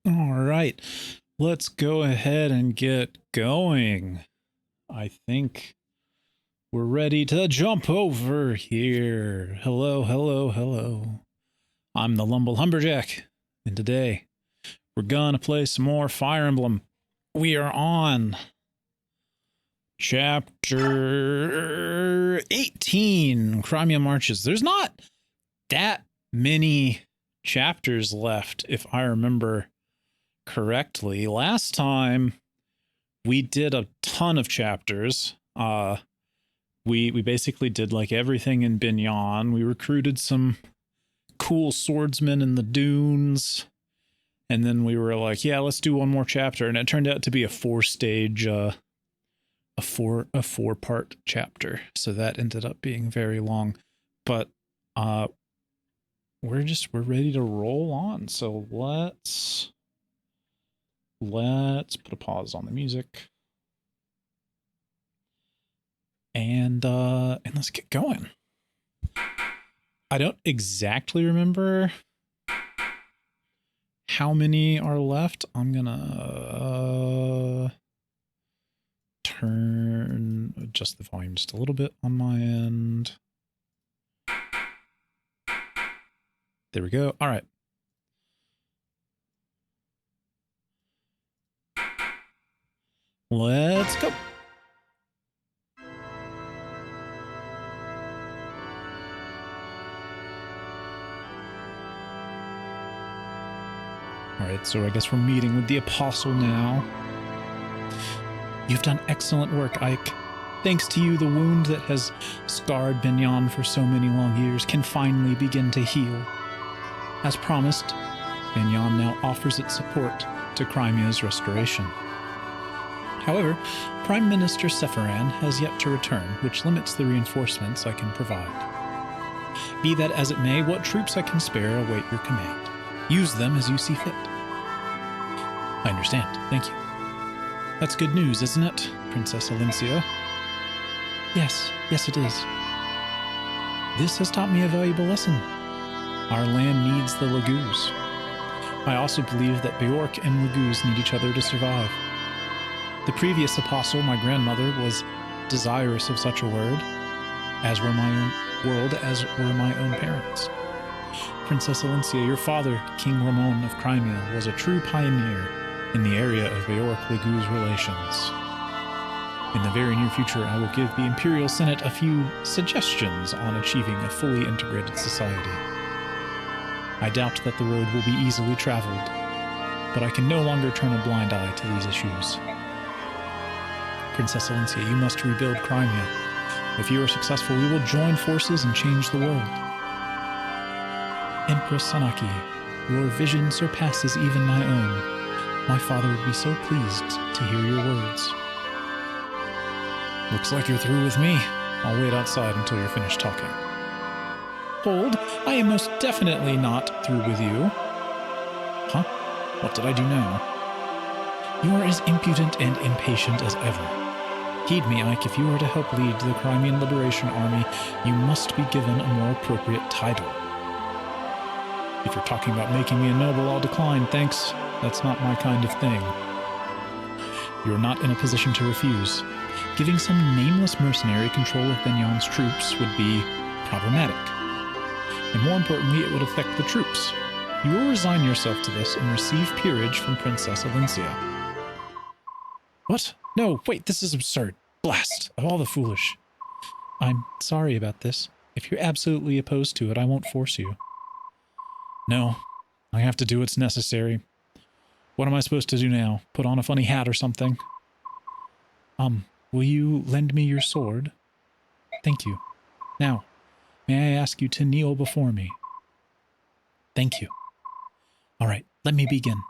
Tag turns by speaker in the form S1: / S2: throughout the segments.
S1: All right, let's go ahead and get going. I think we're ready to jump over here. Hello, hello, hello. I'm the LumbleHumberJack, and today we're gonna play some more Fire Emblem. We are on chapter 18, Crimea Marches. There's not that many chapters left, if I remember correctly. Last time we did a ton of chapters. We basically did like everything in Binyan. We recruited some cool swordsmen in the dunes, and then we were like, yeah, let's do one more chapter, and it turned out to be a four-stage a four-part chapter, so that ended up being very long. But we're ready to roll on, so let's put a pause on the music and let's get going. I don't exactly remember how many are left. I'm gonna adjust the volume just a little bit on my end. There we go. All right. Let's go. All right, so I guess we're meeting with the Apostle now. You've done excellent work, Ike. Thanks to you, the wound that has scarred Binyan for so many long years can finally begin to heal. As promised, Binyan now offers its support to Crimea's restoration. However, Prime Minister Sephiran has yet to return, which limits the reinforcements I can provide. Be that as it may, what troops I can spare await your command. Use them as you see fit. I understand. Thank you. That's good news, isn't it, Princess Alencia? Yes, it is. This has taught me a valuable lesson. Our land needs the Laguz. I also believe that Bjork and Laguz need each other to survive. The previous apostle, my grandmother, was desirous of such a world, as were my own parents. Princess Alencia, your father, King Ramon of Crimea, was a true pioneer in the area of Bjork-Laguz relations. In the very near future, I will give the Imperial Senate a few suggestions on achieving a fully integrated society. I doubt that the road will be easily traveled, but I can no longer turn a blind eye to these issues. Princess Alencia, you must rebuild Crimea. If you are successful, we will join forces and change the world. Empress Sanaki, your vision surpasses even my own. My father would be so pleased to hear your words. Looks like you're through with me. I'll wait outside until you're finished talking. Hold, I am most definitely not through with you. Huh? What did I do now? You are as impudent and impatient as ever. Heed me, Ike, if you are to help lead the Crimean Liberation Army, you must be given a more appropriate title. If you're talking about making me a noble, I'll decline, thanks. That's not my kind of thing. You're not in a position to refuse. Giving some nameless mercenary control of Binyan's troops would be problematic. And more importantly, it would affect the troops. You will resign yourself to this and receive peerage from Princess Alencia. What? No, wait, this is absurd. Blast of all the foolish. I'm sorry about this. If you're absolutely opposed to it, I won't force you. No, I have to do what's necessary. What am I supposed to do now? Put on a funny hat or something? Will you lend me your sword? Thank you. Now, may I ask you to kneel before me? Thank you. All right, let me begin.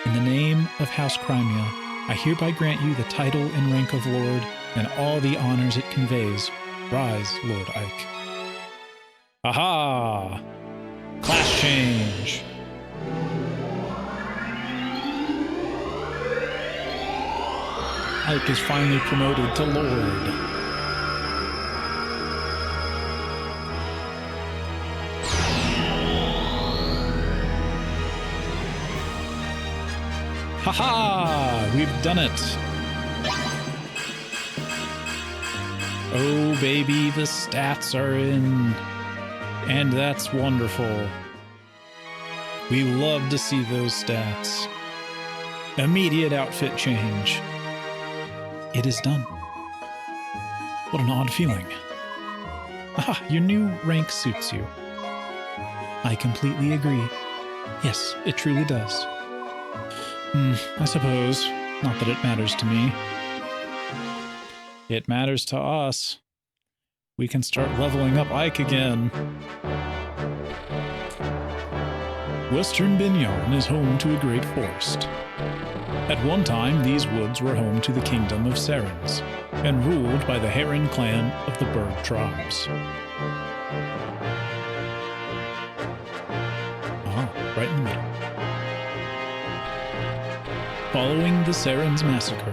S1: In the name of House Crimea, I hereby grant you the title and rank of Lord and all the honors it conveys. Rise, Lord Ike. Aha! Class change. Ike is finally promoted to Lord. Ha-ha! We've done it! Oh, baby, the stats are in. And that's wonderful. We love to see those stats. Immediate outfit change. It is done. What an odd feeling. Aha, your new rank suits you. I completely agree. Yes, it truly does. I suppose. Not that it matters to me. It matters to us. We can start leveling up Ike again. Western Binyan is home to a great forest. At one time, these woods were home to the kingdom of Serens, and ruled by the Heron clan of the Bird tribes. Right in the middle. Following the Serens massacre,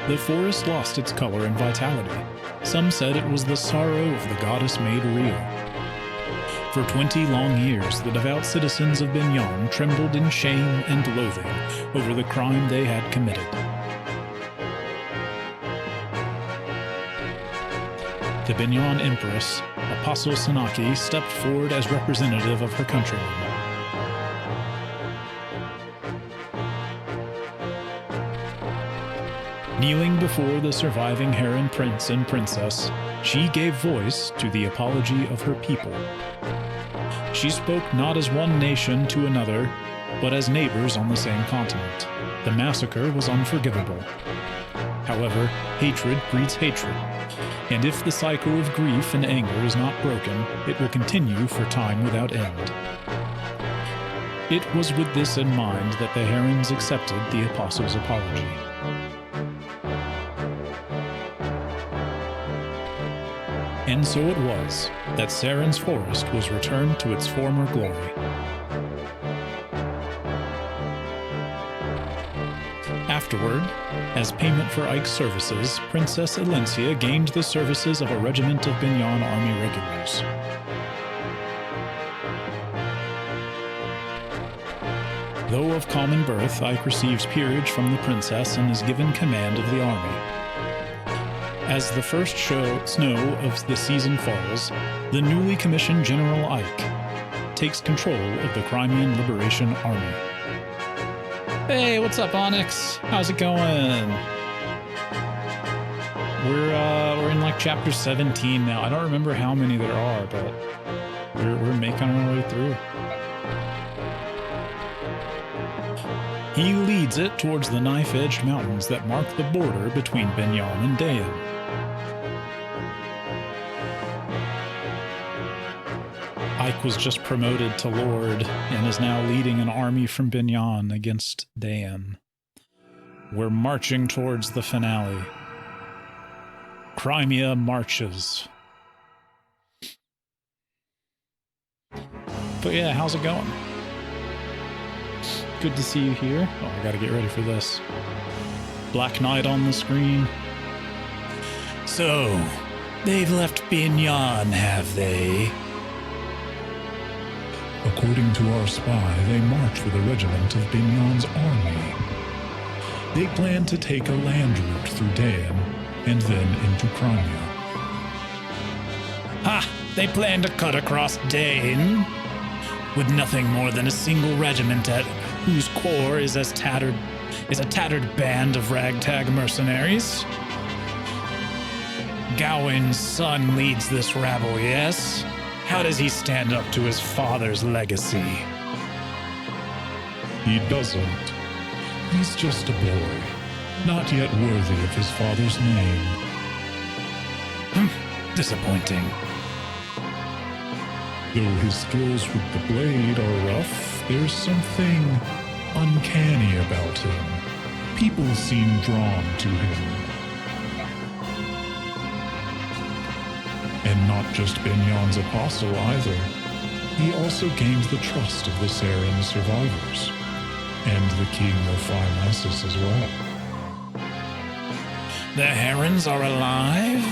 S1: the forest lost its color and vitality. Some said it was the sorrow of the goddess made real. For 20 long years, the devout citizens of Binyan trembled in shame and loathing over the crime they had committed. The Binyan Empress, Apostle Sanaki, stepped forward as representative of her countrymen. Kneeling before the surviving Heron prince and princess, she gave voice to the apology of her people. She spoke not as one nation to another, but as neighbors on the same continent. The massacre was unforgivable. However, hatred breeds hatred, and if the cycle of grief and anger is not broken, it will continue for time without end. It was with this in mind that the Herons accepted the apostle's apology. And so it was that Seren's forest was returned to its former glory. Afterward, as payment for Ike's services, Princess Elencia gained the services of a regiment of Binyan army regulars. Though of common birth, Ike receives peerage from the princess and is given command of the army. As the first snow of the season falls, the newly commissioned General Ike takes control of the Crimean Liberation Army. Hey, what's up, Onyx? How's it going? We're in like chapter 17 now. I don't remember how many there are, but we're making our way through. He leads it towards the knife-edged mountains that mark the border between Binyan and Dayan. Ike was just promoted to Lord and is now leading an army from Binyan against Dayan. We're marching towards the finale. Crimea marches. But yeah, how's it going? Good to see you here. Oh, I gotta get ready for this. Black Knight on the screen. So, they've left Binyan, have they?
S2: According to our spy, they march with a regiment of Binyan's army. They plan to take a land route through Dayan and then into Crimea.
S1: Ha! They plan to cut across Dayan with nothing more than a single regiment at whose core is a tattered band of ragtag mercenaries. Gawain's son leads this rabble, yes? How does he stand up to his father's legacy?
S2: He doesn't. He's just a boy, not yet worthy of his father's name.
S1: Disappointing.
S2: Though his skills with the blade are rough, there's something uncanny about him. People seem drawn to him. And not just Binyan's apostle either. He also gained the trust of the Seren survivors, and the king of Phylacis as well.
S1: The Herons are alive?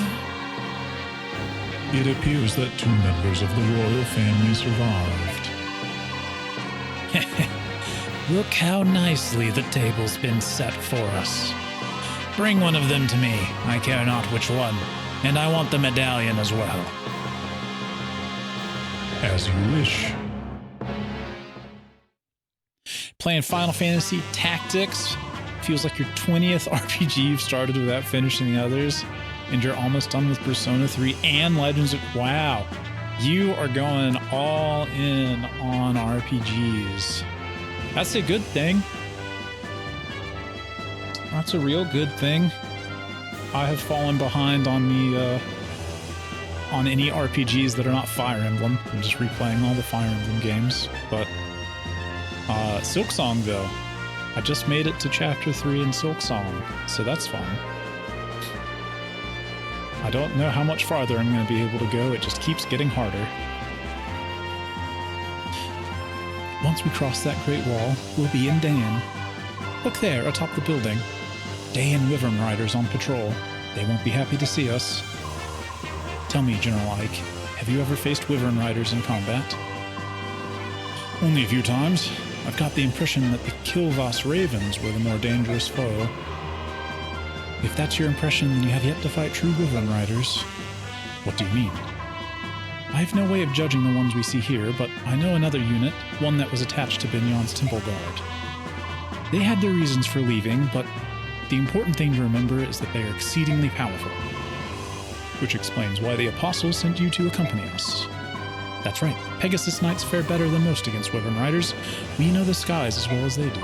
S2: It appears that 2 members of the royal family survived.
S1: Look how nicely the table's been set for us. Bring one of them to me, I care not which one, and I want the medallion as well.
S2: As you wish.
S1: Playing Final Fantasy Tactics feels like your 20th RPG you've started without finishing the others, and you're almost done with Persona 3 and Legends of... Wow, you are going all in on RPGs. That's a good thing. That's a real good thing. I have fallen behind on the on any RPGs that are not Fire Emblem. I'm just replaying all the Fire Emblem games. But Silksong, though, I just made it to Chapter 3 in Silksong, so that's fun. I don't know how much farther I'm going to be able to go. It just keeps getting harder. Once we cross that Great Wall, we'll be in Dayan. Look there, atop the building. Dayan Wyvern Riders on patrol. They won't be happy to see us. Tell me, General Ike, have you ever faced Wyvern Riders in combat? Only a few times. I've got the impression that the Kilvas Ravens were the more dangerous foe. If that's your impression, then you have yet to fight true Wyvern Riders. What do you mean? I have no way of judging the ones we see here, but I know another unit, one that was attached to Binyon's Temple Guard. They had their reasons for leaving, but the important thing to remember is that they are exceedingly powerful. Which explains why the Apostles sent you to accompany us. That's right, Pegasus Knights fare better than most against Wyvern Riders. We know the skies as well as they do.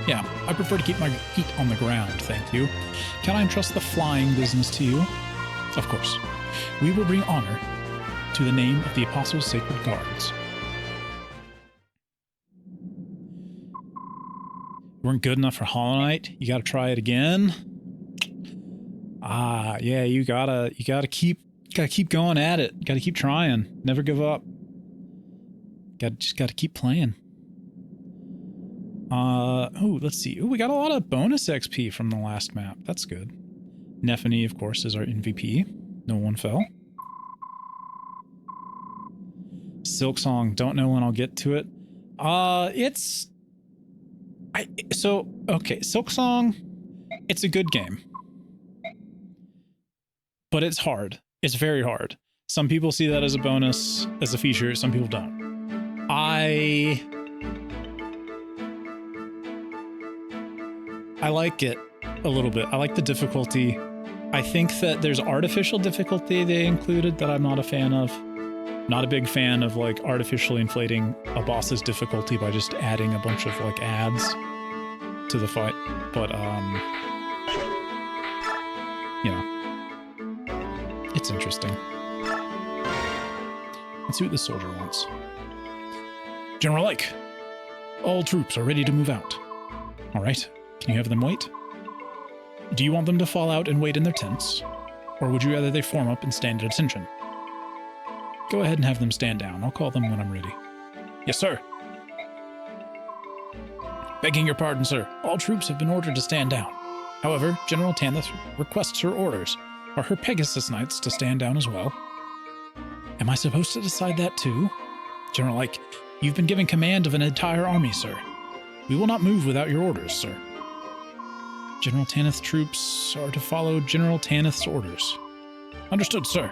S1: Yeah, I prefer to keep my feet on the ground, thank you. Can I entrust the flying business to you? Of course. We will bring honor to the name of the Apostles' Sacred Guards. Weren't good enough for Hollow Knight? You gotta try it again? Ah, yeah, you gotta keep going at it. Gotta keep trying. Never give up. Just gotta keep playing. Oh, let's see. Oh, we got a lot of bonus XP from the last map. That's good. Nephany, of course, is our MVP. No one fell. Silksong, don't know when I'll get to it. Okay, Silksong, it's a good game. But it's hard. It's very hard. Some people see that as a bonus, as a feature, some people don't. I like it a little bit. I like the difficulty. I think that there's artificial difficulty they included that I'm not a fan of. Not a big fan of like artificially inflating a boss's difficulty by just adding a bunch of like ads to the fight. But you know, it's interesting. Let's see what the soldier wants. General Ike, all troops are ready to move out. All right, can you have them wait? Do you want them to fall out and wait in their tents? Or would you rather they form up and stand at attention? Go ahead and have them stand down. I'll call them when I'm ready. Yes, sir. Begging your pardon, sir. All troops have been ordered to stand down. However, General Tanith requests her orders. Are her Pegasus Knights to stand down as well? Am I supposed to decide that too? General Ike, you've been given command of an entire army, sir. We will not move without your orders, sir. General Tanith's troops are to follow General Tanith's orders. Understood, sir.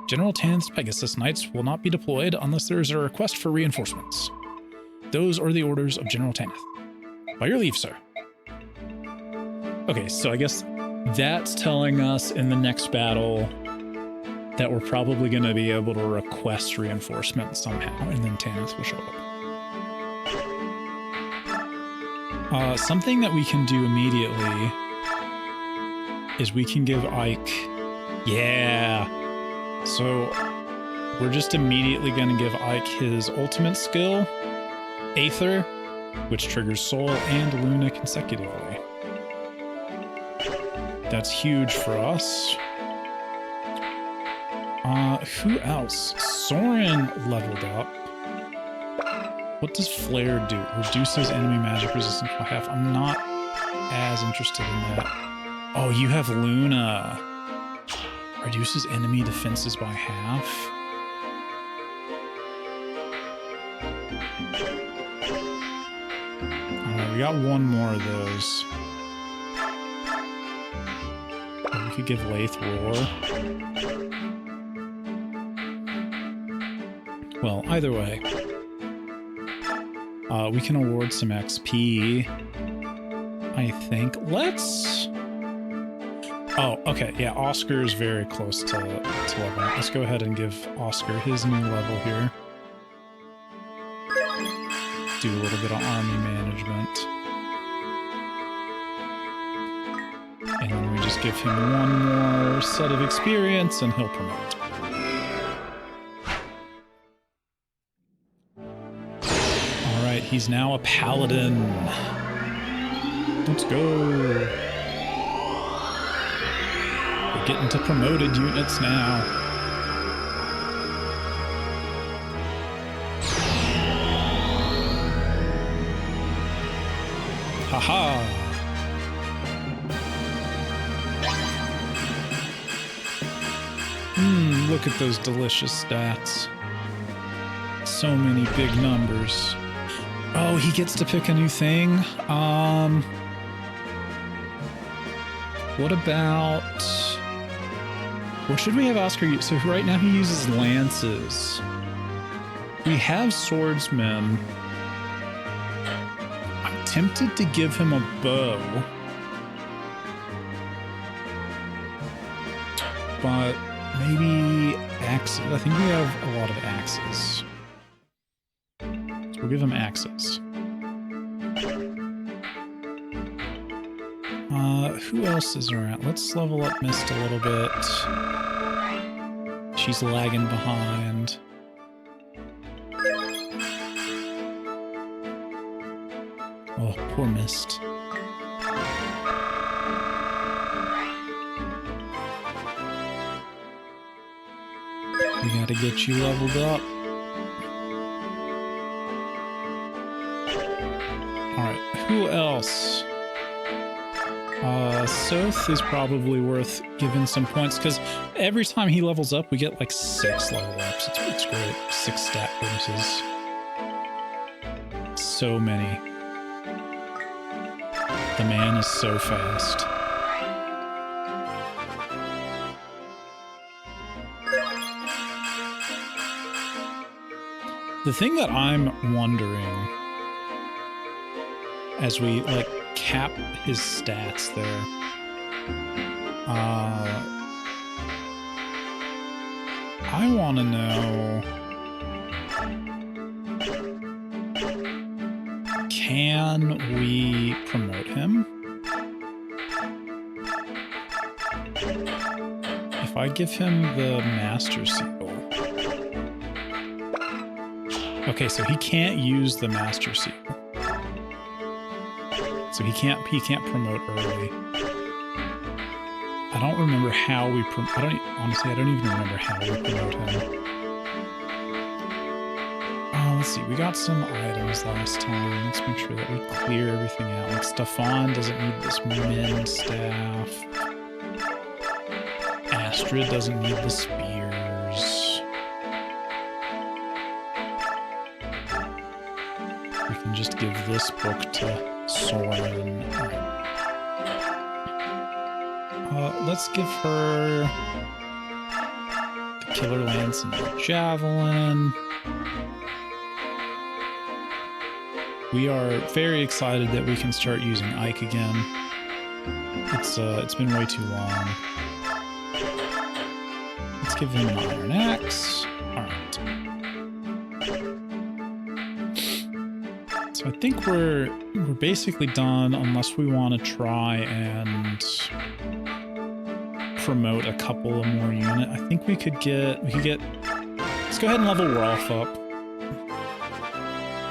S1: General Tanith's Pegasus Knights will not be deployed unless there is a request for reinforcements. Those are the orders of General Tanith. By your leave, sir. Okay, so I guess that's telling us in the next battle that we're probably going to be able to request reinforcements somehow, and then Tanith will show up. Something that we can do immediately is we can give Ike... Yeah! So we're just immediately going to give Ike his ultimate skill, Aether, which triggers Soul and Luna consecutively. That's huge for us. Who else? Soren leveled up. What does Flare do? Reduces enemy magic resistance by half. I'm not as interested in that. Oh, you have Luna. Reduces enemy defenses by half. we got one more of those. We could give Lathe Roar. Well, either way. We can award some XP, I think. Let's... Oh, okay. Yeah, Oscar is very close to level. Let's go ahead and give Oscar his new level here. Do a little bit of army management. And then we just give him one more set of experience and he'll promote. Alright, he's now a paladin. Let's go. We're getting to promoted units now. Haha! Look at those delicious stats. So many big numbers. Oh, he gets to pick a new thing? What about... What should we have Oscar use? So right now he uses lances. We have swordsmen. I'm tempted to give him a bow. But maybe axes. I think we have a lot of axes. So we'll give him axes. Who else is around? Let's level up Mist a little bit. She's lagging behind. Oh, poor Mist. We gotta get you leveled up. Alright, who else? Soth is probably worth giving some points, because every time he levels up, we get like 6 level ups. It's great. 6 stat bonuses. So many. The man is so fast. The thing that I'm wondering, as we like cap his stats there, I want to know, can we promote him? If I give him the Master Seal. Okay, so he can't use the Master Seal. So he can't promote early. I don't remember how we honestly, I don't even remember how we promote him. Let's see, we got some items last time. Let's make sure that we clear everything out. Like Stefan doesn't need this Mend staff. Astrid doesn't need the spears. We can just give this book to Soren. Let's give her the Killer Lance and the Javelin. We are very excited that we can start using Ike again. It's been way too long. Let's give him an Iron Axe. Alright. So I think we're basically done, unless we want to try and promote a couple of more units. I think we could get, let's go ahead and level Rolf up.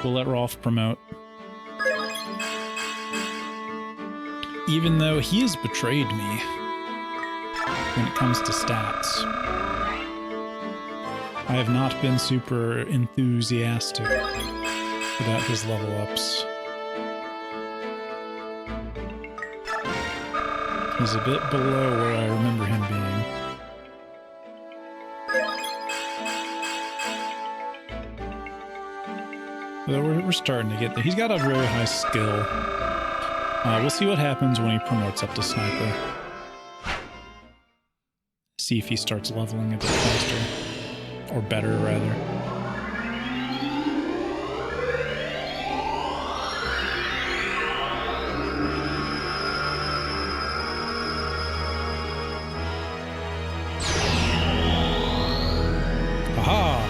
S1: We'll let Rolf promote. Even though he has betrayed me when it comes to stats. I have not been super enthusiastic about his level ups. He's a bit below where I remember him being. We're starting to get there. He's got a very high skill. We'll see what happens when he promotes up to sniper. See if he starts leveling a bit faster. Or better, rather. Aha!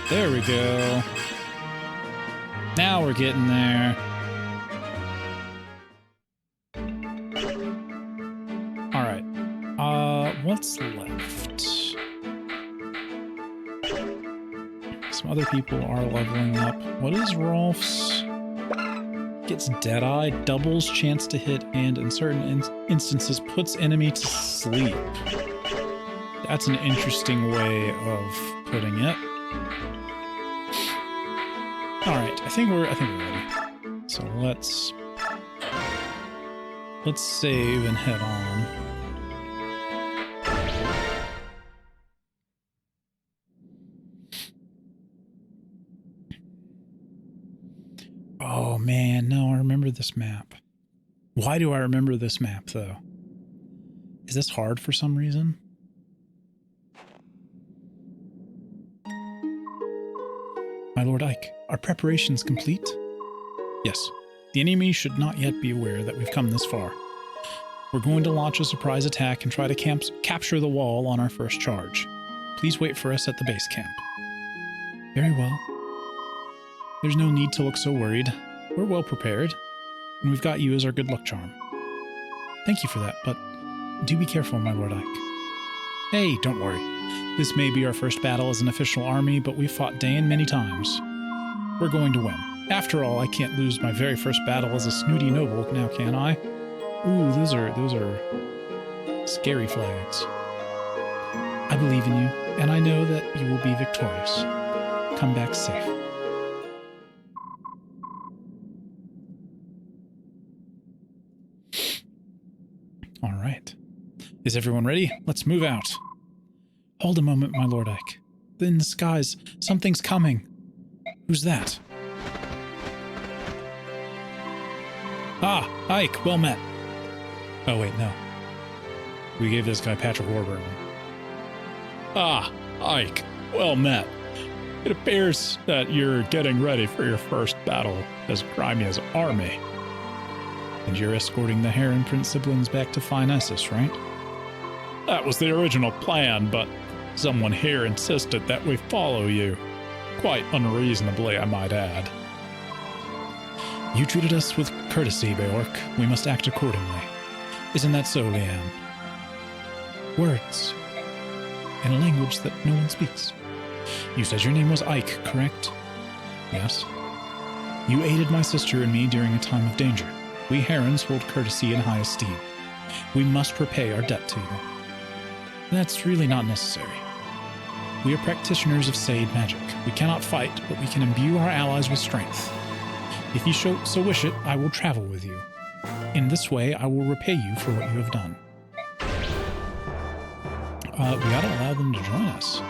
S1: There we go. Now we're getting there. All right. What's left? Some other people are leveling up. What is Rolf's? Gets Deadeye, doubles chance to hit, and in certain instances puts enemy to sleep. That's an interesting way of putting it. All right, I think we're ready. So let's save and head on. Oh man, no, I remember this map. Why do I remember this map though? Is this hard for some reason? My Lord Ike, are preparations complete? Yes. The enemy should not yet be aware that we've come this far. We're going to launch a surprise attack and try to capture the wall on our first charge. Please wait for us at the base camp. Very well. There's no need to look so worried. We're well prepared, and we've got you as our good luck charm. Thank you for that, but do be careful, my Lord Ike. Hey, don't worry. This may be our first battle as an official army, but we've fought Dain many times. We're going to win. After all, I can't lose my very first battle as a snooty noble, now can I? Ooh, those are scary flags. I believe in you, and I know that you will be victorious. Come back safe. All right. Is everyone ready? Let's move out. Hold a moment, my Lord Ike. In the skies, something's coming. Who's that? Ah, Ike, well met. Oh, wait, no. We gave this guy Patrick Warburton. Ah, Ike, well met. It appears that you're getting ready for your first battle as Crimea's army. And you're escorting the Heron Prince siblings back to Fine Essos, right? That was the original plan, but someone here insisted that we follow you. Quite unreasonably, I might add. You treated us with courtesy, Beork. We must act accordingly. Isn't that so, Leanne? Words. In a language that no one speaks. You said your name was Ike, correct? Yes. You aided my sister and me during a time of danger. We Herons hold courtesy in high esteem. We must repay our debt to you. That's really not necessary. We are practitioners of Sade magic. We cannot fight, but we can imbue our allies with strength. If you so wish it, I will travel with you. In this way, I will repay you for what you have done. We gotta allow them to join us.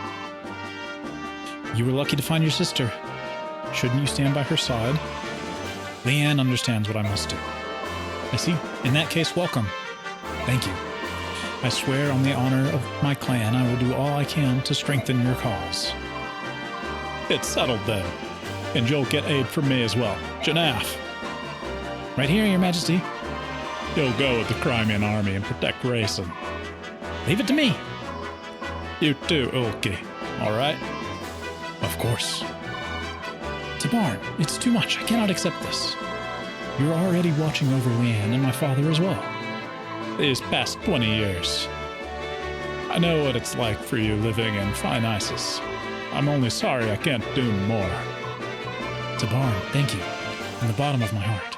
S1: You were lucky to find your sister. Shouldn't you stand by her side? Leanne understands what I must do. I see. In that case, welcome. Thank you. I swear on the honor of my clan, I will do all I can to strengthen your cause. It's settled then. And you'll get aid from me as well. Janaf. Right here, Your Majesty. You'll go with the Crimean army and protect Rayson. Leave it to me. You too, Ulki. All right? Of course. Tabarn, it's too much. I cannot accept this. You're already watching over Leanne and my father as well. These past 20 years. I know what it's like for you living in Fine Essos. I'm only sorry I can't do more. Tabarn, thank you. From the bottom of my heart.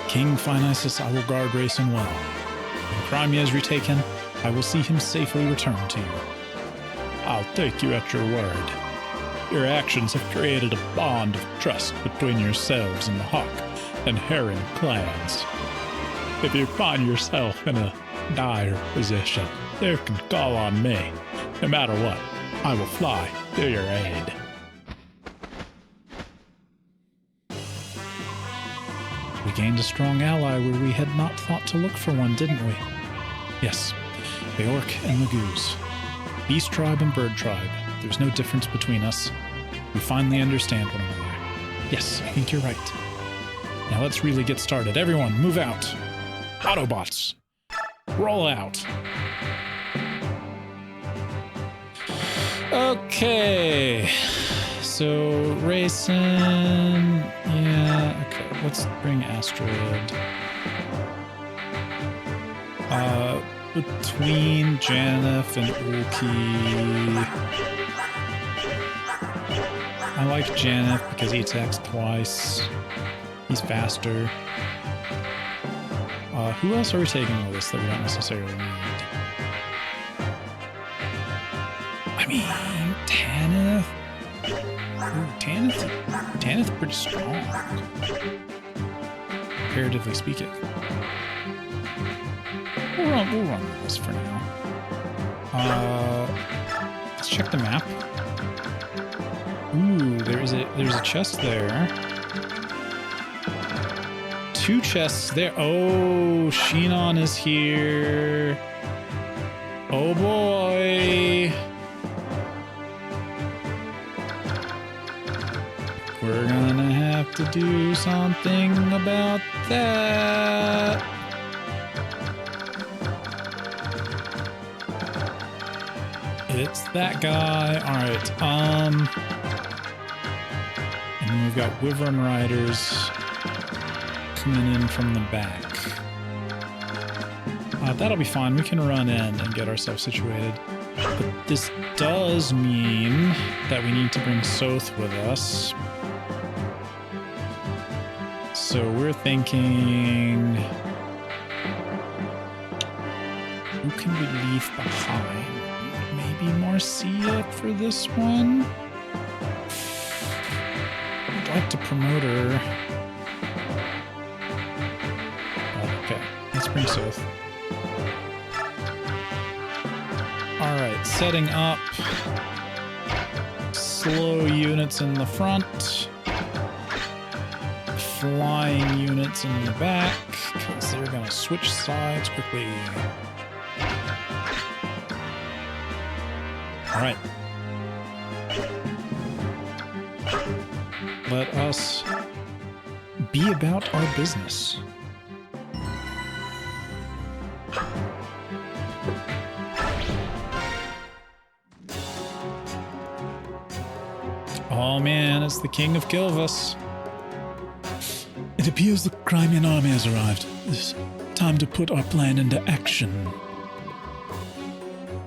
S1: King Fine Essos, I will guard Rayson well. When Crimea is retaken, I will see him safely returned to you. I'll take you at your word. Your actions have created a bond of trust between yourselves and the Hawk and Heron clans. If you find yourself in a
S2: dire position, you can call on me. No matter what, I will fly to your aid.
S1: We gained a strong ally where we had not thought to look for one, didn't we? Yes, the Orc and the Goose. Beast tribe and bird tribe. There's no difference between us. We finally understand one another. Yes, I think you're right. Now let's really get started. Everyone, move out. Autobots, roll out. Okay. So, racing. Yeah, okay. Let's bring Asteroid. Between Janeth and Ulki. I like Janeth because he attacks twice. He's faster. Who else are we taking on this that we don't necessarily need? I mean, Tanith. Ooh, Tanith's pretty strong. Comparatively speaking. We'll run with this for now. Let's check the map. Ooh, there's a chest there. 2 chests there. Oh, Shinon is here. Oh boy. We're gonna have to do something about that. It's that guy. Alright, and then we've got Wyvern Riders coming in from the back. That'll be fine. We can run in and get ourselves situated. But this does mean that we need to bring Soth with us. So we're thinking... who can we leave behind? Maybe Marcia for this one? I'd like to promote her. Okay, let's bring Soth. Alright, setting up. Slow units in the front. Flying units in the back, because they're going to switch sides quickly. Alright. Let us be about our business. Oh man, it's the King of Kilvas.
S2: It appears the Crimean army has arrived. It's time to put our plan into action.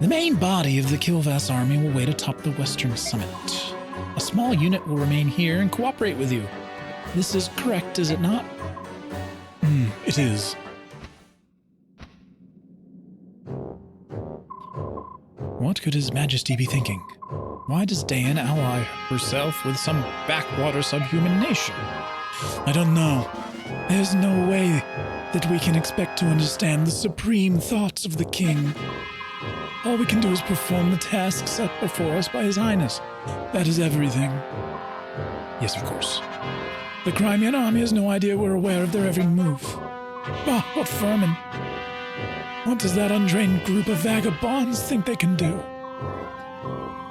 S1: The main body of the Kilvas army will wait atop the western summit. A small unit will remain here and cooperate with you. This is correct, is it not?
S2: It is.
S1: What could His Majesty be thinking? Why does Dayan ally herself with some backwater subhuman nation?
S2: I don't know. There's no way that we can expect to understand the supreme thoughts of the king. All we can do is perform the task set before us by His Highness. That is everything.
S1: Yes, of course.
S2: The Crimean army has no idea we're aware of their every move. Ah, what vermin! What does that untrained group of vagabonds think they can do?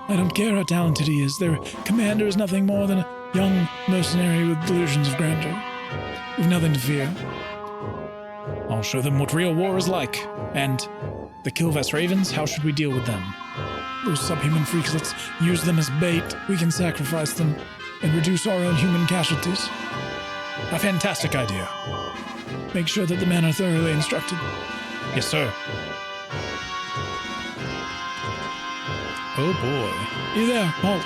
S2: I don't care how talented he is. Their commander is nothing more than a young mercenary with delusions of grandeur. We've nothing to fear.
S1: I'll show them what real war is like. And the Kilvas Ravens, how should we deal with them?
S2: Those subhuman freaks, let's use them as bait. We can sacrifice them and reduce our own human casualties.
S1: A fantastic idea.
S2: Make sure that the men are thoroughly instructed.
S1: Yes, sir. Oh boy.
S2: You there, halt.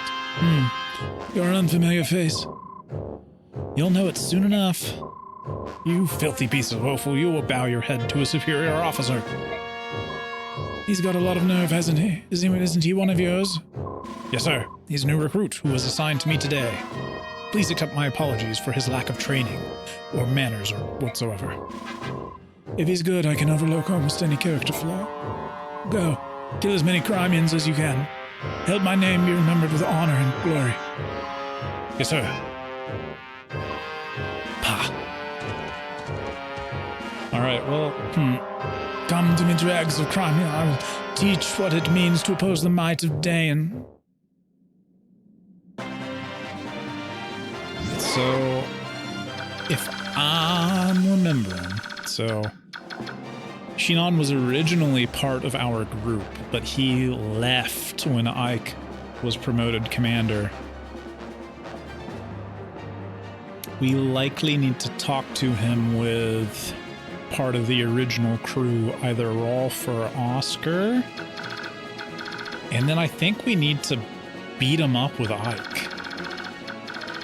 S2: You're an unfamiliar face.
S1: You'll know it soon enough. You filthy piece of offal, you will bow your head to a superior officer.
S2: He's got a lot of nerve, hasn't he? Isn't he one of yours?
S1: Yes, sir. He's a new recruit who was assigned to me today. Please accept my apologies for his lack of training, or manners, or whatsoever.
S2: If he's good, I can overlook almost any character flaw. Go. Kill as many Crimians as you can. Help my name be remembered with honor and glory.
S1: Yes, sir.
S2: Pa.
S1: Alright, well,
S2: Come to me, dregs of crime. I will teach what it means to oppose the might of day and...
S1: So, if I'm remembering, so Shinon was originally part of our group, but he left when Ike was promoted commander. We likely need to talk to him with part of the original crew, either Rolf or Oscar. And then I think we need to beat him up with Ike.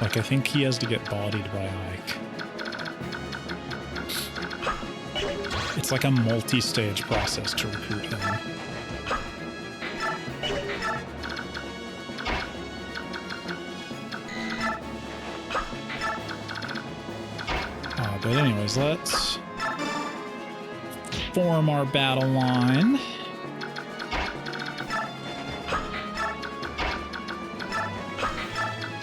S1: Like, I think he has to get bodied by Ike. It's like a multi-stage process to recruit him. But anyways, let's form our battle line.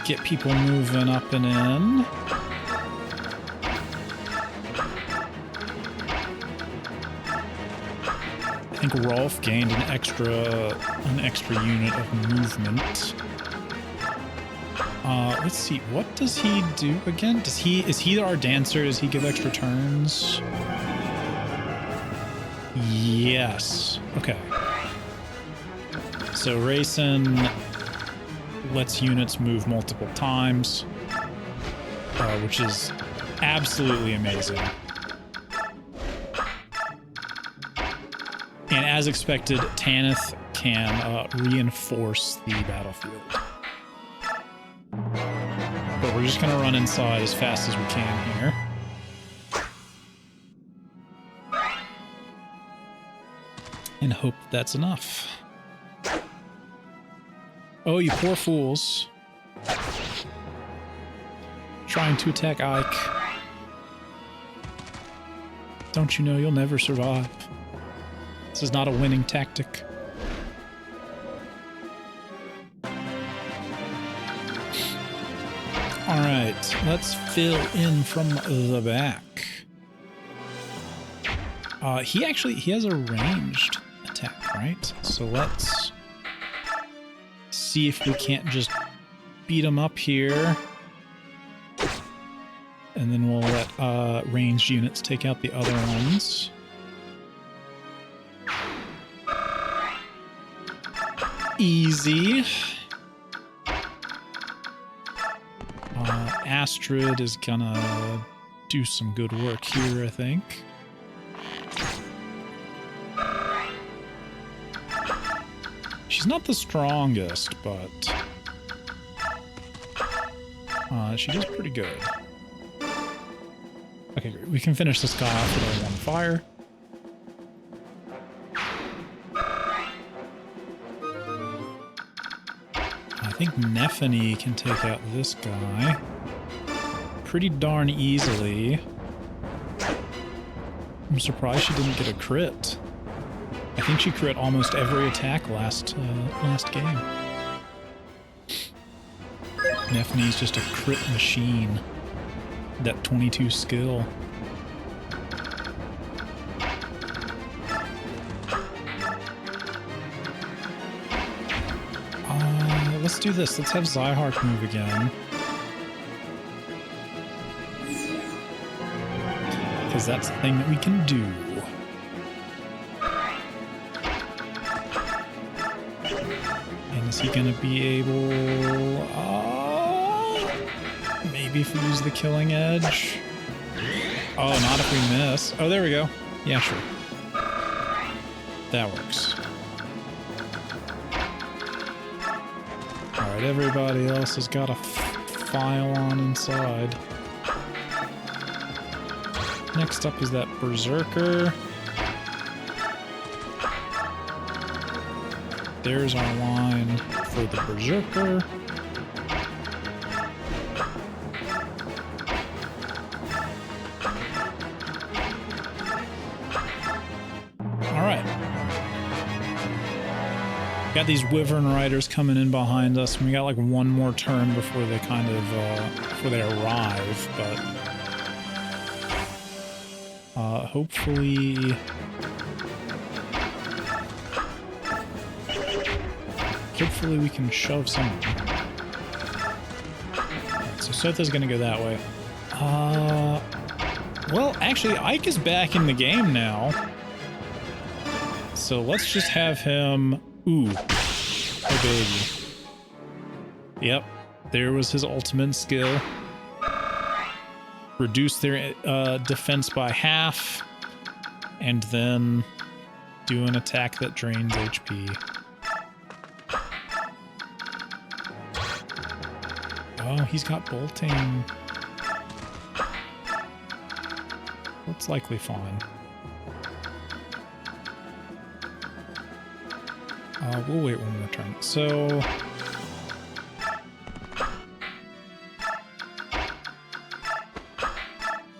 S1: Get people moving up and in. I think Rolf gained an extra unit of movement. Let's see, what does he do again? Is he our dancer? Does he give extra turns? Yes. Okay. So Rayson lets units move multiple times, which is absolutely amazing. And as expected, Tanith can reinforce the battlefield. But we're just going to run inside as fast as we can here. And hope that's enough. Oh, you poor fools. Trying to attack Ike. Don't you know you'll never survive? This is not a winning tactic. Alright, let's fill in from the back. He has a ranged attack, right? So let's see if we can't just beat him up here. And then we'll let ranged units take out the other ones. Easy. Astrid is gonna do some good work here, I think. She's not the strongest, but she does pretty good. Okay, great. We can finish this guy off with our one fire. I think Nephany can take out this guy pretty darn easily. I'm surprised she didn't get a crit. I think she crit almost every attack last game. Nephany's just a crit machine. That 22 skill. Let's do this. Let's have Zyhark move again. Because that's the thing that we can do. And is he going to be able... maybe if we use the killing edge? Oh, not if we miss. Oh, there we go. Yeah, sure. That works. Alright, everybody else has got a file on inside. Next up is that Berserker. There's our line for the Berserker. Got these Wyvern Riders coming in behind us, and we got like one more turn before they kind of, before they arrive, but... hopefully... Hopefully we can shove someone. Right, so Sotha's gonna go that way. Well, actually, Ike is back in the game now. So let's just have him... Ooh. Oh, baby. Yep. There was his ultimate skill. Reduce their defense by half. And then do an attack that drains HP. Oh, he's got bolting. That's likely fine. We'll wait one more turn. So...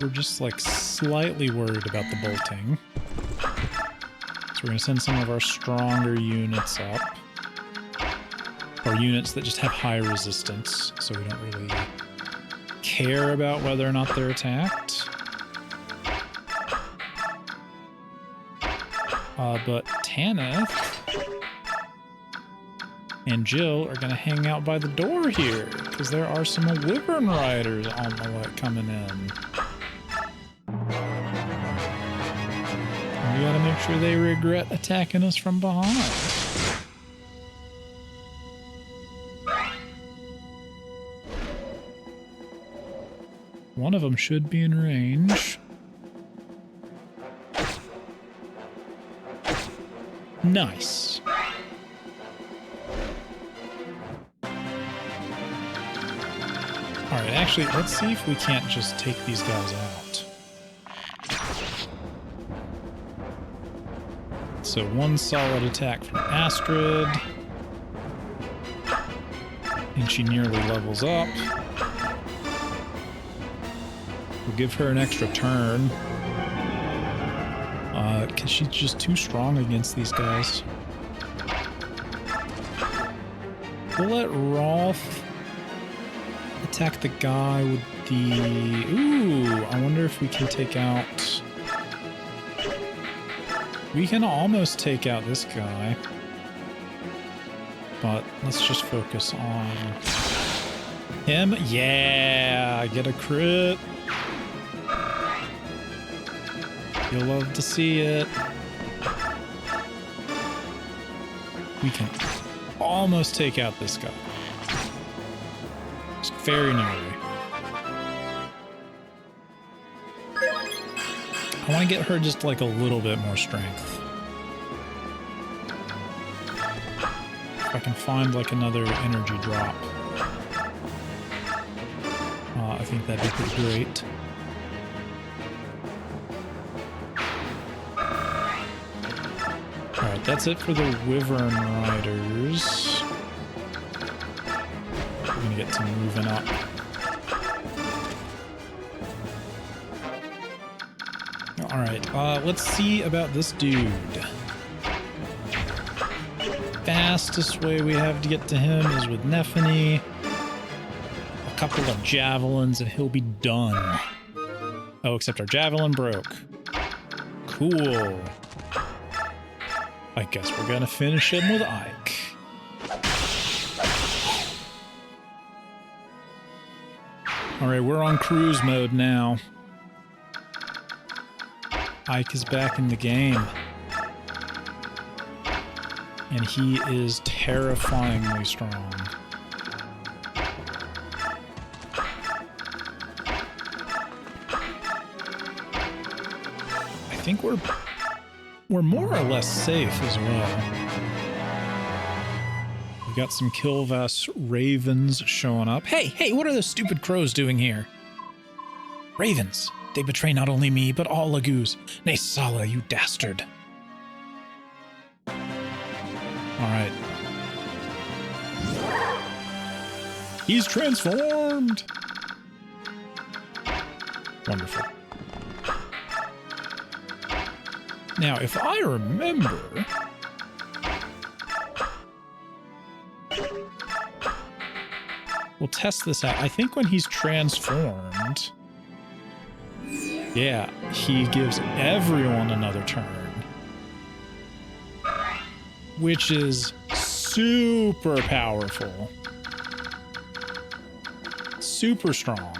S1: we're just, like, slightly worried about the bolting. So we're going to send some of our stronger units up. Or units that just have high resistance, so we don't really care about whether or not they're attacked. But Tanith and Jill are going to hang out by the door here, because there are some Wyvern Riders on the way coming in. And we gotta make sure they regret attacking us from behind. One of them should be in range. Nice. Alright, actually, let's see if we can't just take these guys out. So one solid attack from Astrid. And she nearly levels up. We'll give her an extra turn. Because she's just too strong against these guys. We'll let Rolf attack the guy with the... Ooh, I wonder if we can take out... We can almost take out this guy. But let's just focus on him. Yeah, get a crit. You'll love to see it. We can almost take out this guy. Just very nearly. I want to get her just like a little bit more strength. If I can find like another energy drop. I think that'd be pretty great. Alright, that's it for the Wyvern Riders. We're gonna get some moving up. Alright, let's see about this dude. Fastest way we have to get to him is with Nephany. A couple of javelins and he'll be done. Oh, except our javelin broke. Cool. I guess we're gonna finish him with Ike. Alright, we're on cruise mode now. Ike is back in the game. And he is terrifyingly strong. I think we're more or less safe as well. We got some Kilvass ravens showing up. Hey, what are those stupid crows doing here? Ravens. They betray not only me, but all Lagoos. Nay, Sala, you dastard. Alright. He's transformed! Wonderful. Now, if I remember... test this out. I think when he's transformed, yeah, he gives everyone another turn, which is super powerful. Super strong.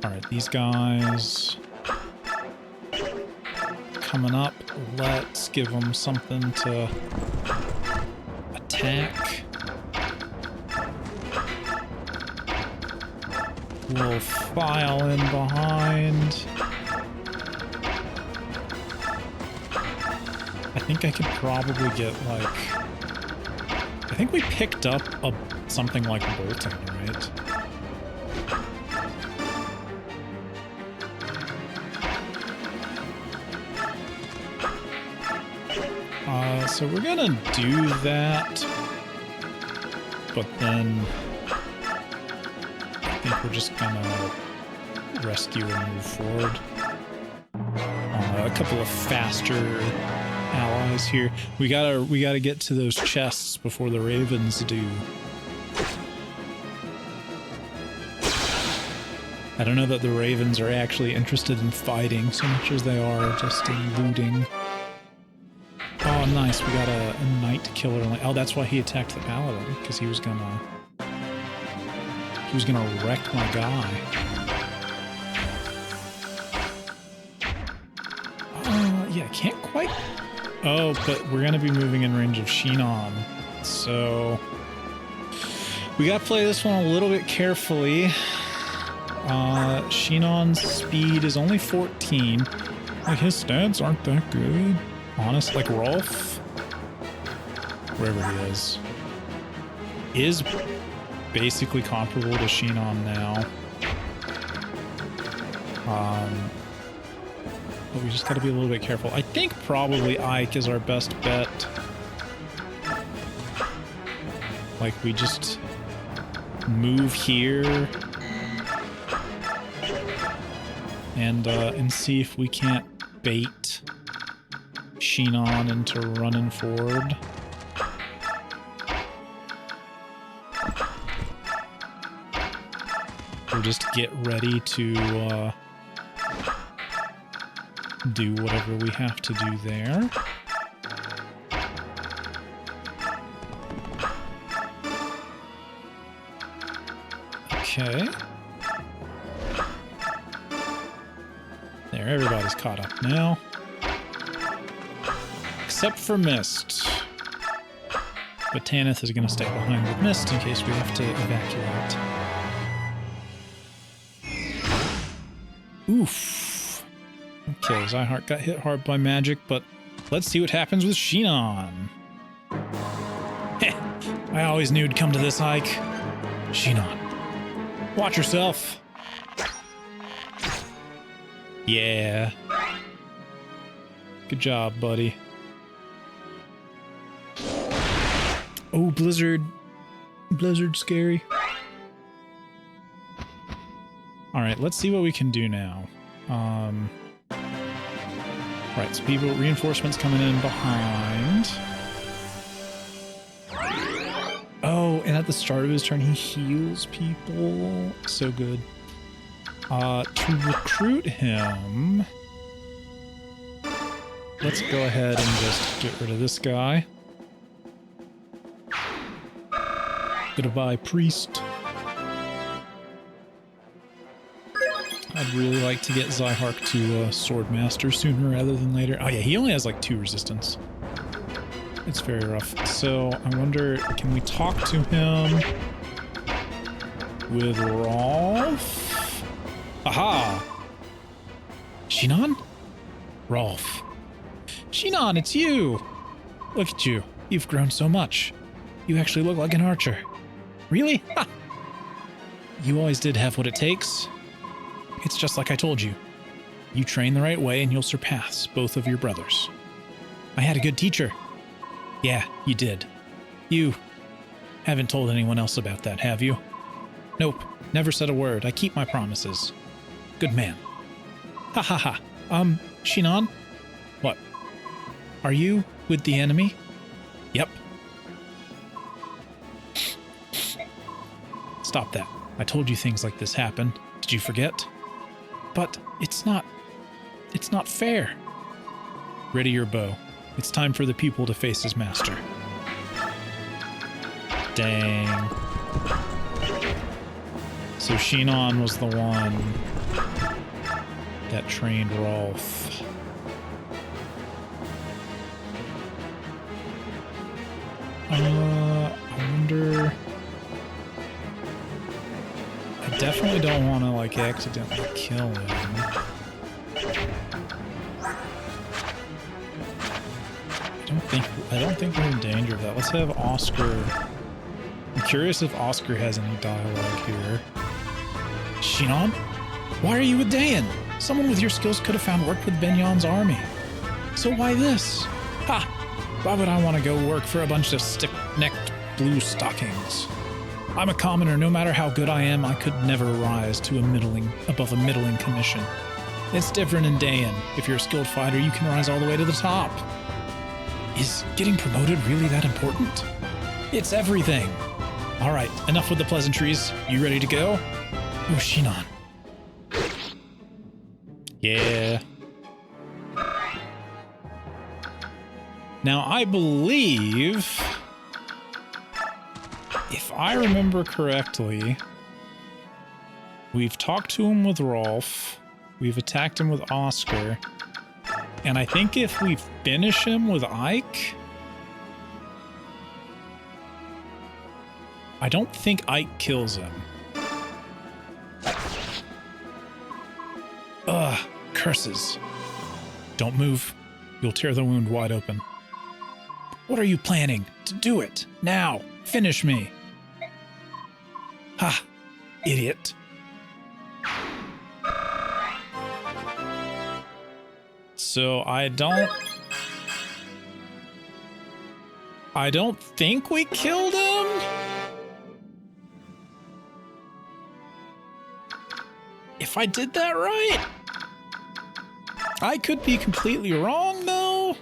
S1: All right, these guys coming up. Let's give them something to attack. We'll file in behind. I think I could probably get like... I think we picked up something like bolting, right? So we're gonna do that, but then I think we're just gonna rescue and move forward on a couple of faster allies here. We gotta get to those chests before the ravens do. I don't know that the ravens are actually interested in fighting so much as they are just in looting. Oh, nice. We got a knight killer. Oh, that's why he attacked the paladin, because he was gonna wreck my guy. Yeah, can't quite. Oh, but we're gonna be moving in range of Shinon, so we gotta play this one a little bit carefully. Shinon's speed is only 14. Like, his stats aren't that good. Honest, like Rolf, wherever he is basically comparable to Shinon now. But we just gotta be a little bit careful. I think probably Ike is our best bet. Like, we just move here and see if we can't bait Shinon into running forward. We'll just get ready to do whatever we have to do there. Okay. There, everybody's caught up now. Except for Mist. But Tanith is going to stay behind with Mist in case we have to evacuate. Oof. Okay, Zyhart got hit hard by magic, but let's see what happens with Shinon. Heh, I always knew it'd come to this, Ike. Shinon, watch yourself. Yeah. Good job, buddy. Oh, Blizzard. Blizzard scary. Alright, let's see what we can do now. Right, so people, reinforcements coming in behind. Oh, and at the start of his turn, he heals people. So good. To recruit him, let's go ahead and just get rid of this guy. Goodbye, priest. I'd really like to get Zyhark to Swordmaster sooner rather than later. Oh yeah, he only has like 2 resistance. It's very rough. So I wonder, can we talk to him with Rolf? Aha! Shinon? Rolf. Shinon, it's you! Look at you. You've grown so much. You actually look like an archer. Really? Ha! You always did have what it takes. It's just like I told you. You train the right way and you'll surpass both of your brothers. I had a good teacher. Yeah, you did. You haven't told anyone else about that, have you? Nope, never said a word. I keep my promises. Good man. Ha ha ha. Shinon? What? Are you with the enemy? Yep. stop that. I told you things like this happen. Did you forget? But it's not fair. Ready your bow. It's time for the pupil to face his master. Dang. So Shinon was the one that trained Rolf. I wonder... I definitely don't want to, like, accidentally kill him. I don't think we're in danger of that. Let's have Oscar. I'm curious if Oscar has any dialogue here. Shinon? Why are you with Dayan? Someone with your skills could have found work with Benion's army. So why this? Ha! Why would I want to go work for a bunch of stick-necked blue stockings? I'm a commoner. No matter how good I am, I could never rise to above a middling commission. It's different in Dayan. If you're a skilled fighter, you can rise all the way to the top. Is getting promoted really that important? It's everything. All right, enough with the pleasantries. You ready to go? Oh, Shinon. Yeah. Now, I believe, if I remember correctly, we've talked to him with Rolf, we've attacked him with Oscar, and I think if we finish him with Ike, I don't think Ike kills him. Ugh, curses. Don't move. You'll tear the wound wide open. What are you planning? To do it. Now. Finish me. Ha! Idiot. So I don't think we killed him. If I did that right. I could be completely wrong though.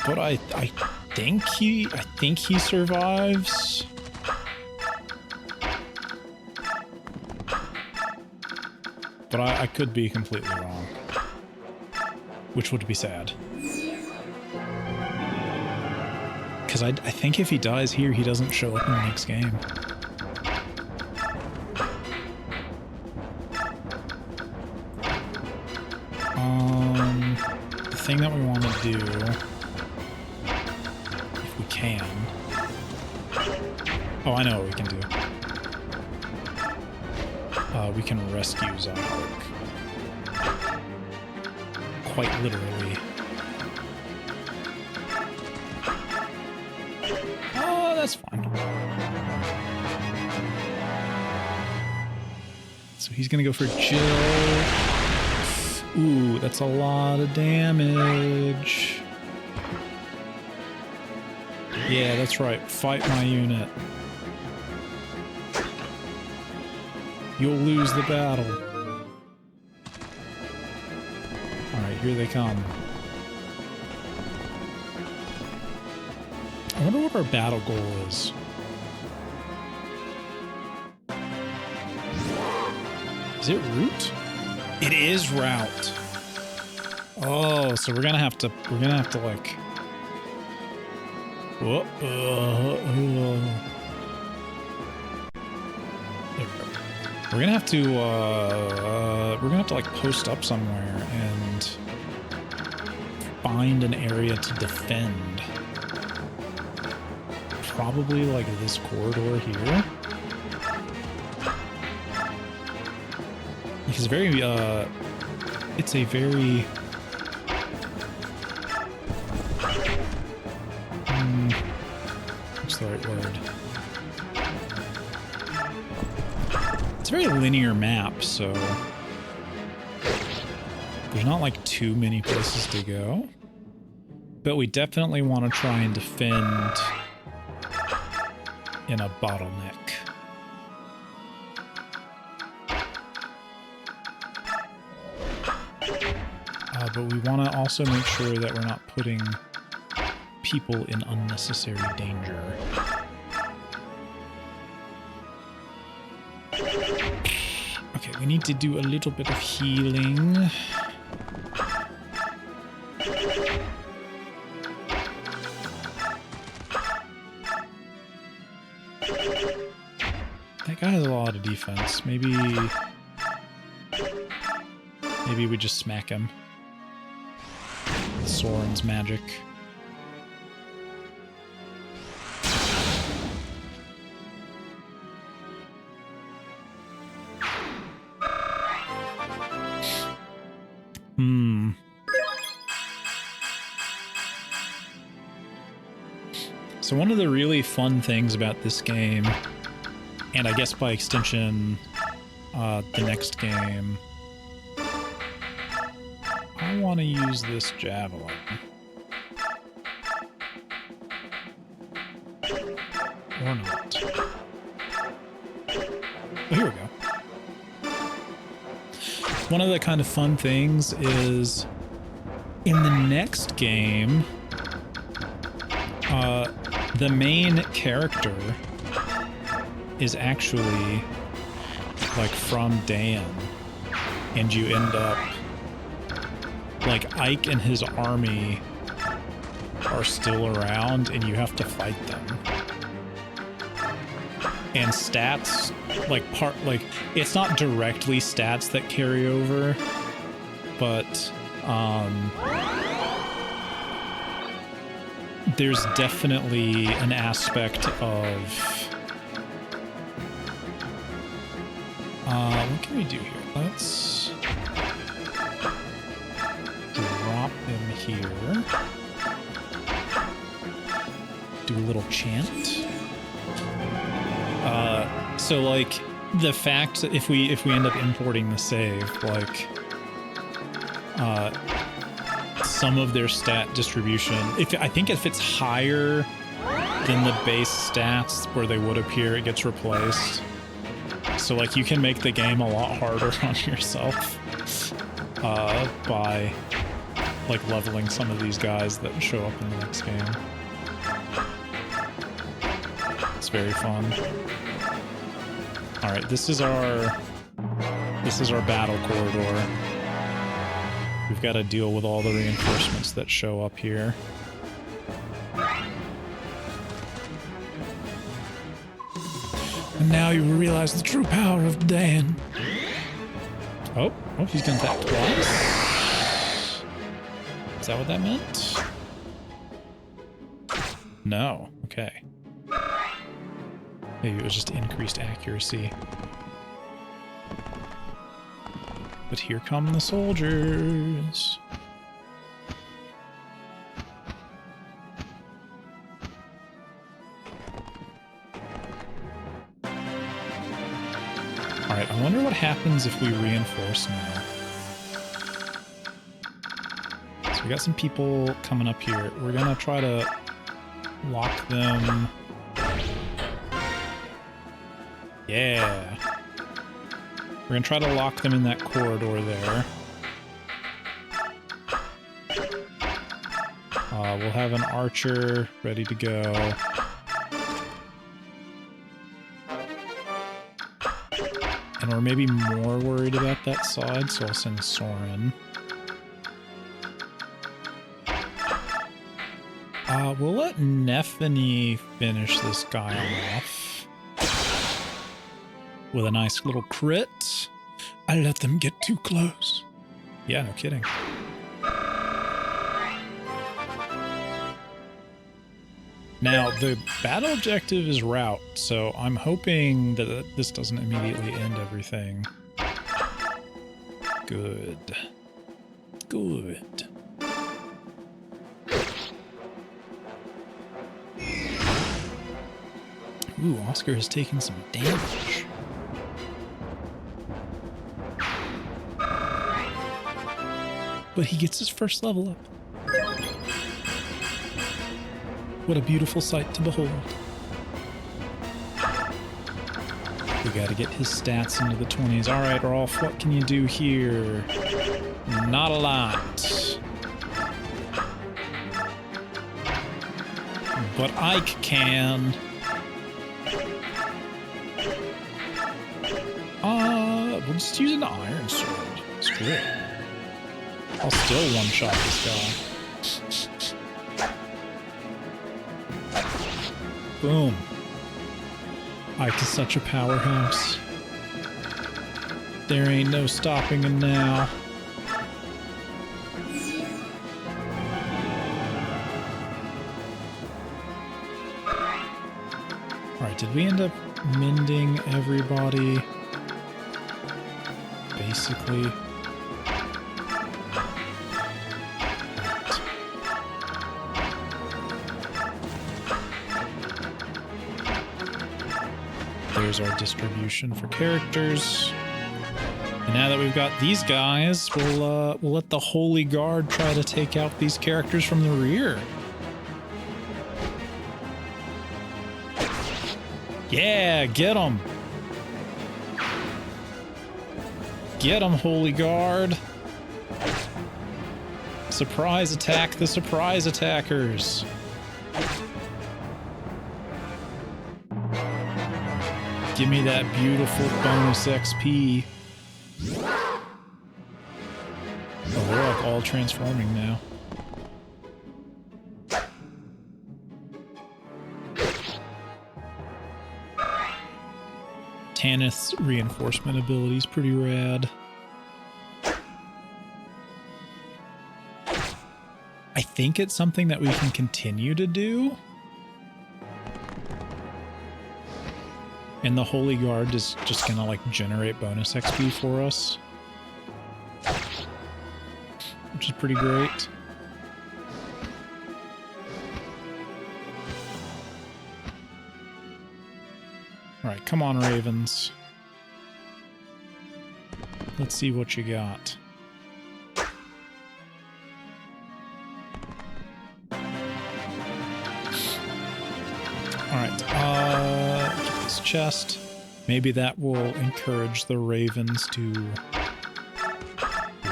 S1: But I think he survives. But I could be completely wrong. Which would be sad. Because I think if he dies here, he doesn't show up in the next game. The thing that we want to do, if we can... Oh, I know what we can do. We can rescue Zark. Quite literally. Oh, that's fine. So he's gonna go for Jill. Ooh, that's a lot of damage. Yeah, that's right. Fight my unit. You'll lose the battle. Alright, here they come. I wonder what our battle goal is. Is it route? It is route. Oh, so we're gonna have to like... Whoa, We're gonna have to like post up somewhere and find an area to defend. Probably like this corridor here. Because it's a very what's the right word? It's a very linear map, so there's not like too many places to go. But we definitely want to try and defend in a bottleneck. But we want to also make sure that we're not putting people in unnecessary danger. Okay, we need to do a little bit of healing. That guy has a lot of defense. Maybe we just smack him. Soren's magic. So one of the really fun things about this game, and I guess by extension, the next game, I want to use this javelin. Or not. Oh, here we go. One of the kind of fun things is in the next game, the main character is actually like from Dan, and you end up like Ike and his army are still around and you have to fight them. And stats, like it's not directly stats that carry over, but there's definitely an aspect of what can we do here? Let's drop him here. Do a little chant. So like the fact that if we end up importing the save, like some of their stat distribution, I think if it's higher than the base stats where they would appear, it gets replaced. So like you can make the game a lot harder on yourself by like leveling some of these guys that show up in the next game. It's very fun. All right, this is our battle corridor. We've got to deal with all the reinforcements that show up here.
S2: And now you realize the true power of Dan.
S1: Oh, he's done that twice. Is that what that meant? No. Okay. Maybe it was just increased accuracy. But here come the soldiers. Alright, I wonder what happens if we reinforce now. So we got some people coming up here. We're gonna try to lock them. Yeah. We're gonna try to lock them in that corridor there. We'll have an archer ready to go. And we're maybe more worried about that side, so I'll send Soren. We'll let Nephany finish this guy off with a nice little crit.
S2: I let them get too close.
S1: Yeah, no kidding. Now, the battle objective is rout, so I'm hoping that this doesn't immediately end everything. Good. Good. Ooh, Oscar has taken some damage. But he gets his first level up. What a beautiful sight to behold. We gotta get his stats into the 20s. Alright, Rolf, what can you do here? Not a lot. but Ike can. We'll just use an iron sword. Screw it. I'll still one-shot this guy. Boom. Ike is such a powerhouse. There ain't no stopping him now. Alright, did we end up mending everybody? Basically. There's our distribution for characters. And now that we've got these guys, we'll let the Holy Guard try to take out these characters from the rear. Yeah, get them. Get them, Holy Guard. Surprise attack the surprise attackers. Give me that beautiful bonus XP. Oh, we're like all transforming now. Tanith's reinforcement ability is pretty rad. I think it's something that we can continue to do. And the Holy Guard is just gonna like generate bonus XP for us, which is pretty great. Alright, come on, Ravens. Let's see what you got. Alright, get this chest. Maybe that will encourage the Ravens to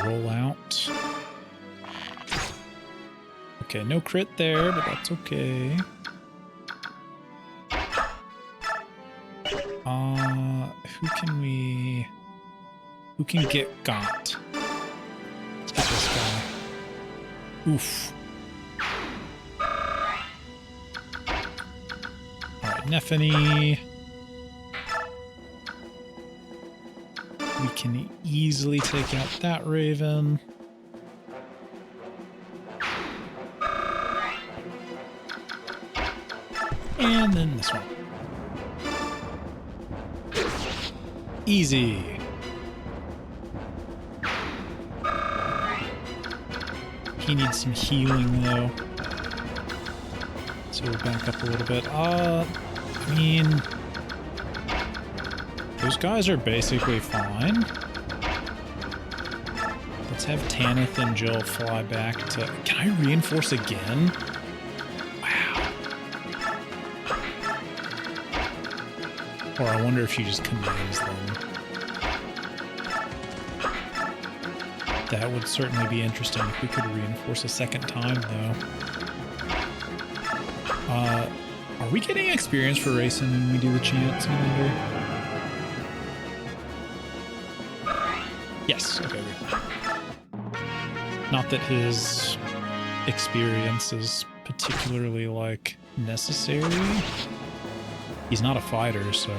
S1: roll out. Okay, no crit there, but that's okay. Who can get got? Let's get this guy. Oof. Alright, Nephany. We can easily take out that Raven. And then this one. Easy. He needs some healing though. So we'll back up a little bit. I mean, those guys are basically fine. Let's have Tanith and Jill fly back to... Can I reinforce again? Wow. Or I wonder if she just commands them. That would certainly be interesting if we could reinforce a second time, though. Are we getting experience for racing when we do the chants, I wonder? Yes, okay. Not that his experience is particularly, like, necessary. He's not a fighter, so...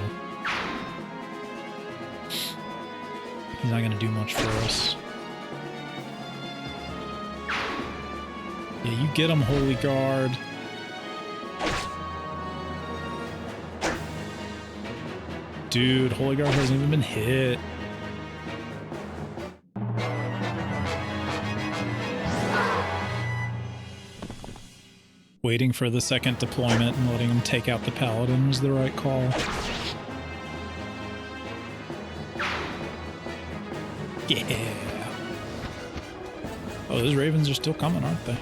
S1: he's not gonna do much for us. Yeah, you get him, Holy Guard. Dude, Holy Guard hasn't even been hit. Waiting for the second deployment and letting him take out the Paladin was the right call. Yeah. Oh, those Ravens are still coming, aren't they?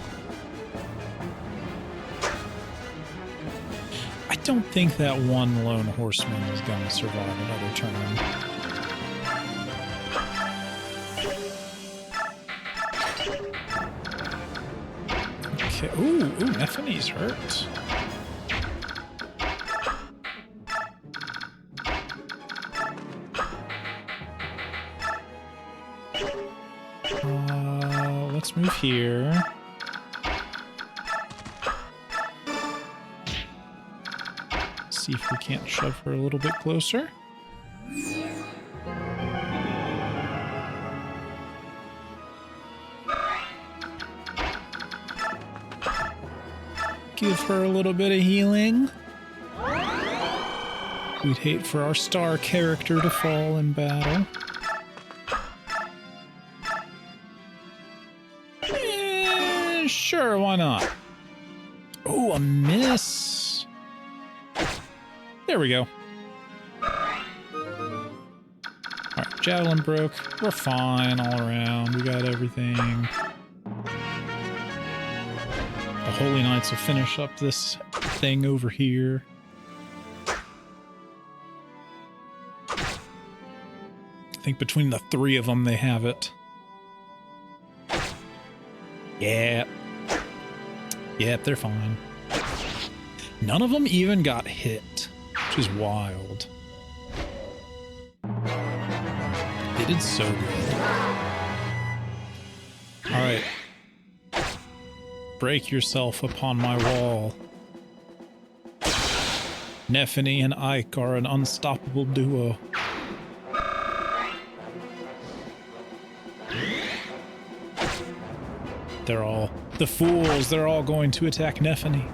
S1: I don't think that one lone horseman is going to survive another turn. Okay. Ooh, Nephany's hurt. Let's move here. See if we can't shove her a little bit closer. Give her a little bit of healing. We'd hate for our star character to fall in battle. Sure, why not? Oh, a miss. There we go. Alright, javelin broke. We're fine all around. We got everything. The Holy Knights will finish up this thing over here. I think between the three of them, they have it. Yeah. Yep, they're fine. None of them even got hit, which is wild. They did so good. All right. Break yourself upon my wall. Nephany and Ike are an unstoppable duo. They're all the fools. They're all going to attack Nephany.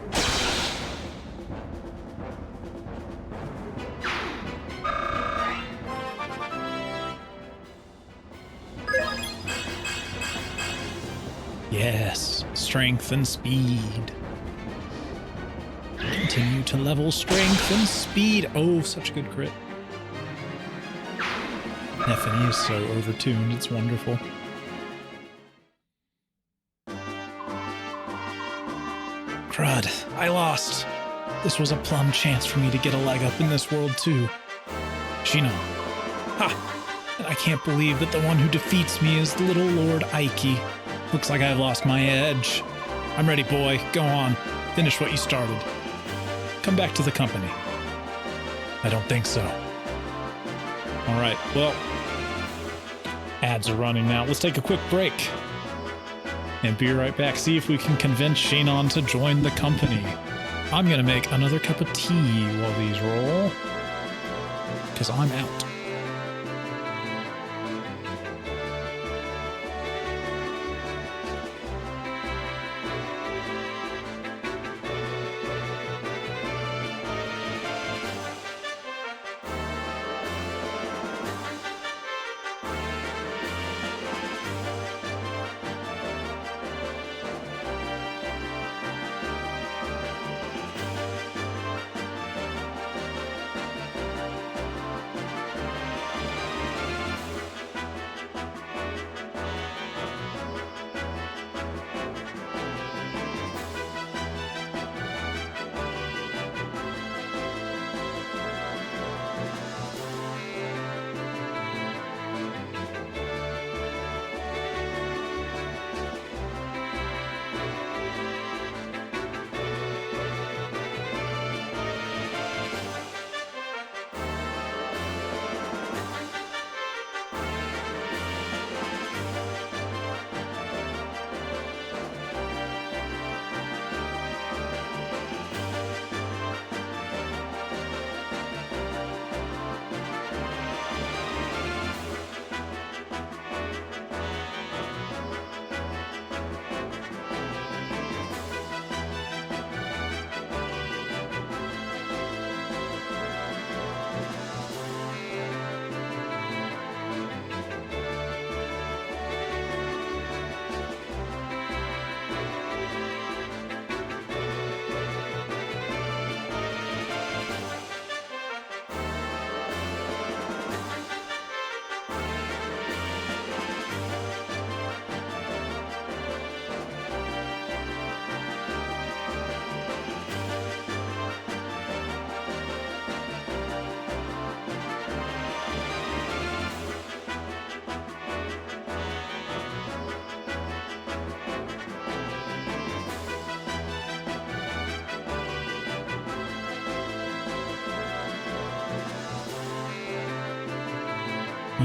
S1: Yes, strength and speed. Continue to level strength and speed. Oh, such a good crit. Nephany is so overtuned. It's wonderful. Crud, I lost. This was a plum chance for me to get a leg up in this world too. Shino. Ha! And I can't believe that the one who defeats me is the little Lord Ike. Looks like I've lost my edge. I'm ready, boy. Go on. Finish what you started. Come back to the company. I don't think so. Alright, well, ads are running now. Let's take a quick break. And be right back. See if we can convince Shainon to join the company. I'm gonna make another cup of tea while these roll. Because I'm out.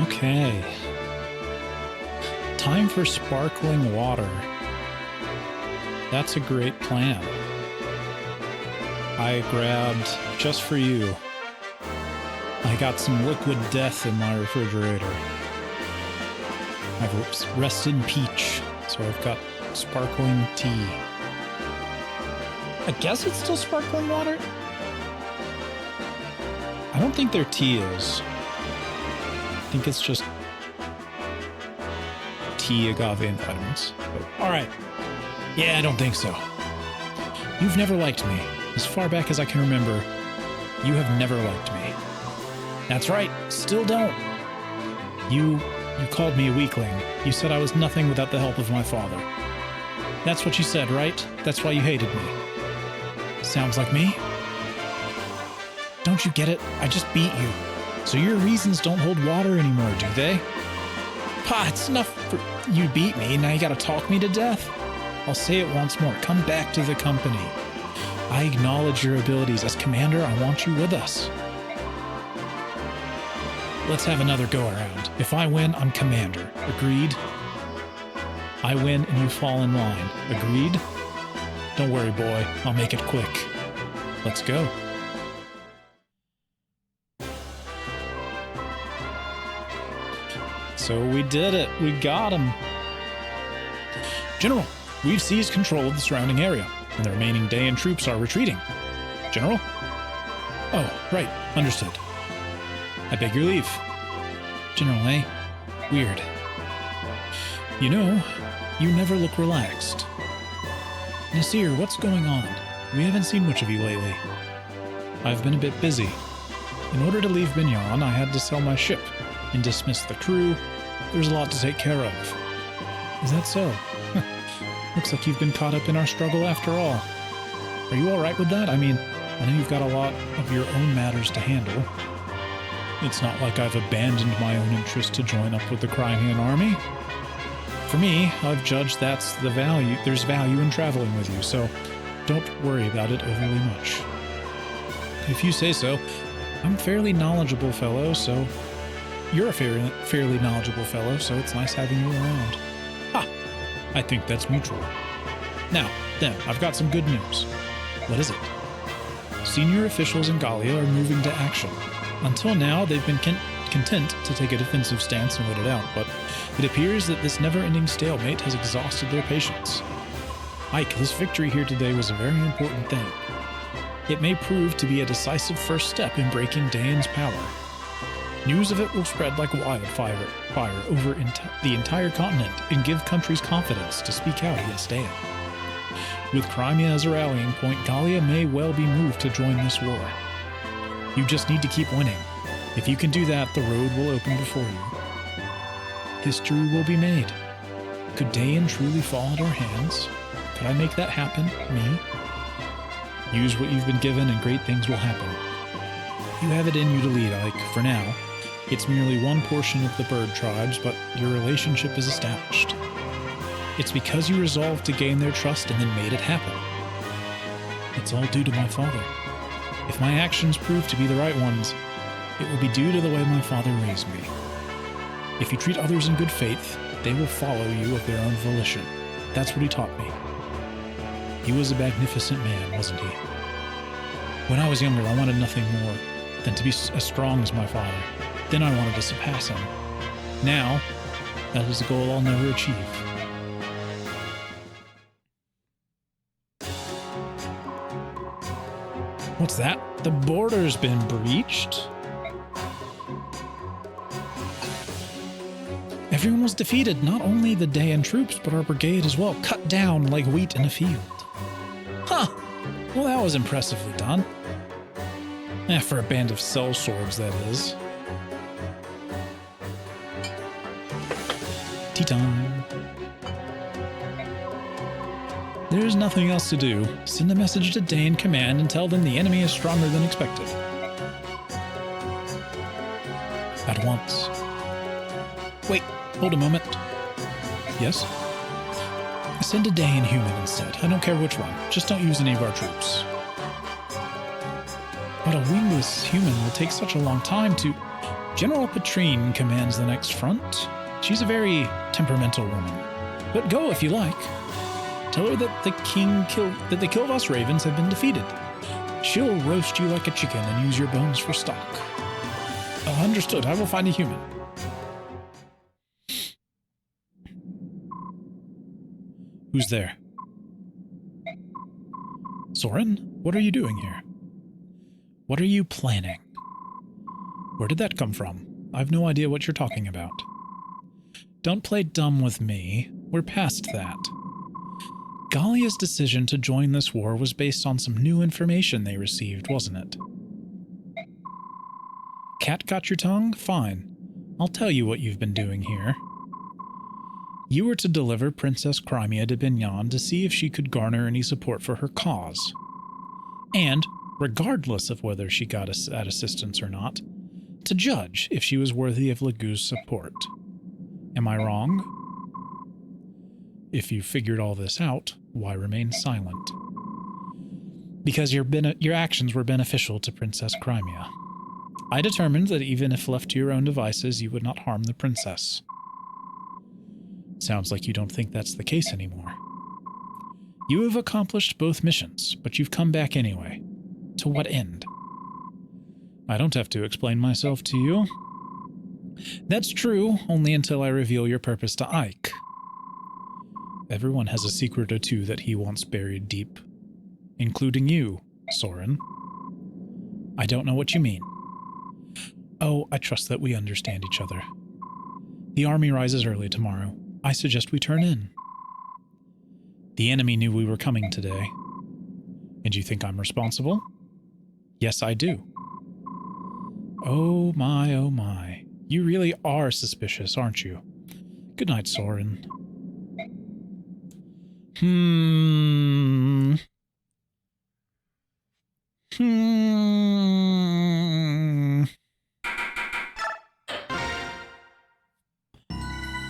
S1: Okay. Time for sparkling water. That's a great plan. I grabbed, just for you, I got some liquid death in my refrigerator. I've rested peach, so I've got sparkling tea. I guess it's still sparkling water? I don't think their tea is. I think it's just tea, agave, and vitamins. But, all right. Yeah, I don't think so. You've never liked me. As far back as I can remember, you have never liked me. That's right. Still don't. You called me a weakling. You said I was nothing without the help of my father. That's what you said, right? That's why you hated me. Sounds like me. Don't you get it? I just beat you. So your reasons don't hold water anymore, do they? Pa, it's enough for you beat me, now you gotta talk me to death. I'll say it once more. Come back to the company. I acknowledge your abilities. As commander, I want you with us. Let's have another go around. If I win, I'm commander. Agreed? I win and you fall in line. Agreed? Don't worry, boy. I'll make it quick. Let's go. So we did it. We got him. General, we've seized control of the surrounding area, and the remaining Dayan troops are retreating. General? Oh, right. Understood. I beg your leave. General, eh? Weird. You know, you never look relaxed. Nasir, what's going on? We haven't seen much of you lately. I've been a bit busy. In order to leave Binyan, I had to sell my ship and dismiss the crew. There's a lot to take care of. Is that so? Looks like you've been caught up in our struggle after all. Are you all right with that? I mean, I know you've got a lot of your own matters to handle. It's not like I've abandoned my own interest to join up with the Crimean army. For me, I've judged there's value in traveling with you, so don't worry about it overly much. If you say so, I'm a fairly knowledgeable fellow, so you're a fairly knowledgeable fellow, so it's nice having you around. Ha! I think that's mutual. Now, then, I've got some good news. What is it? Senior officials in Gallia are moving to action. Until now, they've been content to take a defensive stance and wait it out, but it appears that this never-ending stalemate has exhausted their patience. Ike, this victory here today was a very important thing. It may prove to be a decisive first step in breaking Dayan's power. News of it will spread like wildfire over the entire continent and give countries confidence to speak out against Dayan. With Crimea as a rallying point, Gallia may well be moved to join this war. You just need to keep winning. If you can do that, the road will open before you. History will be made. Could Dayan truly fall at our hands? Could I make that happen? Me? Use what you've been given and great things will happen. You have it in you to lead, Ike. For now, it's merely one portion of the bird tribes, but your relationship is established. It's because you resolved to gain their trust and then made it happen. It's all due to my father. If my actions prove to be the right ones, it will be due to the way my father raised me. If you treat others in good faith, they will follow you of their own volition. That's what he taught me. He was a magnificent man, wasn't he? When I was younger, I wanted nothing more than to be as strong as my father. Then I wanted to surpass him. Now, that is a goal I'll never achieve. What's that? The border's been breached? Everyone was defeated, not only the Dayan troops, but our brigade as well, cut down like wheat in a field. Huh! Well, that was impressively done. For a band of sellswords, that is. Tea time. There's nothing else to do. Send a message to Dayan Command and tell them the enemy is stronger than expected. At once. Wait, hold a moment. Yes? Send a Dayan human instead. I don't care which one. Just don't use any of our troops. But a wingless human will take such a long time to... General Petrine commands the next front. She's a very temperamental woman. But go if you like. Tell her that the Kilvas Ravens have been defeated. She'll roast you like a chicken and use your bones for stock. Understood. I will find a human. Who's there? Soren, what are you doing here? What are you planning? Where did that come from? I've no idea what you're talking about. Don't play dumb with me. We're past that. Gallia's decision to join this war was based on some new information they received, wasn't it? Cat got your tongue? Fine. I'll tell you what you've been doing here. You were to deliver Princess Crimea to Binyan to see if she could garner any support for her cause. And, regardless of whether she got that assistance or not, to judge if she was worthy of Legu's support. Am I wrong? If you figured all this out, why remain silent? Because your actions were beneficial to Princess Crimea. I determined that even if left to your own devices, you would not harm the princess. Sounds like you don't think that's the case anymore. You have accomplished both missions, but you've come back anyway. To what end? I don't have to explain myself to you. That's true, only until I reveal your purpose to Ike. Everyone has a secret or two that he wants buried deep. Including you, Soren. I don't know what you mean. Oh, I trust that we understand each other. The army rises early tomorrow. I suggest we turn in. The enemy knew we were coming today. And you think I'm responsible? Yes, I do. Oh my, oh my. You really are suspicious, aren't you? Good night, Soren.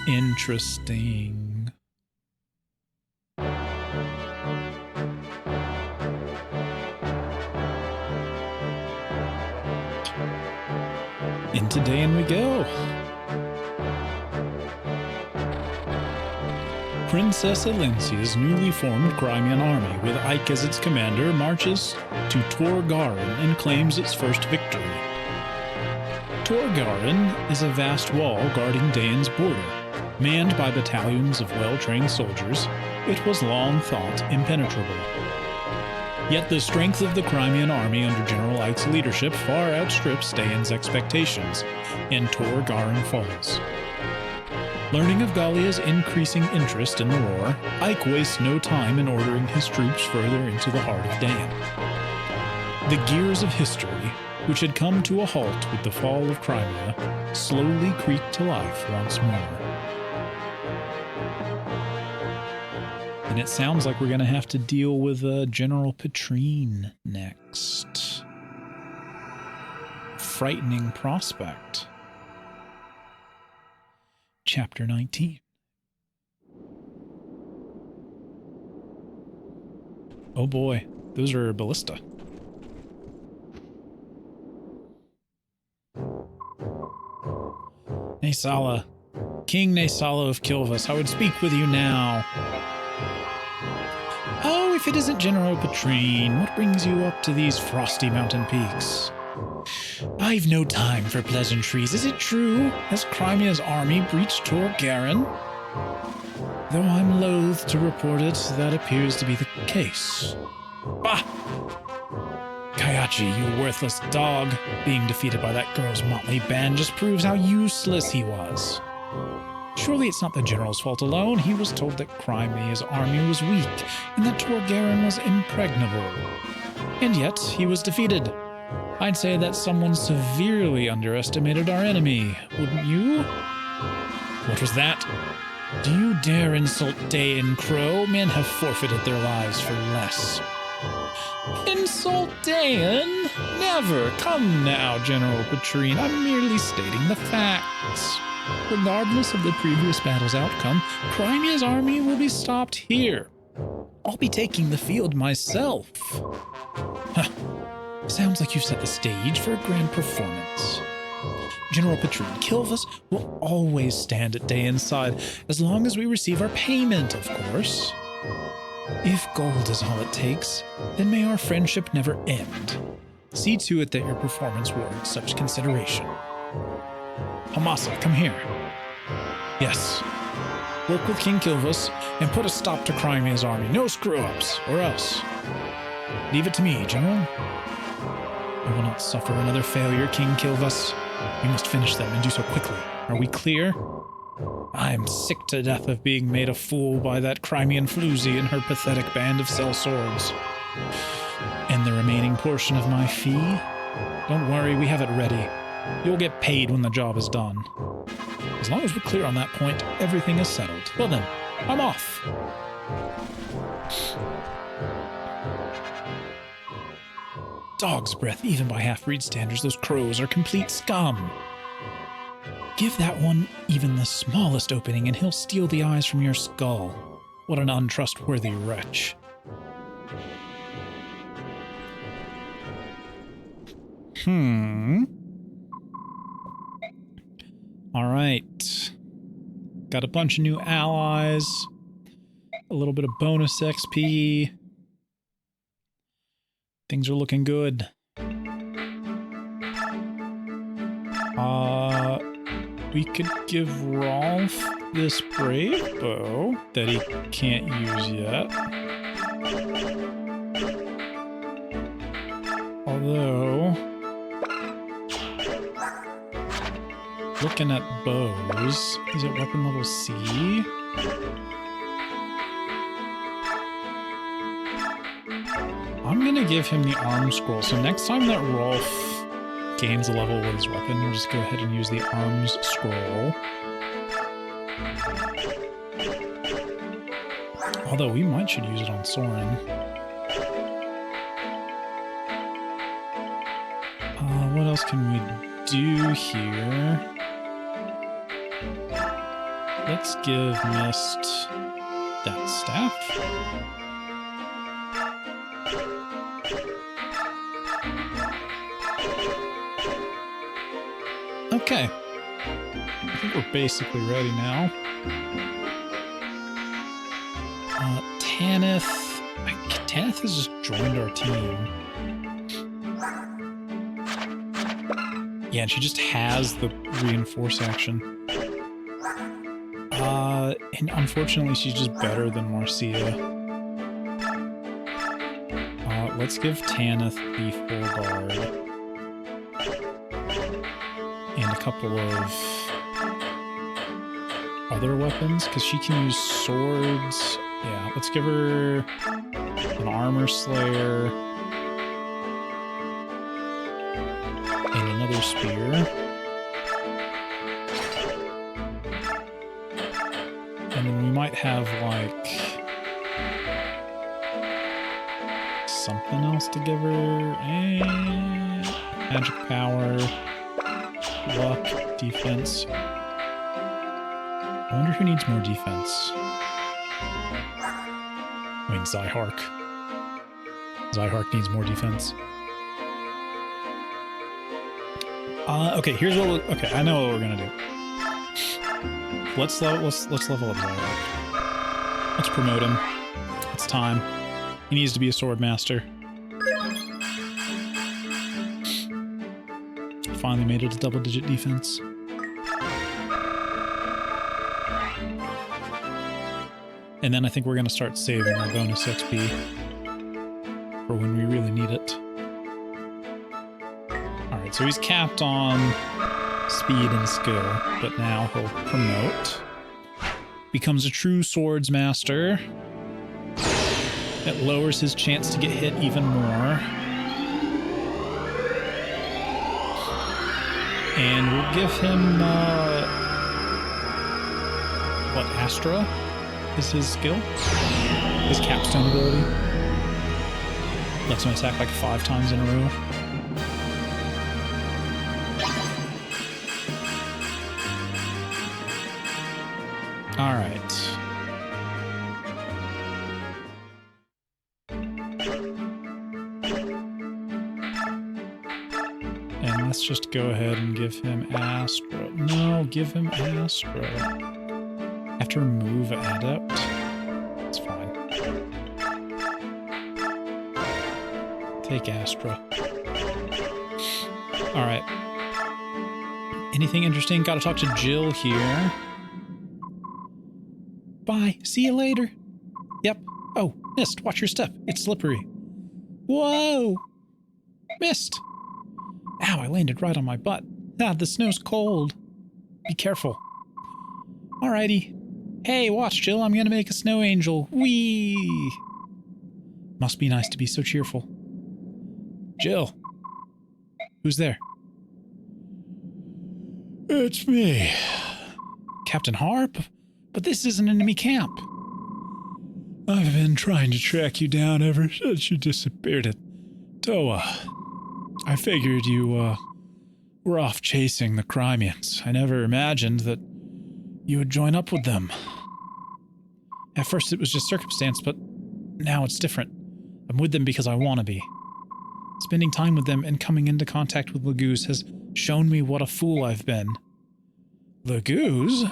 S1: Interesting. Into Dayan we go. Princess Alencia's newly formed Crimean army, with Ike as its commander, marches to Tor Garen and claims its first victory. Tor Garen is a vast wall guarding Dayan's border. Manned by battalions of well-trained soldiers, it was long thought impenetrable. Yet the strength of the Crimean army under General Ike's leadership far outstrips Dayan's expectations, and Tor Garen falls. Learning of Gallia's increasing interest in the war, Ike wastes no time in ordering his troops further into the heart of Dayan. The gears of history, which had come to a halt with the fall of Crimea, slowly creak to life once more. And it sounds like we're going to have to deal with General Petrine next. Frightening prospect. Chapter 19. Oh boy, those are ballista. Naysala, King Naysala of Kilvas, I would speak with you now. Oh, if it isn't General Petrine, what brings you up to these frosty mountain peaks? I've no time for pleasantries. Is it true? Has Crimea's army breached Tor Garen? Though I'm loath to report it, that appears to be the case. Bah! Kayachi, you worthless dog. Being defeated by that girl's motley band just proves how useless he was. Surely it's not the general's fault alone. He was told that Crimea's army was weak and that Tor Garen was impregnable. And yet, he was defeated. I'd say that someone severely underestimated our enemy, wouldn't you? What was that? Do you dare insult Dayan, Crow? Men have forfeited their lives for less. Insult Dayan? Never. Come now, General Petrine. I'm merely stating the facts. Regardless of the previous battle's outcome, Crimea's army will be stopped here. I'll be taking the field myself. Huh. Sounds like you've set the stage for a grand performance. General Patroon, Kilvas will always stand at Dayan's side, as long as we receive our payment, of course. If gold is all it takes, then may our friendship never end. See to it that your performance warrants such consideration. Hamasa, come here. Yes. Work with King Kilvas and put a stop to Crimea's army. No screw-ups, or else. Leave it to me, General. I will not suffer another failure, King Kilvas. We must finish them and do so quickly. Are we clear? I'm sick to death of being made a fool by that Crimean floozy and her pathetic band of sellswords. And the remaining portion of my fee? Don't worry, we have it ready. You'll get paid when the job is done. As long as we're clear on that point, everything is settled. Well then, I'm off. Dog's breath, even by half-breed standards, those crows are complete scum. Give that one even the smallest opening and he'll steal the eyes from your skull. What an untrustworthy wretch. Alright. Got a bunch of new allies. A little bit of bonus XP. Things are looking good. We could give Rolf this brave bow that he can't use yet. Although, looking at bows, is it weapon level C? I'm gonna give him the arm scroll. So next time that Rolf gains a level with his weapon, we'll just go ahead and use the arms scroll. Although we should use it on Soren. What else can we do here? Let's give Mist that staff. Okay. I think we're basically ready now. Tanith. Tanith has just joined our team. Yeah, and she just has the reinforce action. And unfortunately, she's just better than Marcia. Let's give Tanith the full guard. And a couple of other weapons, because she can use swords. Yeah, let's give her an armor slayer and another spear. And then we might have, like, something else to give her. And magic power. Luck, defense. I wonder who needs more defense. I mean, Zyhark. Zyhark needs more defense. Okay, here's what we'll, okay, I know what we're gonna do. Let's level up Zyhark. Let's promote him. It's time. He needs to be a sword master. Finally made it a double-digit defense. And then I think we're going to start saving our bonus XP for when we really need it. Alright, so he's capped on speed and skill, but now he'll promote. Becomes a true swords master. It lowers his chance to get hit even more. And we'll give him, what, Astra is his skill? His capstone ability. Lets him attack like 5 times in a row. Alright. And let's just go ahead and give him Astro. No, give him Astro. Have to remove Adept. It's fine. Take Astra. Alright. Anything interesting? Gotta talk to Jill here. Bye. See you later. Yep. Oh, Mist, watch your step. It's slippery. Whoa! Mist! Ow, I landed right on my butt. Ah, the snow's cold. Be careful. Alrighty. Hey, watch, Jill. I'm gonna make a snow angel. Whee! Must be nice to be so cheerful. Jill. Who's there? It's me. Captain Harp? But this is an enemy camp. I've been trying to track you down ever since you disappeared at Toa. I figured you, were off chasing the Crimeans. I never imagined that you would join up with them. At first it was just circumstance, but now it's different. I'm with them because I want to be. Spending time with them and coming into contact with Lagoos has shown me what a fool I've been. Lagoos?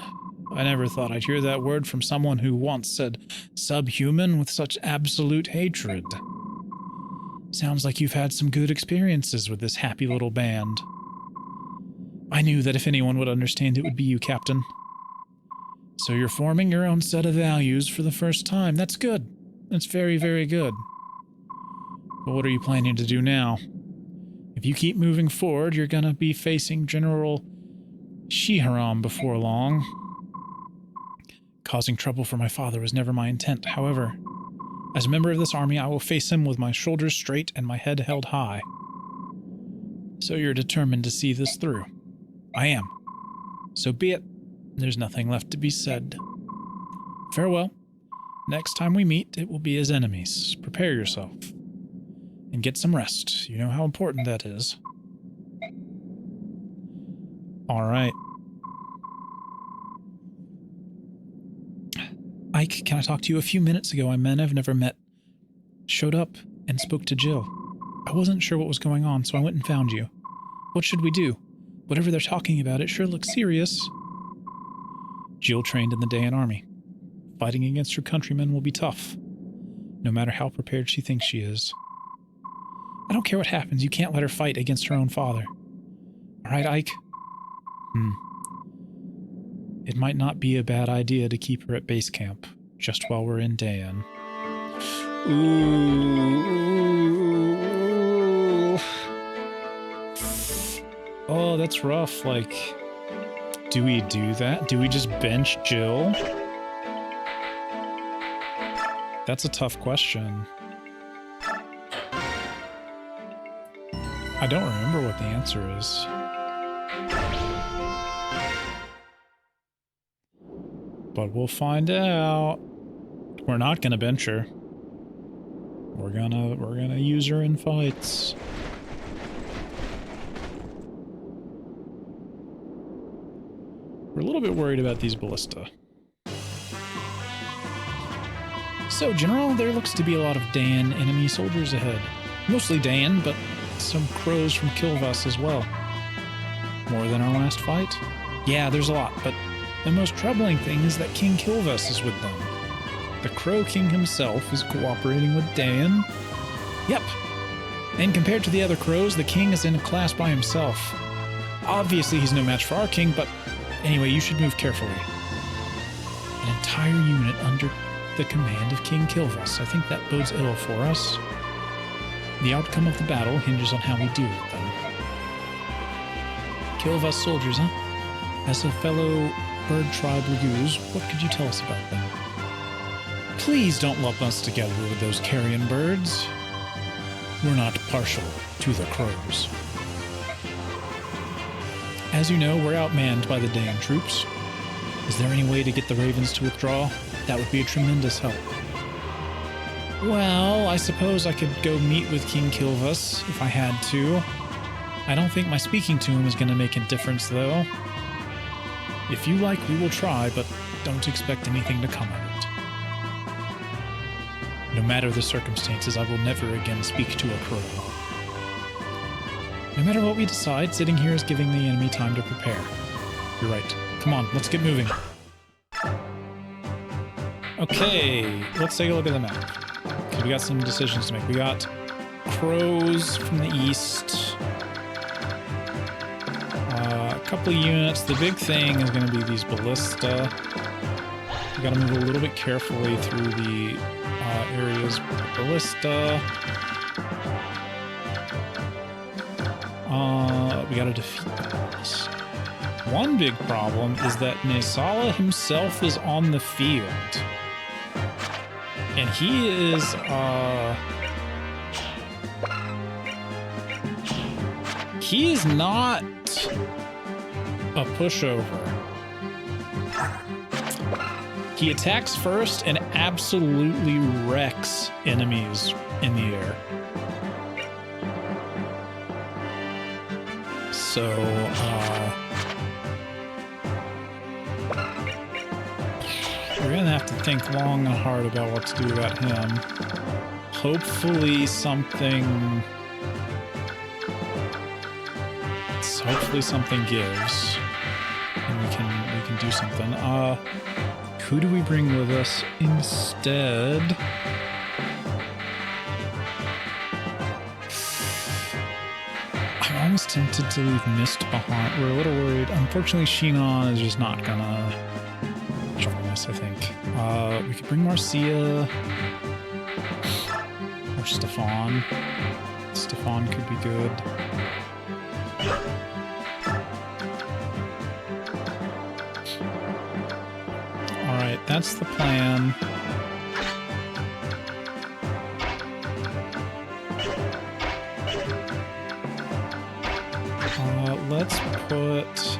S1: I never thought I'd hear that word from someone who once said subhuman with such absolute hatred. Sounds like you've had some good experiences with this happy little band. I knew that if anyone would understand, it would be you, Captain. So you're forming your own set of values for the first time. That's good. That's very, very good. But what are you planning to do now? If you keep moving forward, you're gonna be facing General Shiharam before long. Causing trouble for my father was never my intent. However, as a member of this army, I will face him with my shoulders straight and my head held high. So you're determined to see this through. I am. So be it. There's nothing left to be said. Farewell. Next time we meet, it will be as enemies. Prepare yourself. And get some rest. You know how important that is. Alright. Ike, can I talk to you? A few minutes ago, a man I've never met showed up and spoke to Jill. I wasn't sure what was going on, so I went and found you. What should we do? Whatever they're talking about, it sure looks serious. Jill trained in the Dayan army. Fighting against her countrymen will be tough, no matter how prepared she thinks she is. I don't care what happens, you can't let her fight against her own father. Alright, Ike? It might not be a bad idea to keep her at base camp, just while we're in Dayan. Ooh. Oh, that's rough. Like, do we do that? Do we just bench Jill? That's a tough question. I don't remember what the answer is. But we'll find out. We're not gonna bench her. We're gonna use her in fights. We're a little bit worried about these ballista. So, General, there looks to be a lot of Dayan enemy soldiers ahead. Mostly Dayan, but some crows from Kilvas as well. More than our last fight? Yeah, there's a lot, but the most troubling thing is that King Kilvas is with them. The Crow King himself is cooperating with Dayan. Yep. And compared to the other crows, the king is in a class by himself. Obviously, he's no match for our king, but anyway, you should move carefully. An entire unit under the command of King Kilvas. I think that bodes ill for us. The outcome of the battle hinges on how we deal with them. Kilvas soldiers, huh? As a fellow bird tribe Lagoos, what could you tell us about them? Please don't lump us together with those carrion birds. We're not partial to the crows. As you know, we're outmanned by the Dayan troops. Is there any way to get the ravens to withdraw? That would be a tremendous help. Well, I suppose I could go meet with King Kilvas if I had to. I don't think my speaking to him is going to make a difference, though. If you like, we will try, but don't expect anything to come of it. No matter the circumstances, I will never again speak to a crow. No matter what we decide, sitting here is giving the enemy time to prepare. You're right. Come on, let's get moving. Okay, let's take a look at the map. Okay, we got some decisions to make. We got crows from the east. A couple of units. The big thing is going to be these ballista. We got to move a little bit carefully through the areas with the ballista. We got to defeat this. One big problem is that Nesala himself is on the field. And he is, he is not a pushover. He attacks first and absolutely wrecks enemies in the air. So, we're gonna have to think long and hard about what to do about him. Hopefully something gives, and we can do something. Who do we bring with us instead? I'm almost tempted to leave Mist behind. We're a little worried. Unfortunately, Shinon is just not gonna join us, I think. We could bring Marcia or Stefan. Stefan could be good. Alright, that's the plan. Let's put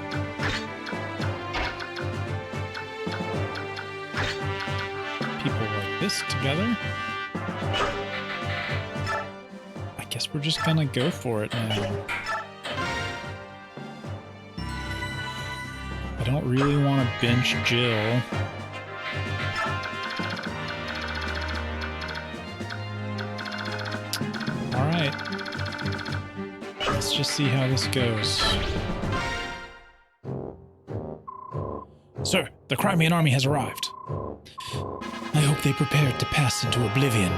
S1: people like this together. I guess we're just gonna go for it now. I don't really want to bench Jill. Alright. Let's just see how this goes. Sir, the Crimean army has arrived. I hope they prepared to pass into oblivion,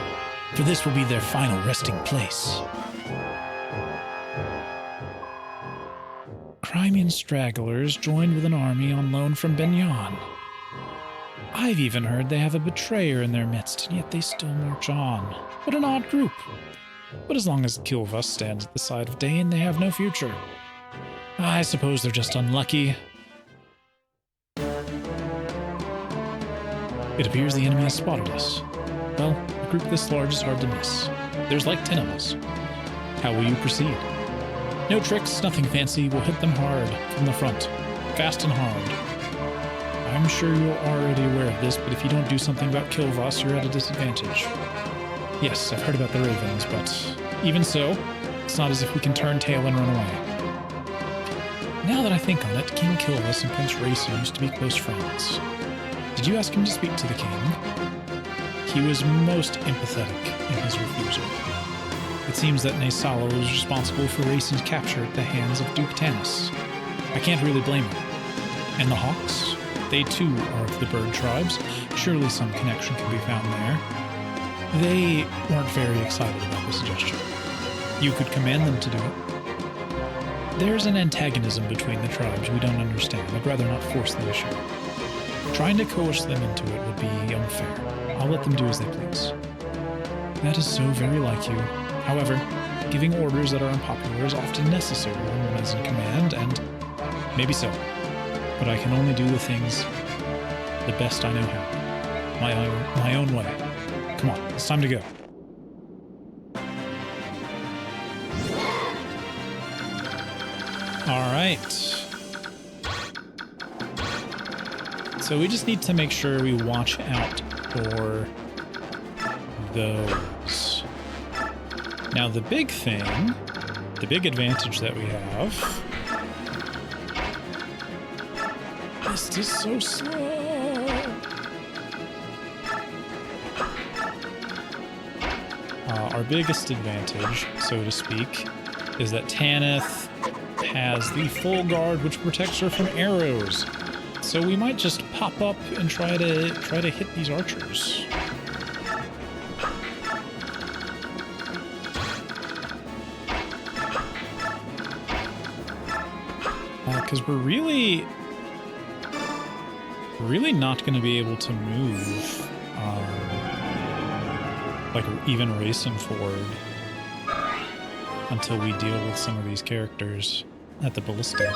S1: for this will be their final resting place. Crimean stragglers joined with an army on loan from Benyon. I've even heard they have a betrayer in their midst, and yet they still march on. What an odd group. But as long as Kilvas stands at the side of Dane, they have no future. I suppose they're just unlucky. It appears the enemy has spotted us. Well, a group this large is hard to miss. There's like 10 of us. How will you proceed? No tricks, nothing fancy. We'll hit them hard from the front. Fast and hard. I'm sure you're already aware of this, but if you don't do something about Kilvas, you're at a disadvantage. Yes, I've heard about the Ravens, but even so, it's not as if we can turn tail and run away. Now that I think on it, King Kilvas and Prince Racing used to be close friends. Did you ask him to speak to the king? He was most empathetic in his refusal. It seems that Nesala was responsible for Racing's capture at the hands of Duke Tanis. I can't really blame him. And the Hawks? They too are of the bird tribes. Surely some connection can be found there. They weren't very excited about the suggestion. You could command them to do it. There's an antagonism between the tribes we don't understand. I'd rather not force the issue. Trying to coerce them into it would be unfair. I'll let them do as they please. That is so very like you. However, giving orders that are unpopular is often necessary when one is in command, and maybe so. But I can only do the things the best I know how. My own way. Come on, it's time to go. All right. So we just need to make sure we watch out for those. Now the big thing, the big advantage that we have, this is so slow. Our biggest advantage, so to speak, is that Tanith has the full guard, which protects her from arrows. So we might just pop up and try to hit these archers. Because we're really not going to be able to move, like even racing forward until we deal with some of these characters at the ballista.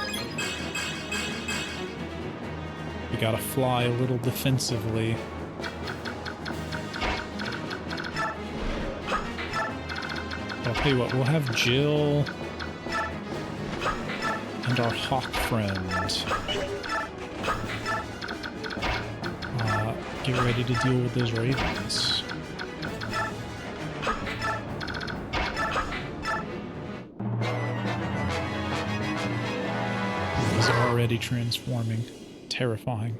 S1: We gotta fly a little defensively. But I'll tell you what, we'll have Jill and our hawk friend get ready to deal with those ravens. He's already transforming. Terrifying.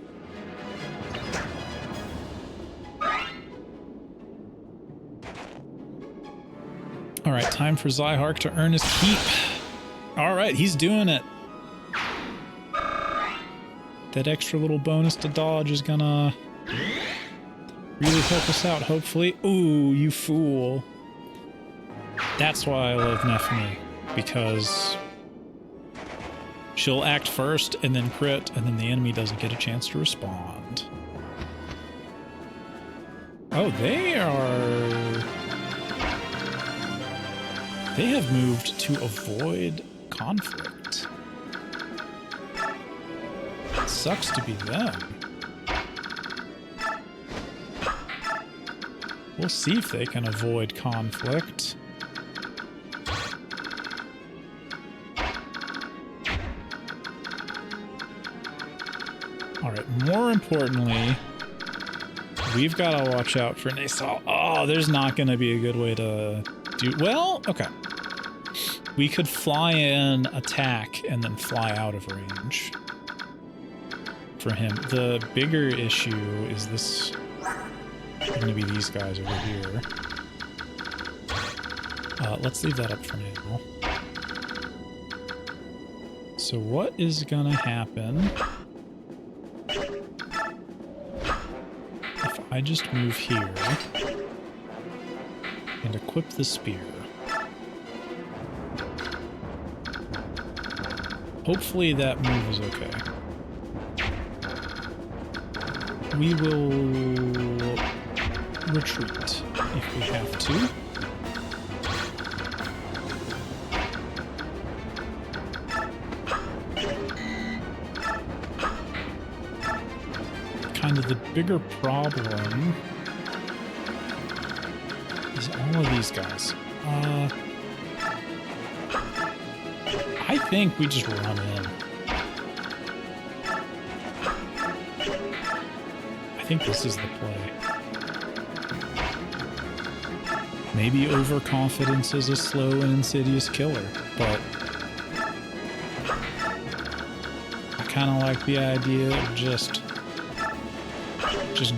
S1: Alright, time for Zyhark to earn his keep. Alright, he's doing it. That extra little bonus to dodge is gonna really help us out, hopefully. Ooh, you fool. That's why I love Nephne, because she'll act first and then crit, and then the enemy doesn't get a chance to respond. Oh, they have moved to avoid conflict. It sucks to be them. We'll see if they can avoid conflict. Alright, more importantly, we've got to watch out for Nasal. Oh, there's not going to be a good way to do... Well, okay. We could fly in, attack, and then fly out of range for him. The bigger issue is this... going to be these guys over here. Let's leave that up for now. So what is going to happen... I just move here and equip the spear. Hopefully that move is okay. We will retreat if we have to. Kind of the bigger problem is all of these guys. I think we just run in. I think this is the play. Maybe overconfidence is a slow and insidious killer, but I kind of like the idea of just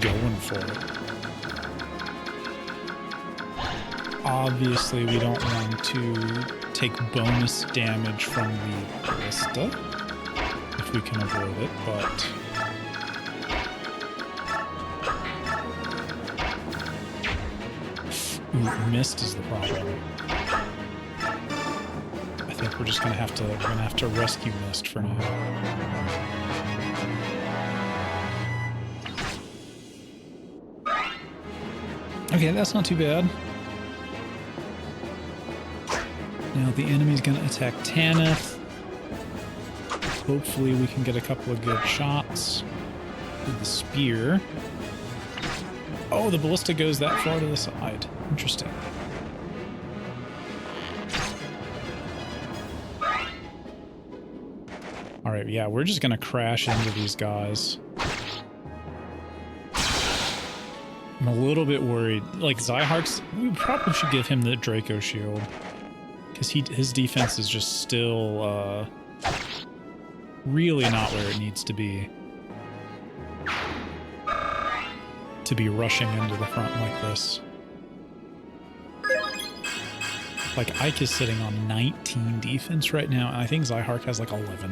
S1: going for it. Obviously, we don't want to take bonus damage from the ballista if we can avoid it, but ooh, mist is the problem. I think we're just gonna have to rescue Mist for now. Okay, that's not too bad. Now the enemy's gonna attack Tanith. Hopefully we can get a couple of good shots with the spear. Oh, the ballista goes that far to the side. Interesting. Alright, yeah, we're just gonna crash into these guys. I'm a little bit worried. Like, Zyhark's... We probably should give him the Draco Shield. Because his defense is just still, really not where it needs to be. To be rushing into the front like this. Like, Ike is sitting on 19 defense right now, and I think Zyhark has like 11.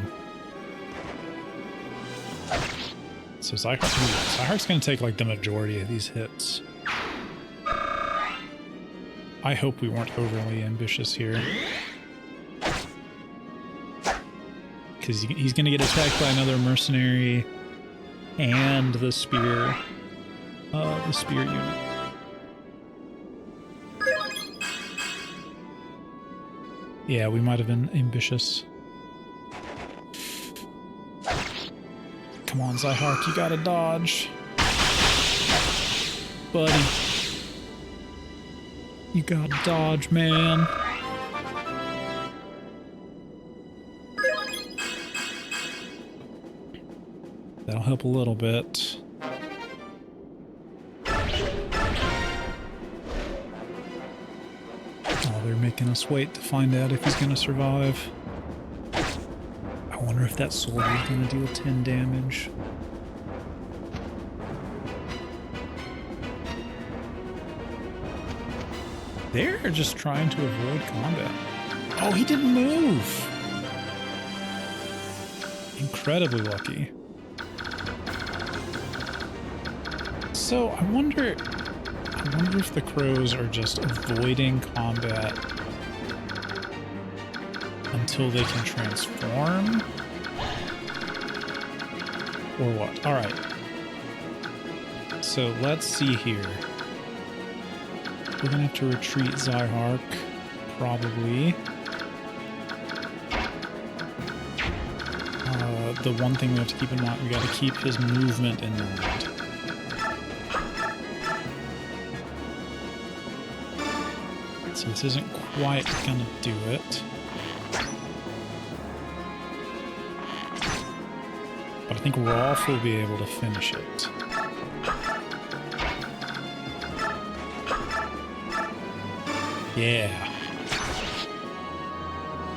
S1: So Zyhark's going to take like the majority of these hits. I hope we weren't overly ambitious here. Because he's going to get attacked by another mercenary and the spear unit. Yeah, we might have been ambitious. Come on, Zyhark, you gotta dodge. Buddy. You gotta dodge, man. That'll help a little bit. Oh, they're making us wait to find out if he's gonna survive. I wonder if that soldier is gonna deal 10 damage. They're just trying to avoid combat. Oh, he didn't move! Incredibly lucky. So, I wonder if the crows are just avoiding combat until they can transform? Or what? Alright. So, let's see here. We're gonna have to retreat Zyhark, probably. The one thing we have to keep in mind, we gotta keep his movement in mind. So this isn't quite gonna do it. But I think Rolf will be able to finish it. Yeah.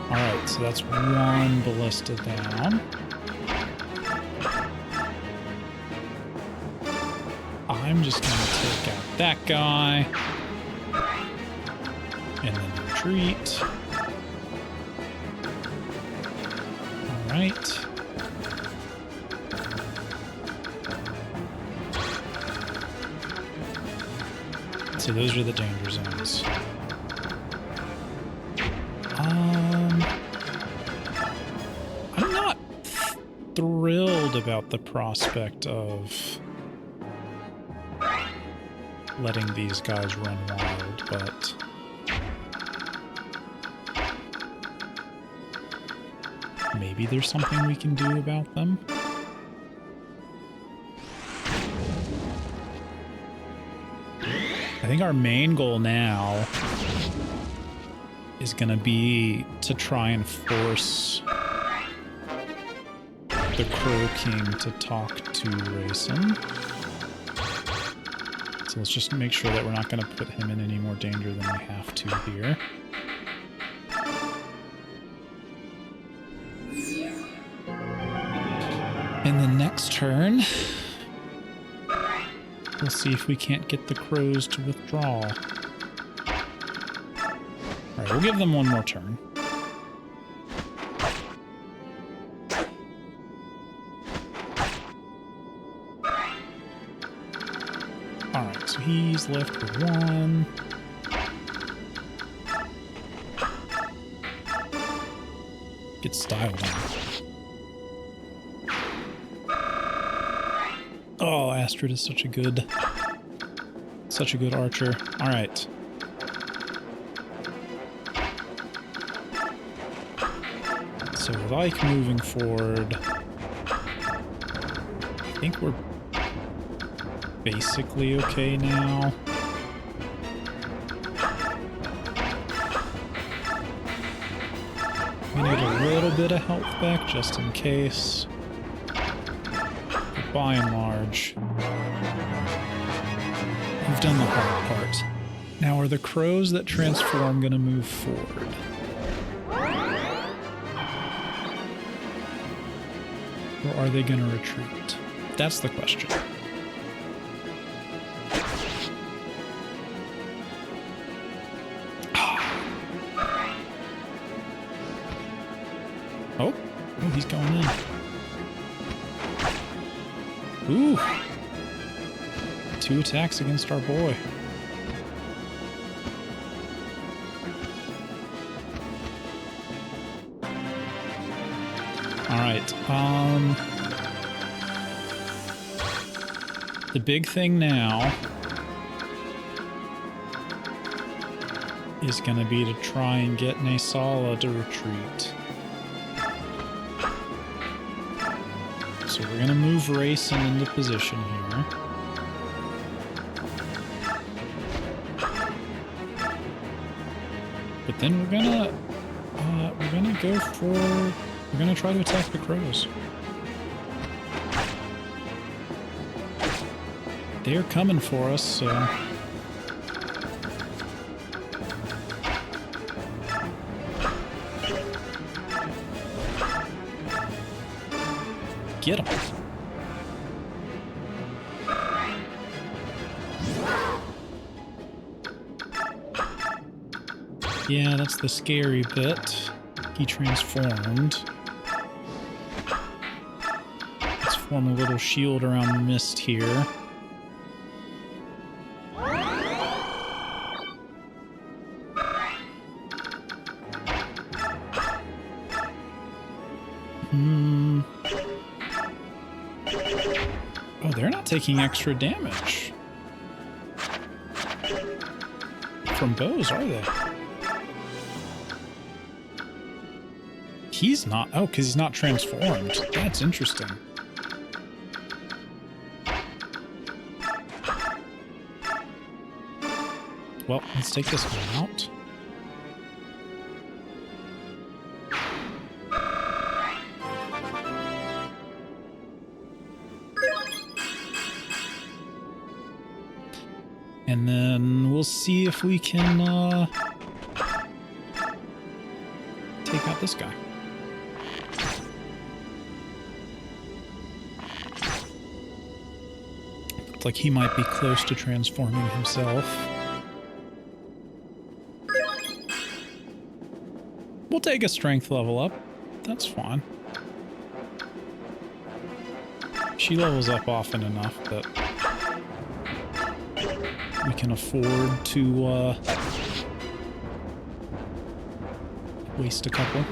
S1: Alright, so that's one ballista down. I'm just gonna take out that guy. And then retreat. Alright. So those are the danger zones. I'm not thrilled about the prospect of letting these guys run wild, but maybe there's something we can do about them. I think our main goal now is going to be to try and force the Crow King to talk to Rayson. So let's just make sure that we're not going to put him in any more danger than we have to here. In the next turn, we'll see if we can't get the crows to withdraw. Alright, we'll give them one more turn. Alright, so he's left with one. Get styled on. Oh, Astrid is such a good archer. All right. So with Ike moving forward, I think we're basically okay now. We need a little bit of health back just in case. By and large, we've done the hard part. Now, are the crows that transform going to move forward? Or are they going to retreat? That's the question. Ooh. 2 attacks against our boy. Alright, the big thing now is going to be to try and get Nasala to retreat. So we're going to move Racing into position here. But then we're gonna go for, we're gonna try to attack the crows. They're coming for us, so get them. Yeah, that's the scary bit. He transformed. Let's form a little shield around the mist here. Oh, they're not taking extra damage from bows, are they? He's not. Oh, because he's not transformed. That's interesting. Well, let's take this one out. And then we'll see if we can take out this guy. Looks like he might be close to transforming himself. We'll take a strength level up. That's fine. She levels up often enough that we can afford to waste a couple.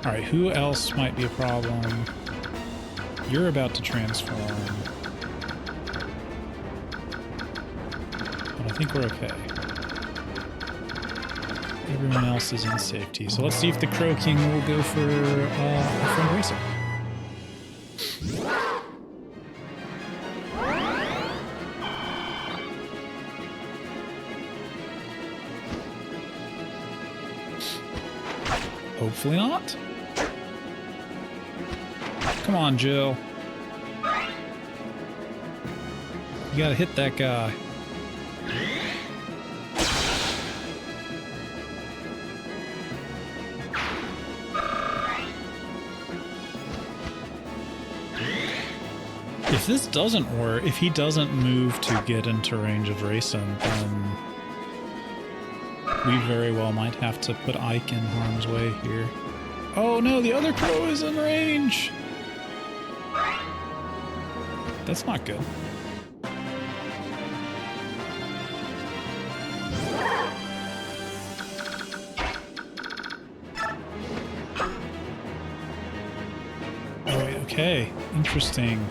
S1: Alright, who else might be a problem? You're about to transform. But I think we're okay. Everyone else is in safety. So let's see if the Crow King will go for a friend racer. Hopefully not. Come on, Jill. You gotta hit that guy. If this doesn't work, if he doesn't move to get into range of Racing, then we very well might have to put Ike in harm's way here. Oh no, the other crow is in range! That's not good. Oh, okay. Interesting.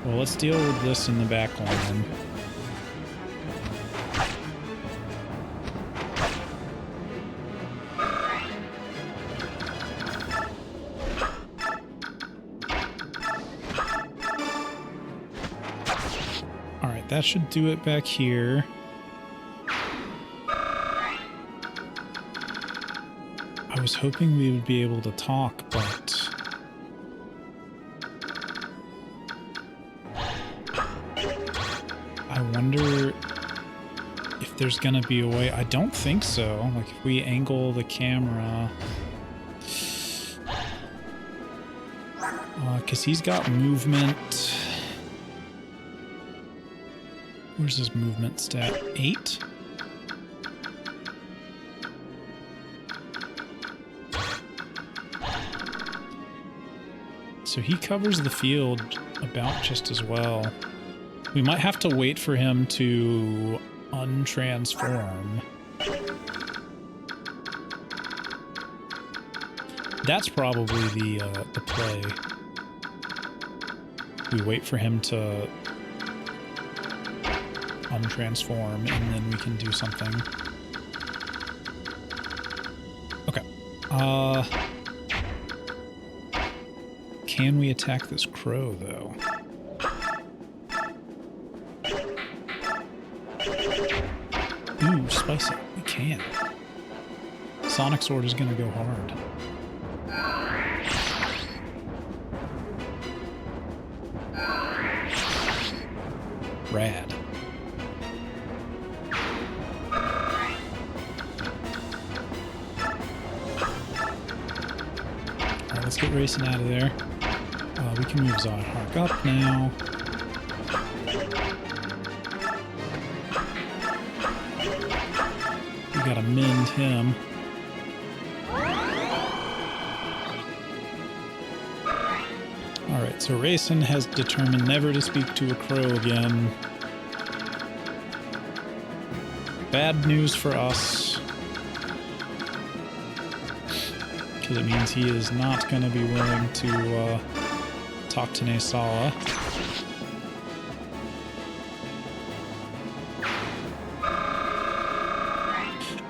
S1: Well, let's deal with this in the back line. Alright, that should do it back here. I was hoping we would be able to talk, but I wonder if there's gonna be a way. I don't think so. Like, if we angle the camera, because he's got movement. Where's his movement stat? 8? So he covers the field about just as well. We might have to wait for him to untransform. That's probably the play. We wait for him to untransform, and then we can do something. Okay. Can we attack this crow, though? Ooh, spicy. We can. Sonic Sword is gonna go hard. Rad. Alright, let's get racing out of there. We can move Zodhark up now. We gotta mend him. Alright, so Rayson has determined never to speak to a crow again. Bad news for us. Because it means he is not going to be willing to talk to Naysala.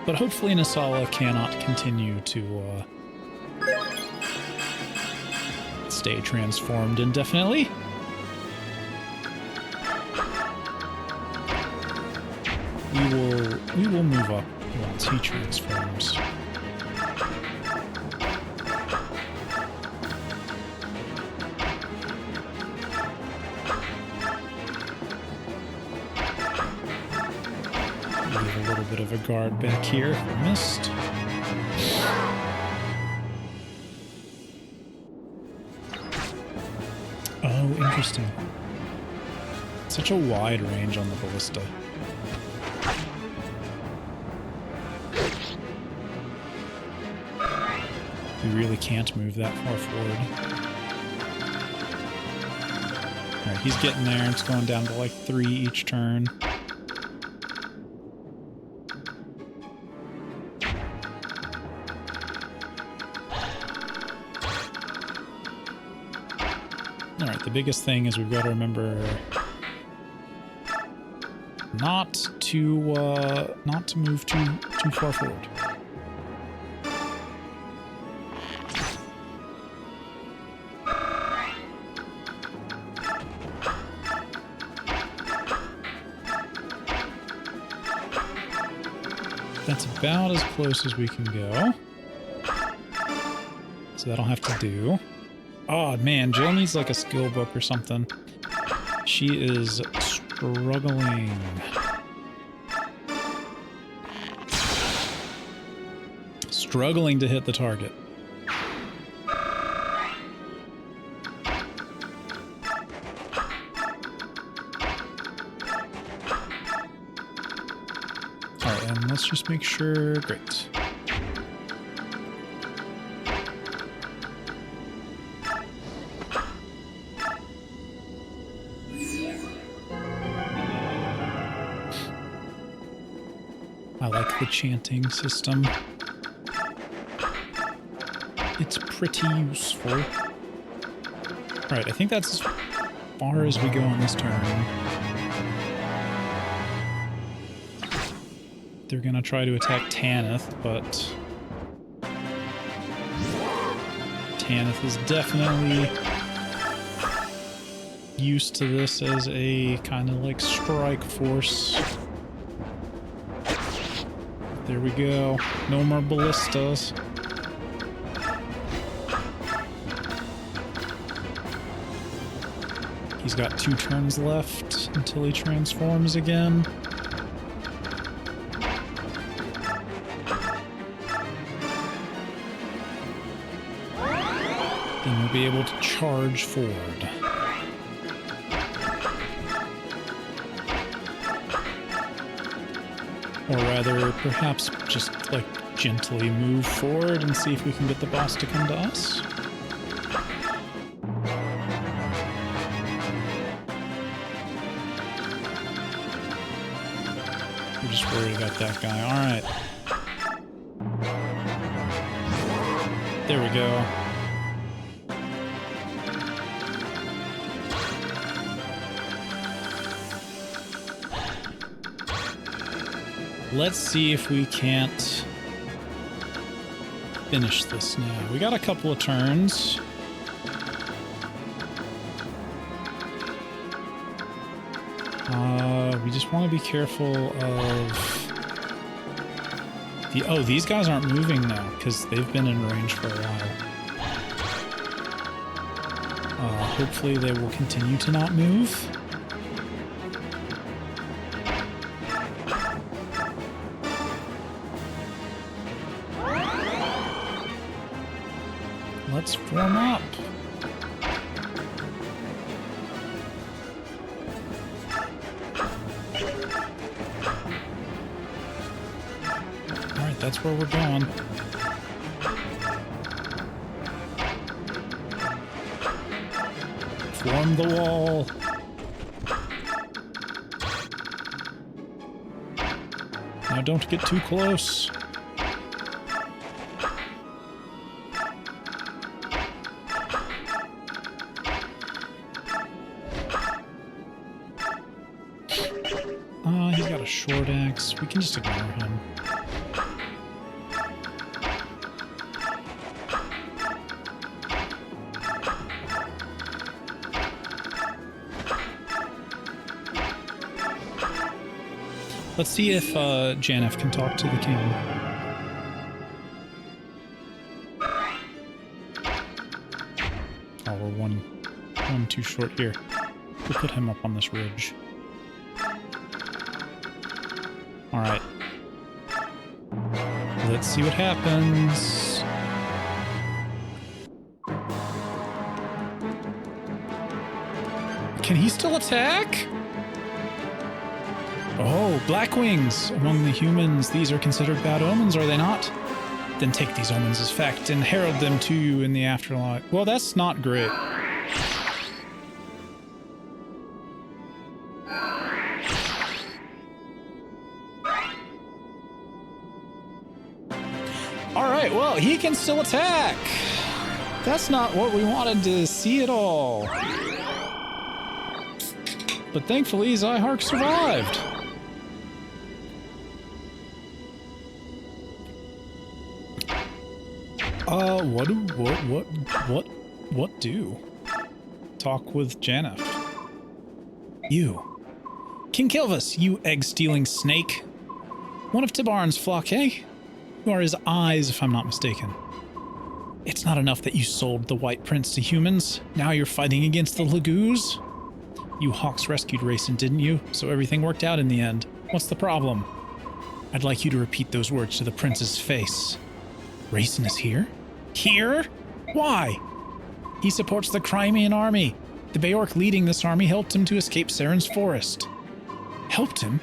S1: But hopefully Naysala cannot continue to stay transformed indefinitely. We will move up once he transforms. Leave a little bit of a guard back here for mist. Oh, interesting. Such a wide range on the ballista. We really can't move that far forward. Alright, he's getting there. It's going down to like 3 each turn. Alright, the biggest thing is we've got to remember not to move too far forward. That's about as close as we can go. So that'll have to do. Oh man, Jill needs like a skill book or something. She is struggling. Struggling to hit the target. Alright, and let's just make sure. Great. I like the chanting system. It's pretty useful. Alright, I think that's as far as we go on this turn. They're gonna try to attack Tanith, but Tanith is definitely used to this as a kind of like strike force. There we go. No more ballistas. He's got 2 turns left until he transforms again. Then we'll be able to charge forward. Or rather, perhaps just, like, gently move forward and see if we can get the boss to come to us. We're just worried about that guy. Alright. There we go. Let's see if we can't finish this now. We got a couple of turns. We just want to be careful of the... Oh, these guys aren't moving now because they've been in range for a while. Hopefully they will continue to not move. Let's form up. Alright, that's where we're going. Form the wall. Now don't get too close. He's got a short axe. We can just ignore him. Let's see if Janeth can talk to the king. Oh, we're one too short here. We'll put him up on this ridge. Alright. Let's see what happens. Can he still attack? Oh, black wings! Among the humans, these are considered bad omens, are they not? Then take these omens as fact and herald them to you in the afterlife. Well, that's not great. Alright, well, he can still attack! That's not what we wanted to see at all. But thankfully, Zyhark survived. What do? Talk with Janeth. You. King Kilvas, you egg-stealing snake. One of Tibarn's flock, eh? You are his eyes, if I'm not mistaken. It's not enough that you sold the White Prince to humans. Now you're fighting against the Lagoos? You Hawks rescued Rayson, didn't you? So everything worked out in the end. What's the problem? I'd like you to repeat those words to the prince's face. Rayson is here? Here? Why? He supports the Crimean army. The Beorc leading this army helped him to escape Saren's forest. Helped him?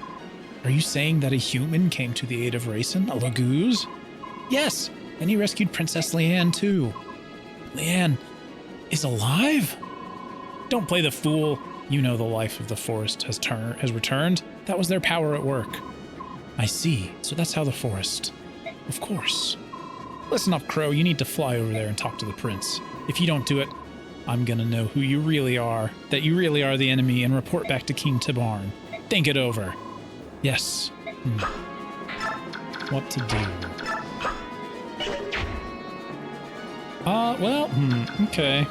S1: Are you saying that a human came to the aid of Rayson, a Laguz? Yes, and he rescued Princess Leanne too. Leanne is alive? Don't play the fool. You know the life of the forest has returned. That was their power at work. I see. So that's how the forest... Of course. Listen up, Crow. You need to fly over there and talk to the prince. If you don't do it, I'm gonna know who you really are, that you really are the enemy, and report back to King Tibarn. Think it over. Yes. What to do? Okay.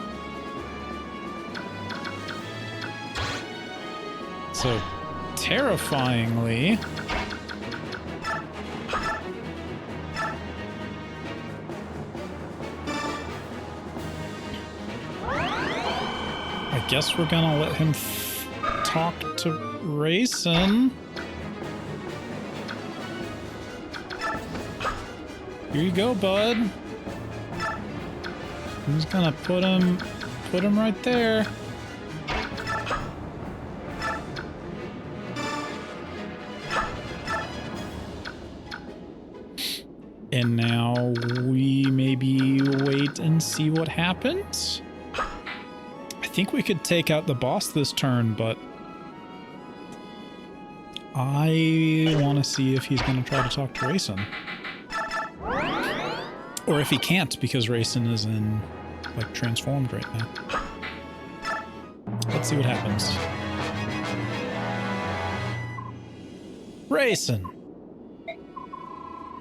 S1: So, terrifyingly... I guess we're gonna let him talk to Rayson. Here you go, bud. I'm just gonna put him right there. And now we maybe wait and see what happens. I think we could take out the boss this turn, but I want to see if he's going to try to talk to Rayson. Or if he can't, because Rayson is in, like, transformed right now. Let's see what happens. Rayson!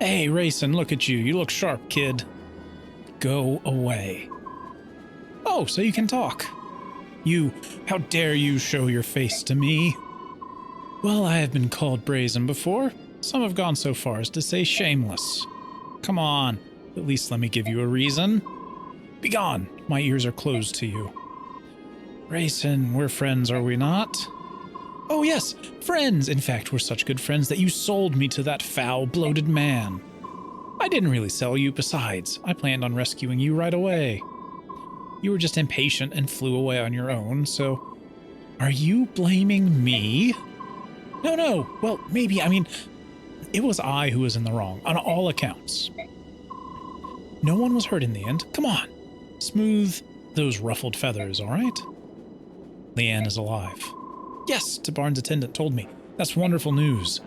S1: Hey, Rayson, look at you. You look sharp, kid. Go away. Oh, so you can talk. How dare you show your face to me? Well, I have been called brazen before. Some have gone so far as to say shameless. Come on, at least let me give you a reason. Begone, my ears are closed to you. Rayson, we're friends, are we not? Oh yes, friends! In fact, we're such good friends that you sold me to that foul, bloated man. I didn't really sell you, besides, I planned on rescuing you right away. You were just impatient and flew away on your own, so... Are you blaming me? No, well, maybe, I mean, it was I who was in the wrong, on all accounts. No one was hurt in the end. Come on, smooth those ruffled feathers, all right? Leanne is alive. Yes, Tabarn's attendant told me. That's wonderful news.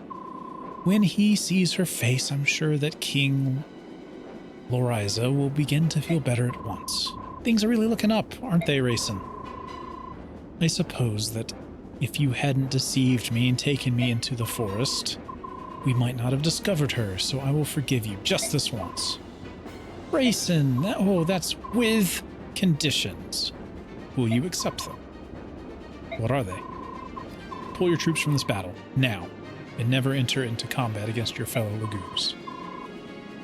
S1: When he sees her face, I'm sure that King Loriza will begin to feel better at once. Things are really looking up, aren't they, Rayson? I suppose that if you hadn't deceived me and taken me into the forest, we might not have discovered her, so I will forgive you just this once. Rayson, that's with conditions. Will you accept them? What are they? Pull your troops from this battle, now, and never enter into combat against your fellow Lagoos.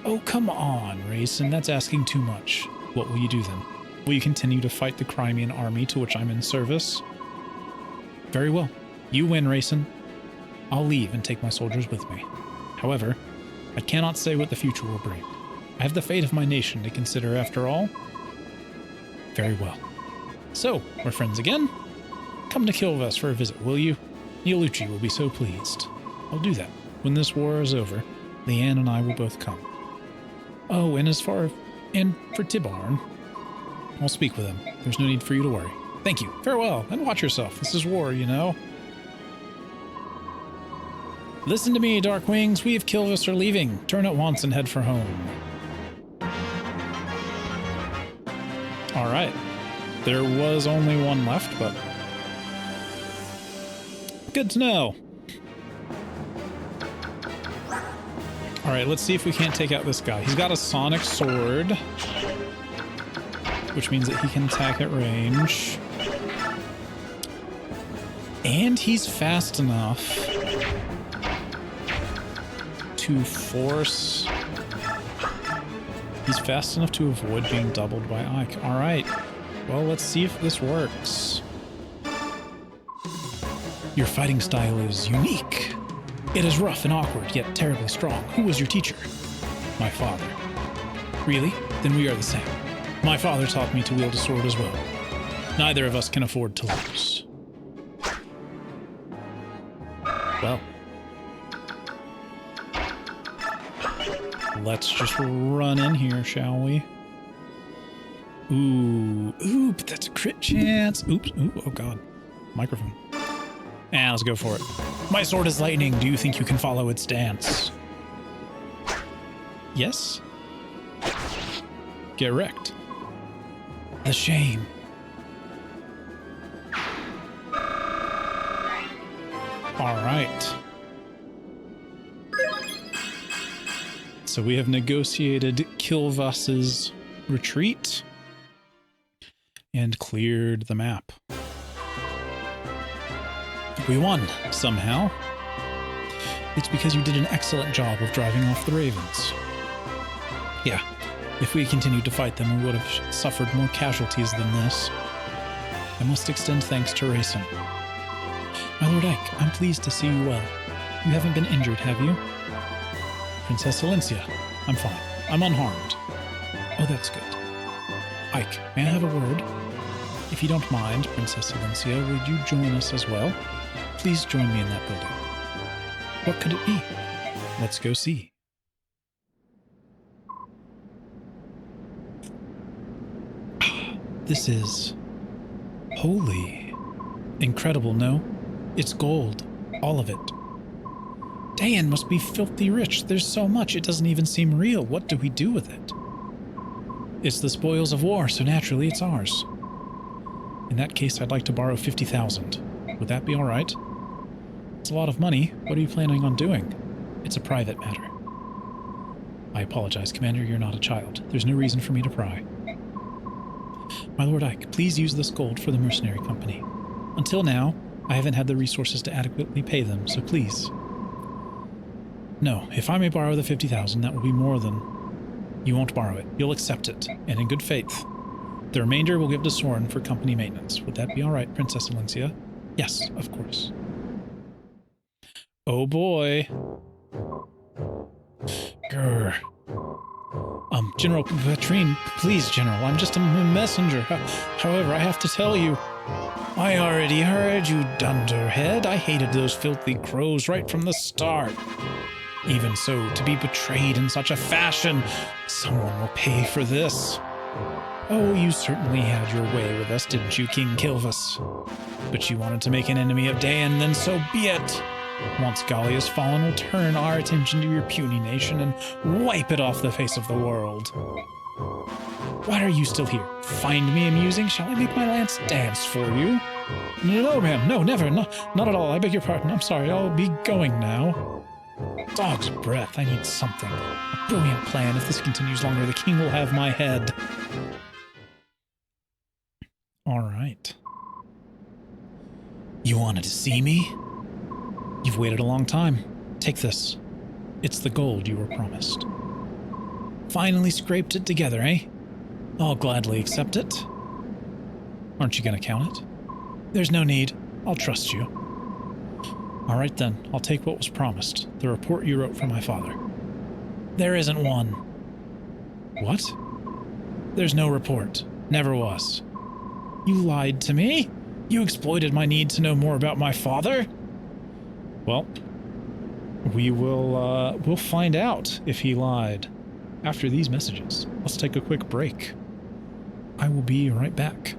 S1: Oh, come on, Rayson, that's asking too much. What will you do then? Will you continue to fight the Crimean army to which I'm in service? Very well. You win, Rayson. I'll leave and take my soldiers with me. However, I cannot say what the future will bring. I have the fate of my nation to consider after all. Very well. So, we're friends again? Come to Kilvas for a visit, will you? Neolucci will be so pleased. I'll do that. When this war is over, Leanne and I will both come. Oh, and for Tibarn, I'll speak with him. There's no need for you to worry. Thank you. Farewell, and watch yourself. This is war, you know. Listen to me, Darkwings. We of Kilvas are leaving. Turn at once and head for home. All right. There was only one left, but good to know. All right, let's see if we can't take out this guy. He's got a sonic sword, which means that he can attack at range. And he's fast enough to force... He's fast enough to avoid being doubled by Ike. All right. Well, let's see if this works. Your fighting style is unique. It is rough and awkward, yet terribly strong. Who was your teacher? My father. Really? Then we are the same. My father taught me to wield a sword as well. Neither of us can afford to lose. Well. Let's just run in here, shall we? Ooh, but that's a crit chance. Oops, oh god. Microphone. And let's go for it. My sword is lightning. Do you think you can follow its dance? Yes? Get wrecked. The shame. All right. So we have negotiated Kilvas's retreat and cleared the map. We won, somehow. It's because you did an excellent job of driving off the ravens. Yeah, if we had continued to fight them, we would have suffered more casualties than this. I must extend thanks to Rayson. My Lord Ike, I'm pleased to see you well. You haven't been injured, have you? Princess Valencia, I'm fine. I'm unharmed. Oh, that's good. Ike, may I have a word? If you don't mind, Princess Valencia, would you join us as well? Please join me in that building. What could it be? Let's go see. This is holy. Incredible, no? It's gold. All of it. Dayan must be filthy rich. There's so much, it doesn't even seem real. What do we do with it? It's the spoils of war, so naturally it's ours. In that case, I'd like to borrow 50,000. Would that be all right? It's a lot of money. What are you planning on doing? It's a private matter. I apologize, Commander. You're not a child. There's no reason for me to pry. My Lord Ike, please use this gold for the mercenary company. Until now, I haven't had the resources to adequately pay them, so please. No, if I may borrow the 50,000, that will be more than... You won't borrow it. You'll accept it, and in good faith. The remainder we'll give to Soren for company maintenance. Would that be all right, Princess Alencia? Yes, of course. Oh boy. Grr. General Petrine, please, General, I'm just a messenger. However, I have to tell you, I already heard, you dunderhead. I hated those filthy crows right from the start. Even so, to be betrayed in such a fashion, someone will pay for this. Oh, you certainly had your way with us, didn't you, King Kilvas? But you wanted to make an enemy of Dayan, then so be it. Once Gali has fallen, we'll turn our attention to your puny nation and wipe it off the face of the world. Why are you still here? Find me amusing? Shall I make my lance dance for you? No, ma'am. No, never. No, not at all. I beg your pardon. I'm sorry. I'll be going now. Dog's breath. I need something. A brilliant plan. If this continues longer, the king will have my head. All right. You wanted to see me? You've waited a long time. Take this. It's the gold you were promised. Finally scraped it together, eh? I'll gladly accept it. Aren't you going to count it? There's no need. I'll trust you. All right then, I'll take what was promised. The report you wrote for my father. There isn't one. What? There's no report. Never was. You lied to me? You exploited my need to know more about my father? Well, we'll find out if he lied after these messages. Let's take a quick break. I will be right back.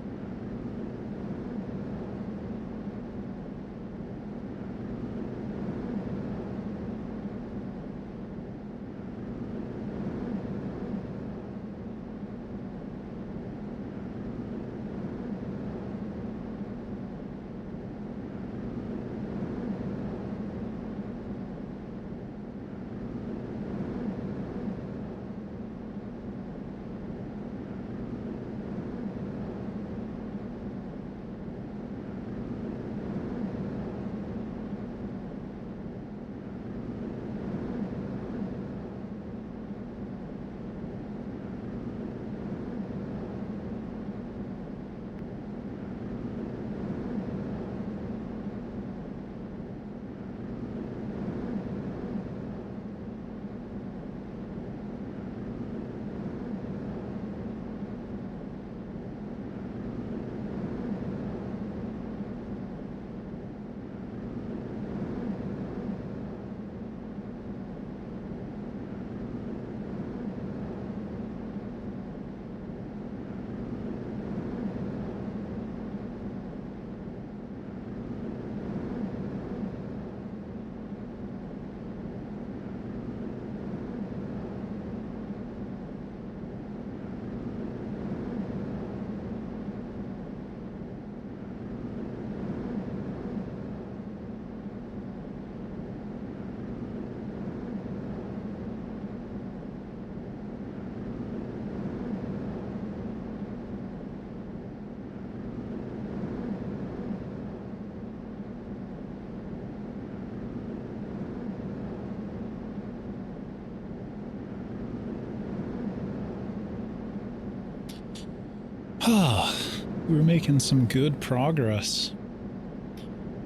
S1: We're making some good progress.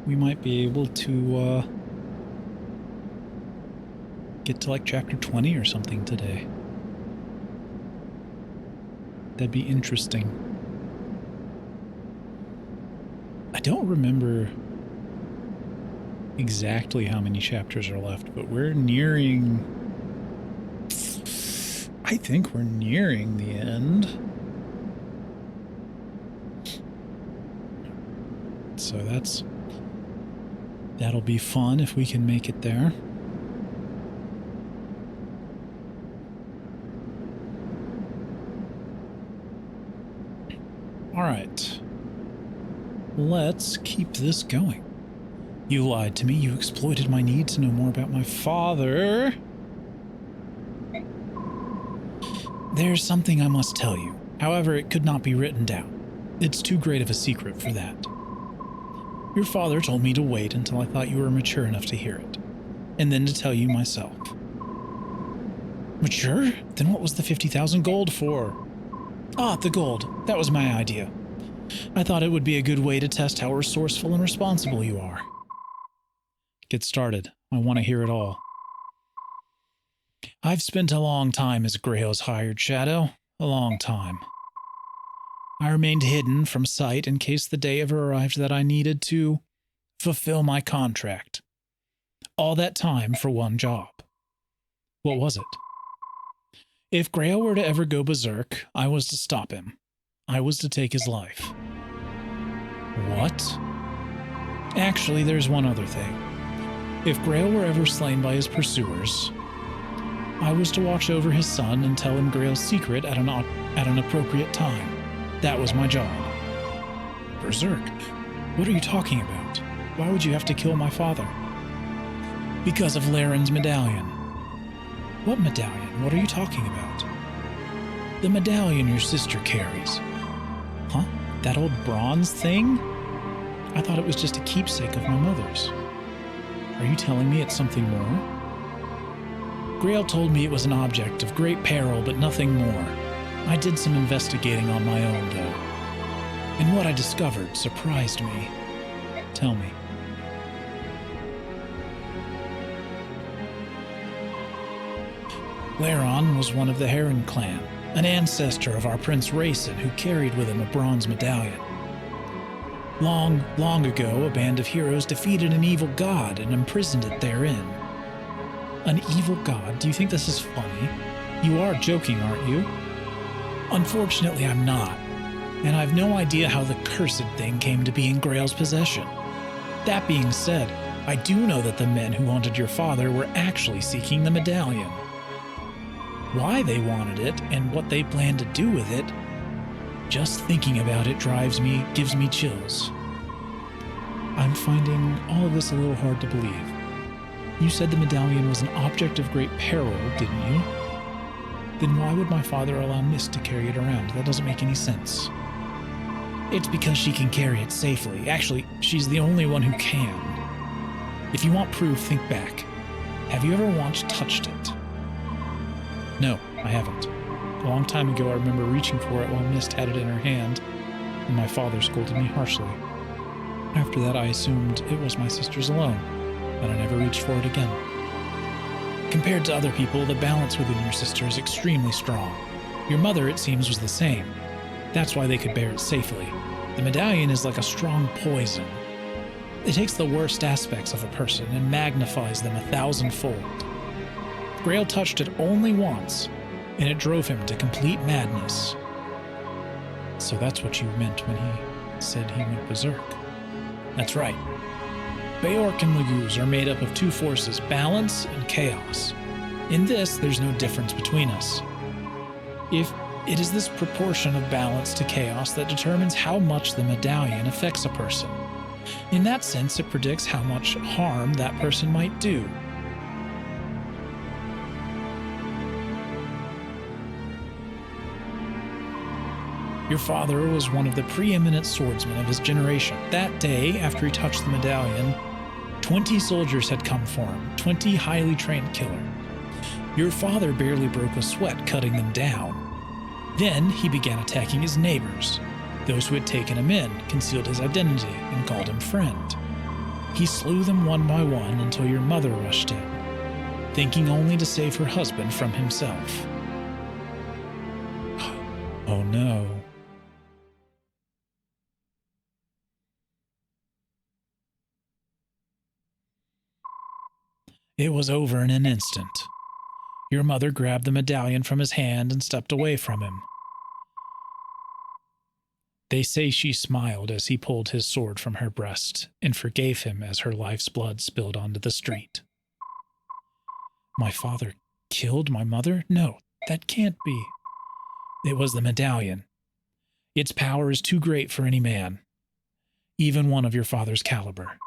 S1: We might be able to get to like chapter 20 or something today. That'd be interesting. I don't remember exactly how many chapters are left, but we're nearing... I think we're nearing the end. so that'll be fun if we can make it there. All right. Let's keep this going. You lied to me. You exploited my need to know more about my father. There's something I must tell you. However, it could not be written down. It's too great of a secret for that. Your father told me to wait until I thought you were mature enough to hear it, and then to tell you myself. Mature? Then what was the 50,000 gold for? Ah, the gold. That was my idea. I thought it would be a good way to test how resourceful and responsible you are. Get started. I want to hear it all. I've spent a long time as Grail's hired shadow. A long time. I remained hidden from sight in case the day ever arrived that I needed to fulfill my contract. All that time for one job. What was it? If Grail were to ever go berserk, I was to stop him. I was to take his life. What? Actually, there's one other thing. If Grail were ever slain by his pursuers, I was to watch over his son and tell him Grail's secret at an appropriate time. That was my job. Berserk? What are you talking about? Why would you have to kill my father? Because of Laren's medallion. What medallion? What are you talking about? The medallion your sister carries. Huh? That old bronze thing? I thought it was just a keepsake of my mother's. Are you telling me it's something more? Grail told me it was an object of great peril, but nothing more. I did some investigating on my own, though. And what I discovered surprised me. Tell me. Laron was one of the Heron clan, an ancestor of our Prince Rayson who carried with him a bronze medallion. Long, long ago, a band of heroes defeated an evil god and imprisoned it therein. An evil god? Do you think this is funny? You are joking, aren't you? Unfortunately, I'm not, and I've no idea how the cursed thing came to be in Grail's possession. That being said, I do know that the men who wanted your father were actually seeking the medallion. Why they wanted it and what they planned to do with it, just thinking about it gives me chills. I'm finding all of this a little hard to believe. You said the medallion was an object of great peril, didn't you? Then why would my father allow Mist to carry it around? That doesn't make any sense. It's because she can carry it safely. Actually, she's the only one who can. If you want proof, think back. Have you ever once touched it? No, I haven't. A long time ago, I remember reaching for it while Mist had it in her hand, and my father scolded me harshly. After that, I assumed it was my sister's alone, but I never reached for it again. Compared to other people, the balance within your sister is extremely strong. Your mother, it seems, was the same. That's why they could bear it safely. The medallion is like a strong poison. It takes the worst aspects of a person and magnifies them 1,000-fold. Grail touched it only once, and it drove him to complete madness. So that's what you meant when he said he went berserk. That's right. Beork and Magoo's are made up of two forces, balance and chaos. In this, there's no difference between us. If it is this proportion of balance to chaos that determines how much the medallion affects a person. In that sense, it predicts how much harm that person might do. Your father was one of the preeminent swordsmen of his generation. That day, after he touched the medallion, 20 soldiers had come for him, 20 highly trained killer. Your father barely broke a sweat cutting them down. Then he began attacking his neighbors. Those who had taken him in concealed his identity and called him friend. He slew them one by one until your mother rushed in, thinking only to save her husband from himself. Oh no. It was over in an instant. Your mother grabbed the medallion from his hand and stepped away from him. They say she smiled as he pulled his sword from her breast and forgave him as her life's blood spilled onto the street. My father killed my mother? No, that can't be. It was the medallion. Its power is too great for any man, even one of your father's caliber.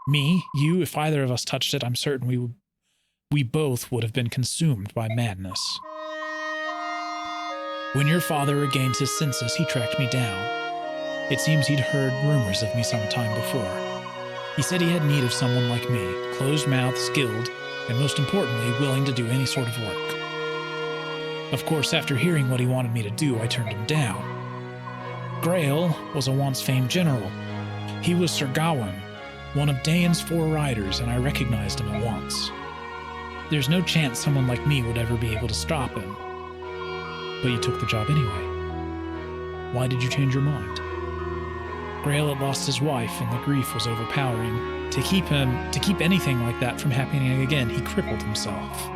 S1: Me, you, if either of us touched it, I'm certain we both would have been consumed by madness. When your father regained his senses, he tracked me down. It seems he'd heard rumors of me some time before. He said he had need of someone like me, closed-mouthed, skilled, and most importantly, willing to do any sort of work. Of course, after hearing what he wanted me to do, I turned him down. Grail was a once-famed general. He was Sir Gawain, one of Dayan's 4 riders, and I recognized him at once. There's no chance someone like me would ever be able to stop him. But you took the job anyway. Why did you change your mind? Grail had lost his wife, and the grief was overpowering. To keep anything like that from happening again, he crippled himself.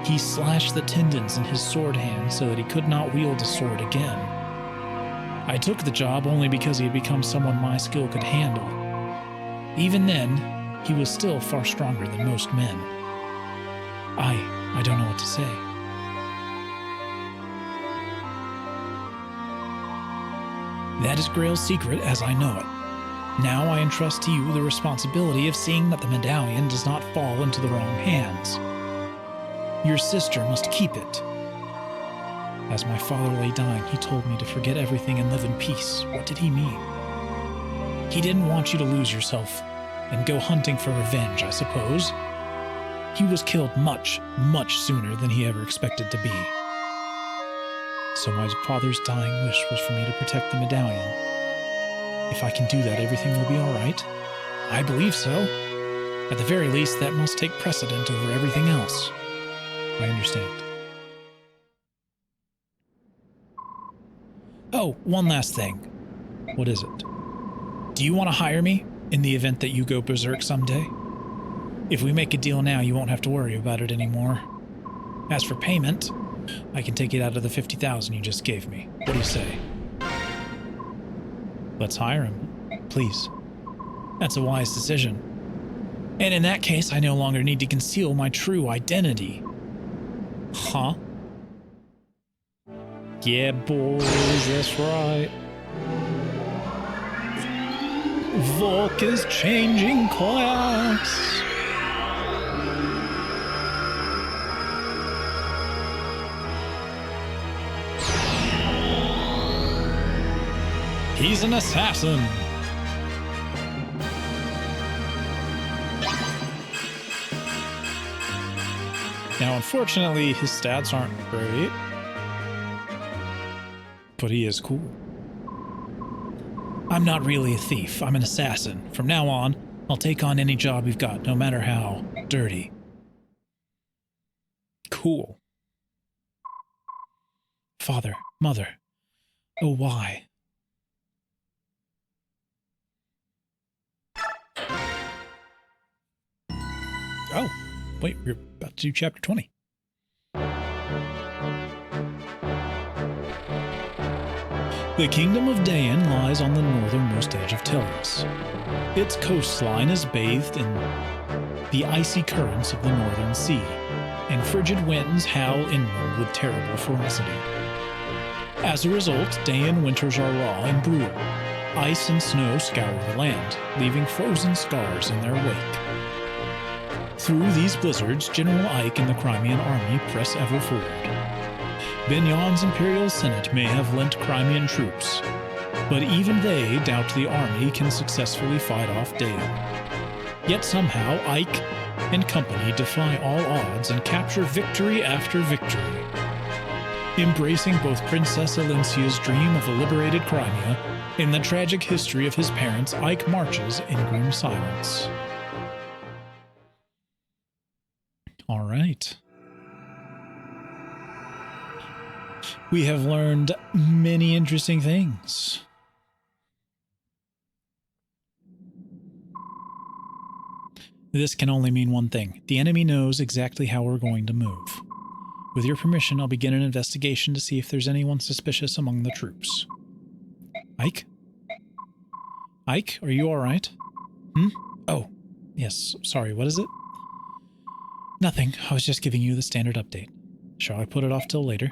S1: He slashed the tendons in his sword hand so that he could not wield a sword again. I took the job only because he had become someone my skill could handle. Even then, he was still far stronger than most men. I don't know what to say. That is Grail's secret as I know it. Now I entrust to you the responsibility of seeing that the medallion does not fall into the wrong hands. Your sister must keep it. As my father lay dying, he told me to forget everything and live in peace. What did he mean? He didn't want you to lose yourself and go hunting for revenge, I suppose. He was killed much, much sooner than he ever expected to be. So my father's dying wish was for me to protect the medallion. If I can do that, everything will be all right. I believe so. At the very least, that must take precedent over everything else. I understand. Oh, one last thing. What is it? Do you want to hire me in the event that you go berserk someday? If we make a deal now, you won't have to worry about it anymore. As for payment, I can take it out of the 50,000 you just gave me. What do you say? Let's hire him, please. That's a wise decision. And in that case, I no longer need to conceal my true identity. Huh? Yeah, boys, that's right. Volk is changing class. He's an assassin. Now, unfortunately, his stats aren't great, but he is cool. I'm not really a thief. I'm an assassin. From now on, I'll take on any job you've got, no matter how dirty. Cool. Father, mother, oh why? Oh, wait, we're about to do chapter 20. The kingdom of Dayan lies on the northernmost edge of Telius. Its coastline is bathed in the icy currents of the northern sea, and frigid winds howl inland with terrible ferocity. As a result, Dayan winters are raw and brutal. Ice and snow scour the land, leaving frozen scars in their wake. Through these blizzards, General Ike and the Crimean army press ever forward. Binyon's Imperial Senate may have lent Crimean troops, but even they doubt the army can successfully fight off Dayan. Yet somehow Ike and company defy all odds and capture victory after victory. Embracing both Princess Alencia's dream of a liberated Crimea and the tragic history of his parents, Ike marches in grim silence. All right. We have learned many interesting things. This can only mean one thing. The enemy knows exactly how we're going to move. With your permission, I'll begin an investigation to see if there's anyone suspicious among the troops. Ike? Ike, are you alright? Oh, yes, sorry, what is it? Nothing, I was just giving you the standard update. Shall I put it off till later?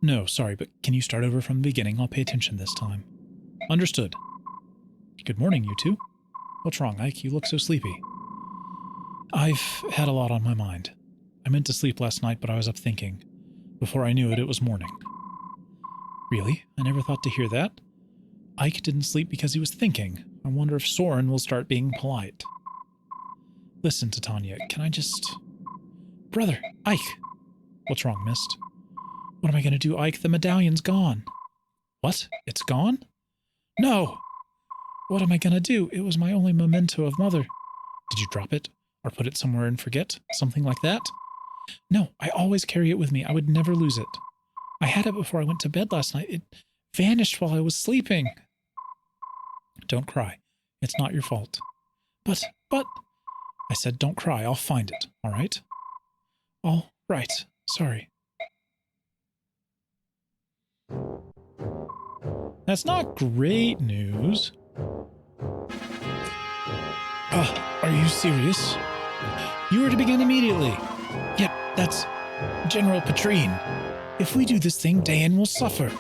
S1: No, sorry, but can you start over from the beginning? I'll pay attention this time. Understood. Good morning, you two. What's wrong, Ike? You look so sleepy. I've had a lot on my mind. I meant to sleep last night, but I was up thinking. Before I knew it, it was morning. Really? I never thought to hear that. Ike didn't sleep because he was thinking. I wonder if Soren will start being polite. Listen, Titania, can I just... Brother, Ike! What's wrong, Mist? What am I going to do, Ike? The medallion's gone. What? It's gone? No! What am I going to do? It was my only memento of Mother. Did you drop it? Or put it somewhere and forget? Something like that? No, I always carry it with me. I would never lose it. I had it before I went to bed last night. It vanished while I was sleeping. Don't cry. It's not your fault. But... I said don't cry. I'll find it, all right? All right. Sorry. That's not great news. Are you serious? You are to begin immediately. Yep, that's General Petrine. If we do this thing, Dayan will suffer.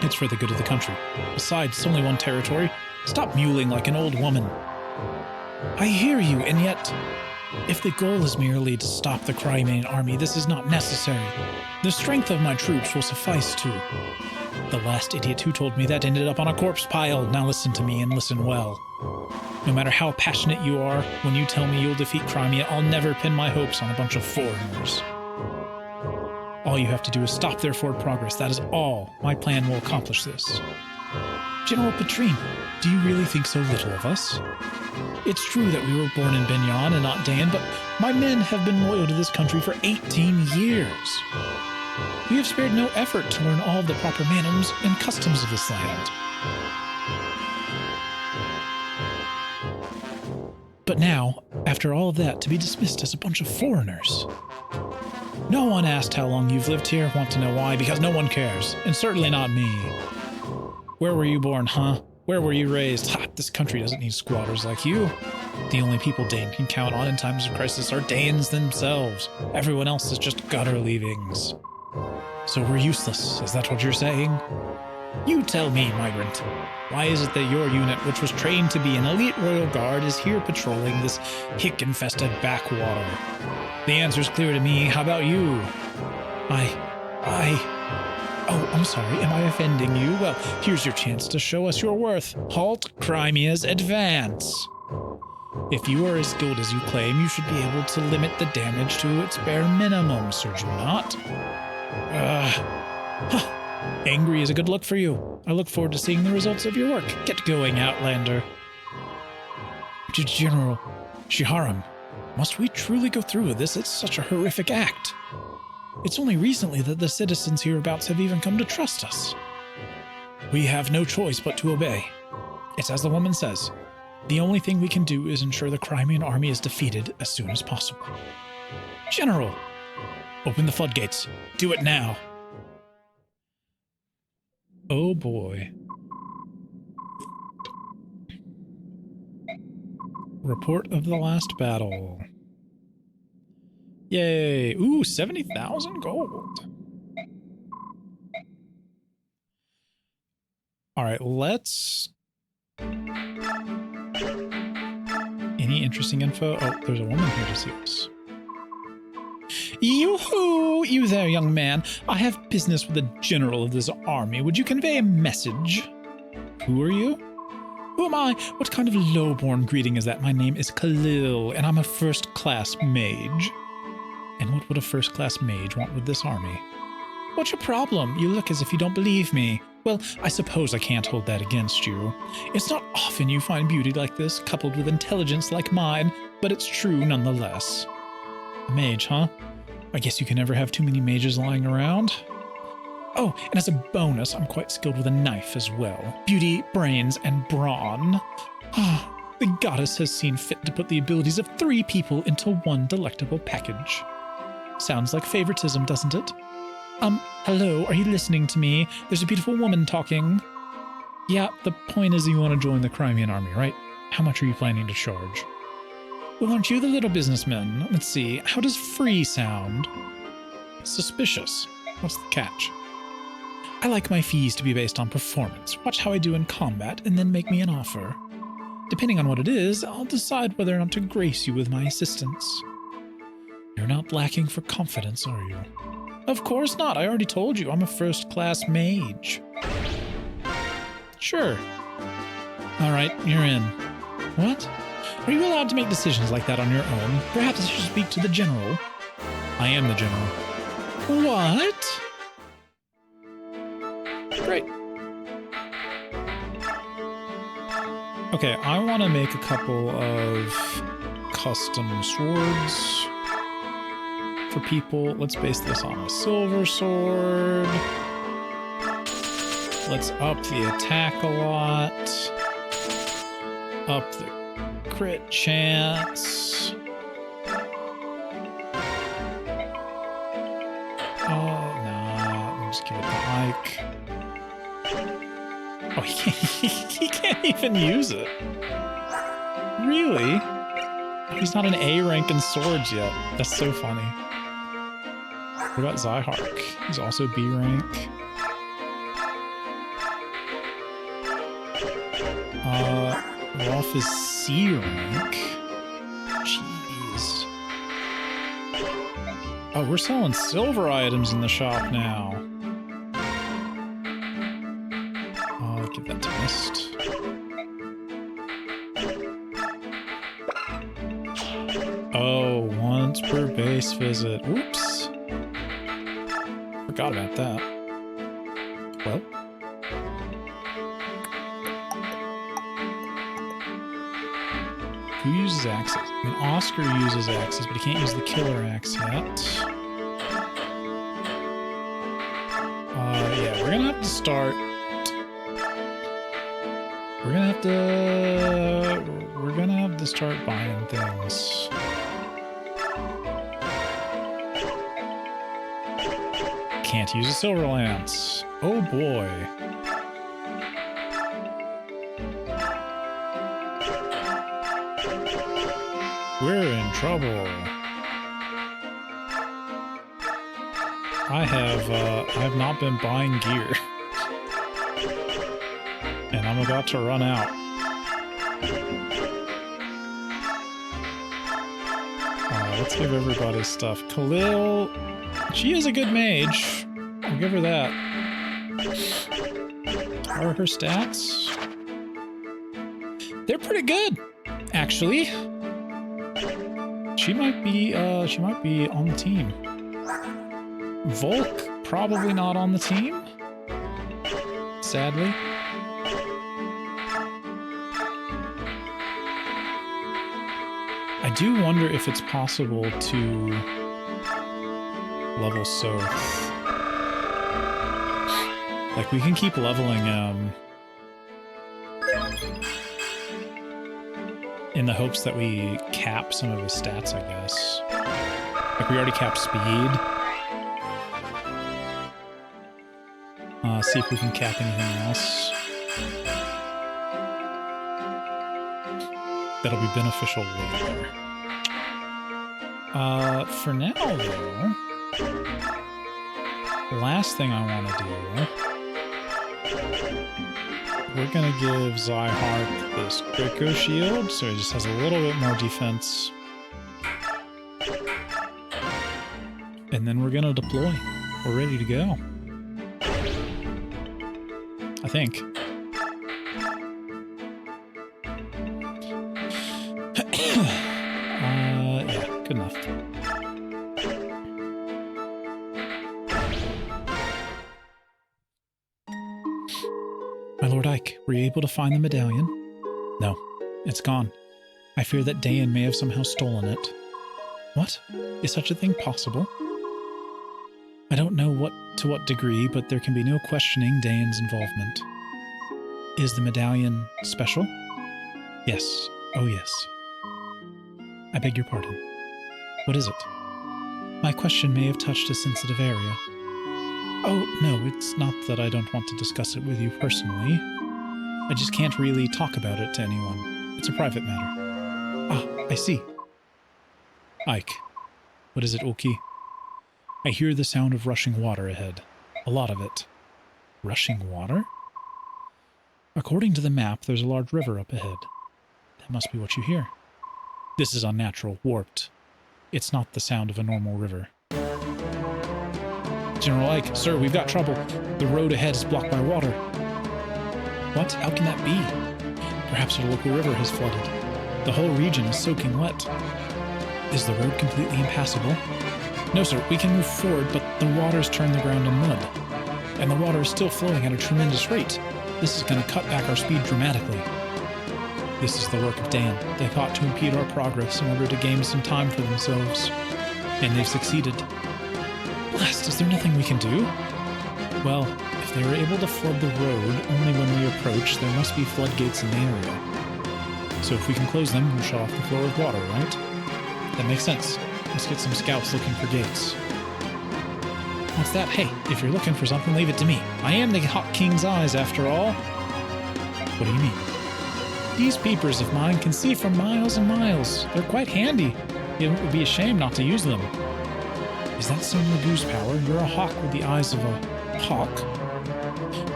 S1: It's for the good of the country. Besides, it's only one territory. Stop mewling like an old woman. I hear you, and yet, if the goal is merely to stop the Crimean army, this is not necessary. The strength of my troops will suffice too. The last idiot who told me that ended up on a corpse pile. Now listen to me and listen well. No matter how passionate you are, when you tell me you'll defeat Crimea, I'll never pin my hopes on a bunch of foreigners. All you have to do is stop their forward progress. That is all. My plan will accomplish this. General Petrine, do you really think so little of us? It's true that we were born in Binyan and not Dayan, but my men have been loyal to this country for 18 years. We have spared no effort to learn all of the proper manners and customs of this land. But now, after all of that, to be dismissed as a bunch of foreigners. No one asked how long you've lived here, want to know why, because no one cares, and certainly not me. Where were you born, huh? Where were you raised? Ha, this country doesn't need squatters like you. The only people Dayan can count on in times of crisis are Dayans themselves. Everyone else is just gutter leavings. So we're useless, is that what you're saying? You tell me, migrant. Why is it that your unit, which was trained to be an elite royal guard, is here patrolling this hick-infested backwater? The answer's clear to me. How about you? Oh, I'm sorry. Am I offending you? Well, here's your chance to show us your worth. Halt Crimea's advance. If you are as skilled as you claim, you should be able to limit the damage to its bare minimum, should you not? Angry is a good look for you. I look forward to seeing the results of your work. Get going, Outlander. General Shiharam, must we truly go through with this? It's such a horrific act. It's only recently that the citizens hereabouts have even come to trust us. We have no choice but to obey. It's as the woman says. The only thing we can do is ensure the Crimean army is defeated as soon as possible. General, open the floodgates. Do it now. Oh boy. Report of the last battle. Yay. Ooh, 70,000 gold. All right, let's... Any interesting info? Oh, there's a woman here to see us. Yoo-hoo! You there, young man. I have business with the general of this army. Would you convey a message? Who are you? Who am I? What kind of low-born greeting is that? My name is Khalil, and I'm a first-class mage. And what would a first-class mage want with this army? What's your problem? You look as if you don't believe me. Well, I suppose I can't hold that against you. It's not often you find beauty like this, coupled with intelligence like mine, but it's true nonetheless. A mage, huh? I guess you can never have too many mages lying around. Oh, and as a bonus, I'm quite skilled with a knife as well. Beauty, brains, and brawn. The goddess has seen fit to put the abilities of 3 people into one delectable package. Sounds like favoritism, doesn't it? Hello, are you listening to me? There's a beautiful woman talking. Yeah, the point is you want to join the Crimean army, right? How much are you planning to charge? Well, aren't you the little businessman? Let's see, how does free sound? Suspicious. What's the catch? I like my fees to be based on performance. Watch how I do in combat and then make me an offer. Depending on what it is, I'll decide whether or not to grace you with my assistance. You're not lacking for confidence, are you? Of course not. I already told you I'm a first-class mage. Sure. All right, you're in. What? Are you allowed to make decisions like that on your own? Perhaps I should speak to the general. I am the general. What? Great. Okay, I want to make a couple of custom swords for people. Let's base this on a silver sword. Let's up the attack a lot. Up the crit chance. Oh, nah. Let me just give it to Ike. Oh, he can't even use it. Really? He's not an A rank in swords yet. That's so funny. What about Zyhark? He's also B rank. Rolf is C rank. Jeez. Oh, we're selling silver items in the shop now. I'll give that to Mist. Oh, once per base visit. Oops. Forgot about that. Well. Who uses axes? I mean, Oscar uses axes, but he can't use the killer axe yet. Yeah, we're gonna have to start. We're gonna have to start buying things. Can't use a silver lance. Oh boy. We're in trouble. I have not been buying gear. And I'm about to run out. Let's give everybody stuff. Khalil, she is a good mage. I'll give her that. How are her stats? They're pretty good, actually. She might be on the team. Volk, probably not on the team. Sadly. I do wonder if it's possible to level Soth. Like, we can keep leveling in the hopes that we cap some of his stats, I guess. Like, we already capped speed. See if we can cap anything else. That'll be beneficial later. For now, though, the last thing I want to do, we're going to give Zyhark this Draco shield, so he just has a little bit more defense. And then we're going to deploy. We're ready to go. I think. Yeah, good enough. My Lord Ike, were you able to find the medallion? No, it's gone. I fear that Dayan may have somehow stolen it. What? Is such a thing possible? I don't know to what degree, but there can be no questioning Dayan's involvement. Is the medallion special? Yes. Oh, yes. I beg your pardon. What is it? My question may have touched a sensitive area. Oh, no, it's not that I don't want to discuss it with you personally. I just can't really talk about it to anyone. It's a private matter. Ah, I see. Ike. What is it, Ulki? I hear the sound of rushing water ahead. A lot of it. Rushing water? According to the map, there's a large river up ahead. That must be what you hear. This is unnatural, warped. It's not the sound of a normal river. General Ike, sir, we've got trouble. The road ahead is blocked by water. What? How can that be? Perhaps a local river has flooded. The whole region is soaking wet. Is the road completely impassable? No, sir, we can move forward, but the water's turned the ground in mud. And the water is still flowing at a tremendous rate. This is going to cut back our speed dramatically. This is the work of Dan. They thought to impede our progress in order to gain some time for themselves. And they've succeeded. Blast, is there nothing we can do? Well, if they were able to flood the road only when we approach, there must be floodgates in the area. So if we can close them, we'll shut off the flow of water, right? That makes sense. Let's get some scouts looking for gates. What's that? Hey, if you're looking for something, leave it to me. I am the Hawk King's eyes, after all. What do you mean? These peepers of mine can see for miles and miles. They're quite handy. It would be a shame not to use them. Is that some Magoo's power? You're a hawk with the eyes of a hawk?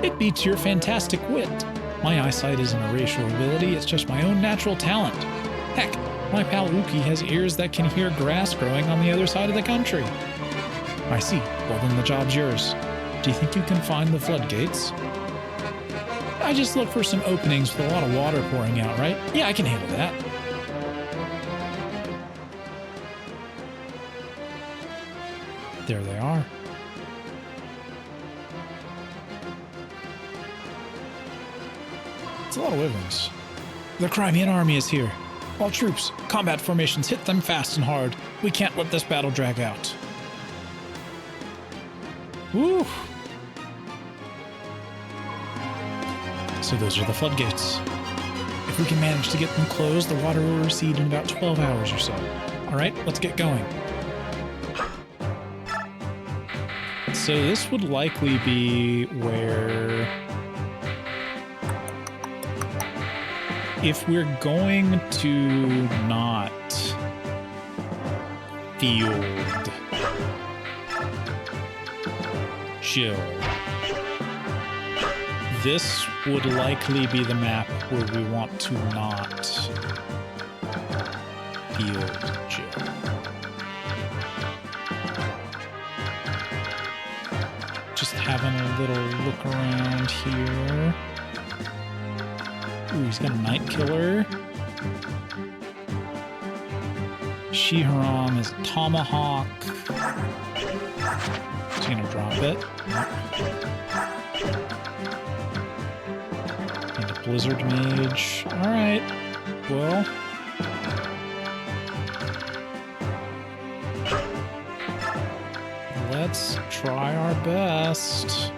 S1: It beats your fantastic wit. My eyesight isn't a racial ability, it's just my own natural talent. Heck, my pal Uki has ears that can hear grass growing on the other side of the country. I see. Well, then the job's yours. Do you think you can find the floodgates? I just look for some openings with a lot of water pouring out, right? Yeah, I can handle that. There they are. It's a lot of wyverns. The Crimean army is here. All troops, combat formations, hit them fast and hard. We can't let this battle drag out. Woo! So those are the floodgates. If we can manage to get them closed, the water will recede in about 12 hours or so. All right, let's get going. So this would likely be where, if we're going to not field Jill, this would likely be the map where we want to not field Jill. Just having a little look around here. Ooh, he's got a Night Killer. Shiharam is a Tomahawk. He's gonna drop it. And a Blizzard Mage. Alright. Well. Let's try our best.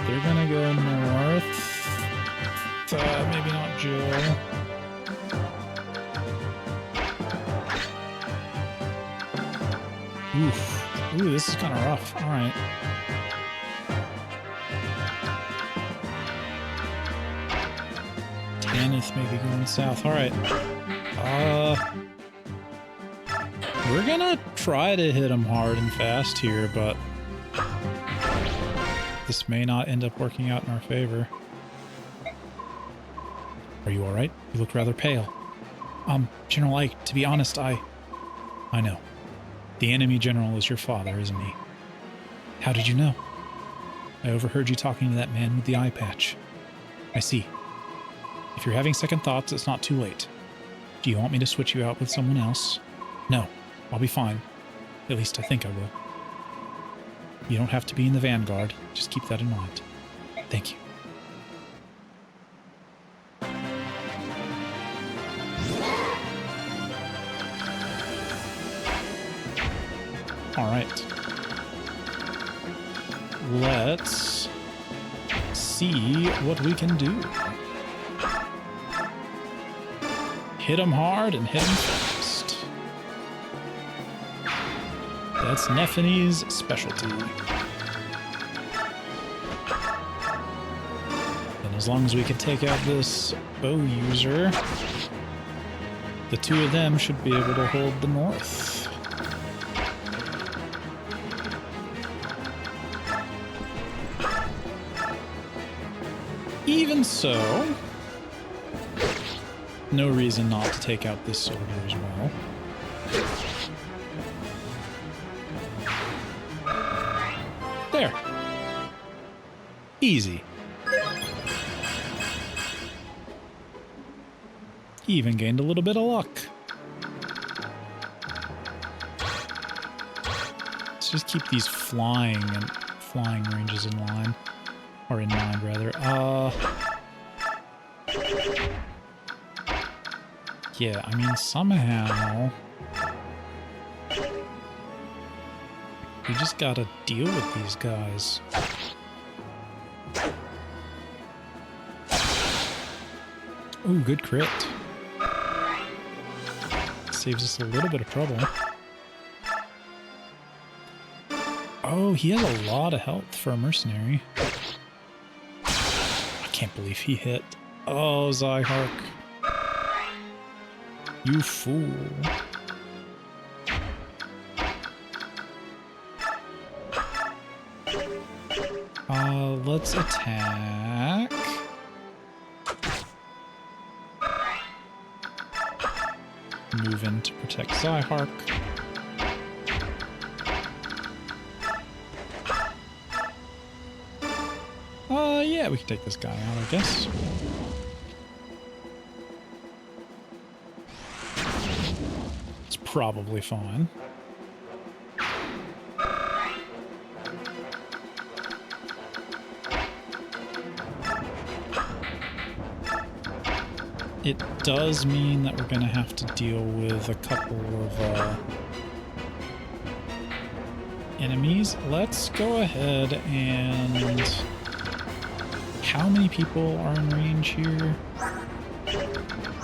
S1: They're gonna go north. Maybe not Jill. Oof. Ooh, this is kind of rough. All right. Tanith maybe going south. All right. We're gonna try to hit him hard and fast here, but this may not end up working out in our favor. Are you all right? You look rather pale. General Ike, to be honest, I know. The enemy general is your father, isn't he? How did you know? I overheard you talking to that man with the eye patch. I see. If you're having second thoughts, it's not too late. Do you want me to switch you out with someone else? No, I'll be fine. At least I think I will. You don't have to be in the vanguard. Just keep that in mind. Thank you. All right. Let's see what we can do. Hit him hard and hit him fast. That's Nephanie's specialty. And as long as we can take out this bow user, the two of them should be able to hold the north. Even so, no reason not to take out this soldier as well. There. Easy. He even gained a little bit of luck. Let's just keep these flying ranges in line. Or in mind, rather. Yeah, I mean, somehow we just gotta deal with these guys. Ooh, good crit. Saves us a little bit of trouble. Oh, he has a lot of health for a mercenary. I can't believe he hit. Oh, Zyhark. You fool. Let's attack. Move in to protect Zyhark. Yeah, we can take this guy out, I guess. It's probably fine. It does mean that we're going to have to deal with a couple of enemies. Let's go ahead and... How many people are in range here?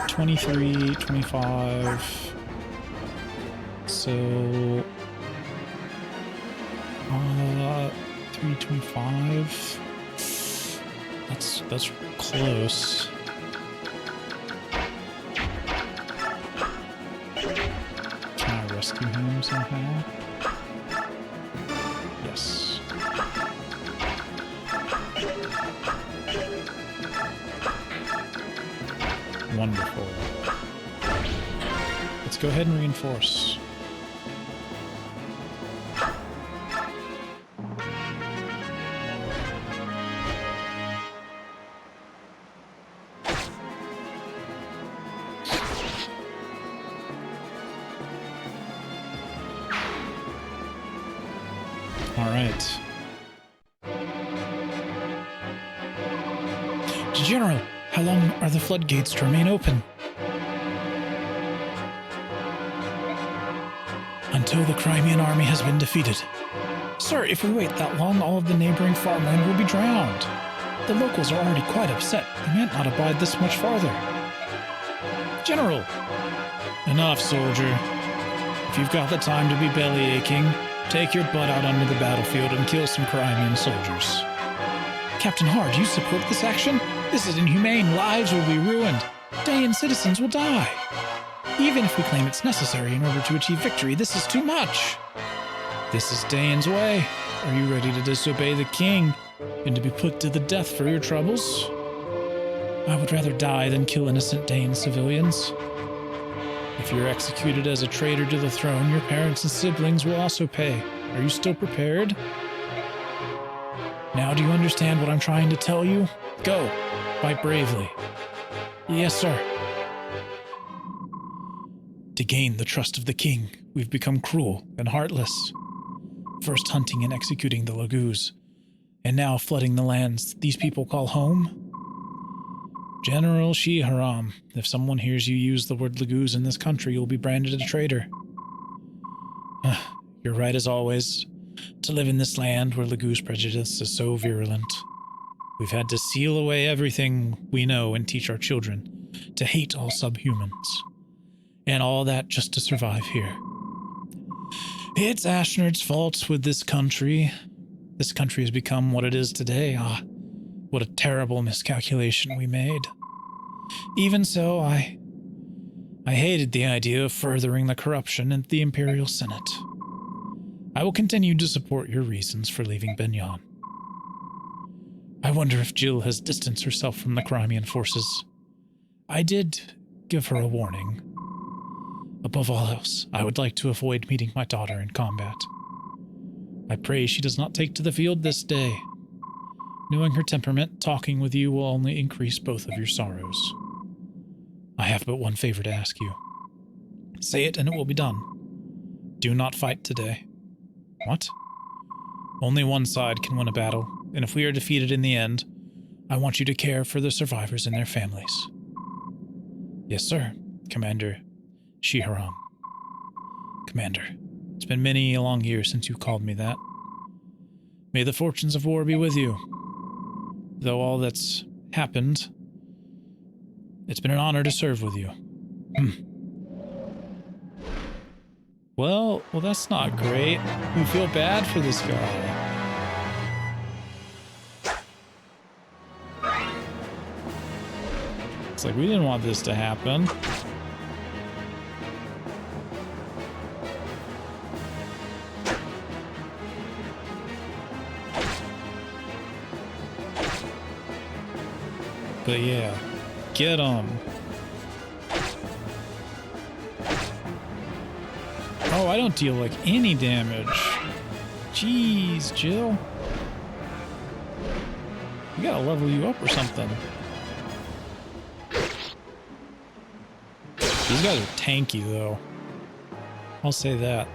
S1: 23, 25. So... 325. That's close. Can I rescue him somehow? Yes. Wonderful. Let's go ahead and reinforce. All right.
S2: General, how long are the floodgates to remain open? Until the Crimean army has been defeated. Sir, if we wait that long, all of the neighboring farmland will be drowned. The locals are already quite upset. They might not abide this much farther. General! Enough, soldier. If you've got the time to be belly aching, take your butt out onto the battlefield and kill some Crimean soldiers. Captain Hard, do you support this action? This is inhumane. Lives will be ruined. Dayan citizens will die. Even if we claim it's necessary in order to achieve victory, this is too much. This is Dayan's way. Are you ready to disobey the king and to be put to the death for your troubles? I would rather die than kill innocent Dayan civilians. If you're executed as a traitor to the throne, your parents and siblings will also pay. Are you still prepared? Now do you understand what I'm trying to tell you? Go. Fight bravely. Yes, sir. To gain the trust of the king, we've become cruel and heartless. First hunting and executing the Lagoos, and now flooding the lands these people call home. General Shiharam, if someone hears you use the word Lagoos in this country, you'll be branded a traitor. You're right as always. To live in this land where Lagoos prejudice is so virulent, we've had to seal away everything we know and teach our children to hate all subhumans. And all that just to survive here.
S1: It's Ashnard's fault with this country. This country has become what it is today. Ah, what a terrible miscalculation we made. Even so, I hated the idea of furthering the corruption in the Imperial Senate. I will continue to support your reasons for leaving Benyon. I wonder if Jill has distanced herself from the Crimean forces. I did give her a warning. Above all else, I would like to avoid meeting my daughter in combat. I pray she does not take to the field this day. Knowing her temperament, talking with you will only increase both of your sorrows. I have but one favor to ask you. Say it and it will be done. Do not fight today. What? Only one side can win a battle, and if we are defeated in the end, I want you to care for the survivors and their families. Yes, sir, Commander Shiharam. Commander, it's been many a long year since you called me that. May the fortunes of war be with you. Though all that's happened, it's been an honor to serve with you. Well, that's not great. We feel bad for this guy. It's like we didn't want this to happen. But yeah, get him. Oh, I don't deal like any damage. Jeez, Jill. We gotta level you up or something. These guys are tanky though. I'll say that.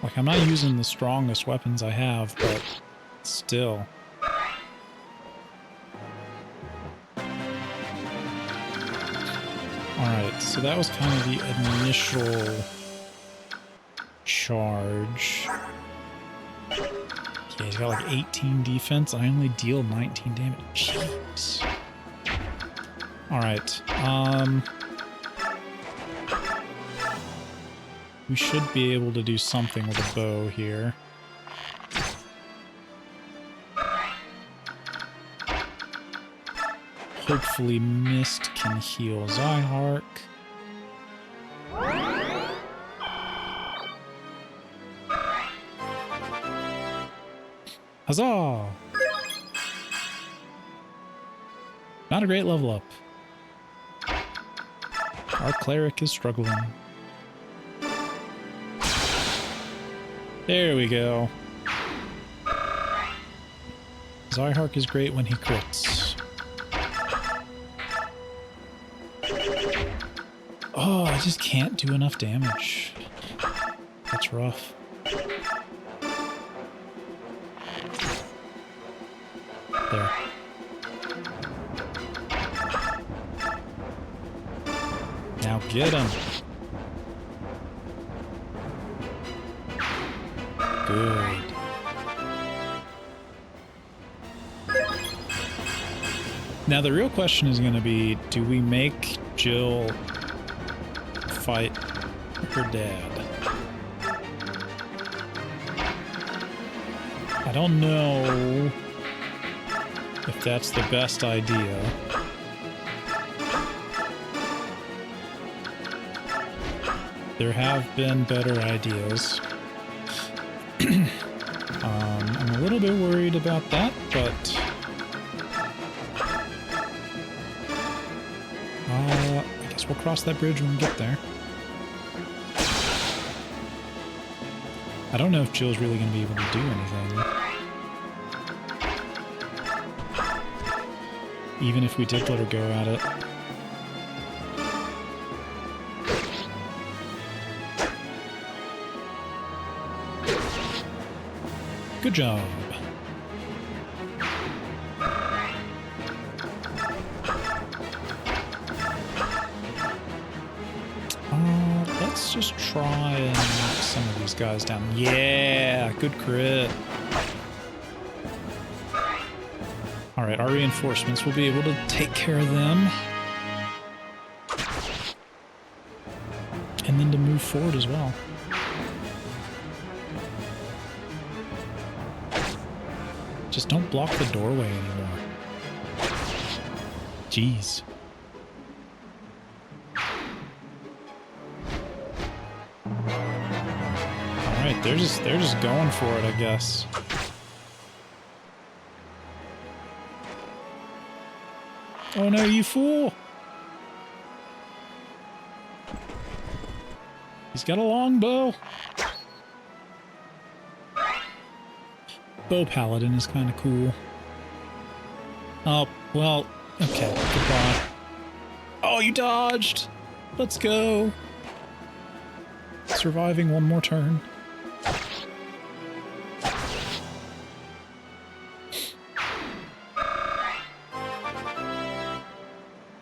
S1: Like, I'm not using the strongest weapons I have, but still. Alright, so that was kind of the initial charge. Okay, he's got like 18 defense. I only deal 19 damage. Jeez. Alright, we should be able to do something with a bow here. Hopefully Mist can heal Zyhark. Huzzah! Not a great level up. Our cleric is struggling. There we go. Zyhark is great when he crits. Oh, I just can't do enough damage. That's rough. There. Now get him. Good. Now the real question is going to be, do we make Jill fight her dad? I don't know if that's the best idea. There have been better ideas. I'm a little bit worried about that, but I guess we'll cross that bridge when we get there. I don't know if Jill's really going to be able to do anything. Even if we did let her go at it. Good job. Let's just try and knock some of these guys down. Yeah, good crit. Alright, our reinforcements will be able to take care of them. and then to move forward as well. Just don't block the doorway anymore. Jeez. Alright, they're just going for it, I guess. Oh no, you fool! He's got a long bow. Bow paladin is kind of cool. Oh, well, okay, goodbye. Oh, you dodged! Let's go. Surviving one more turn.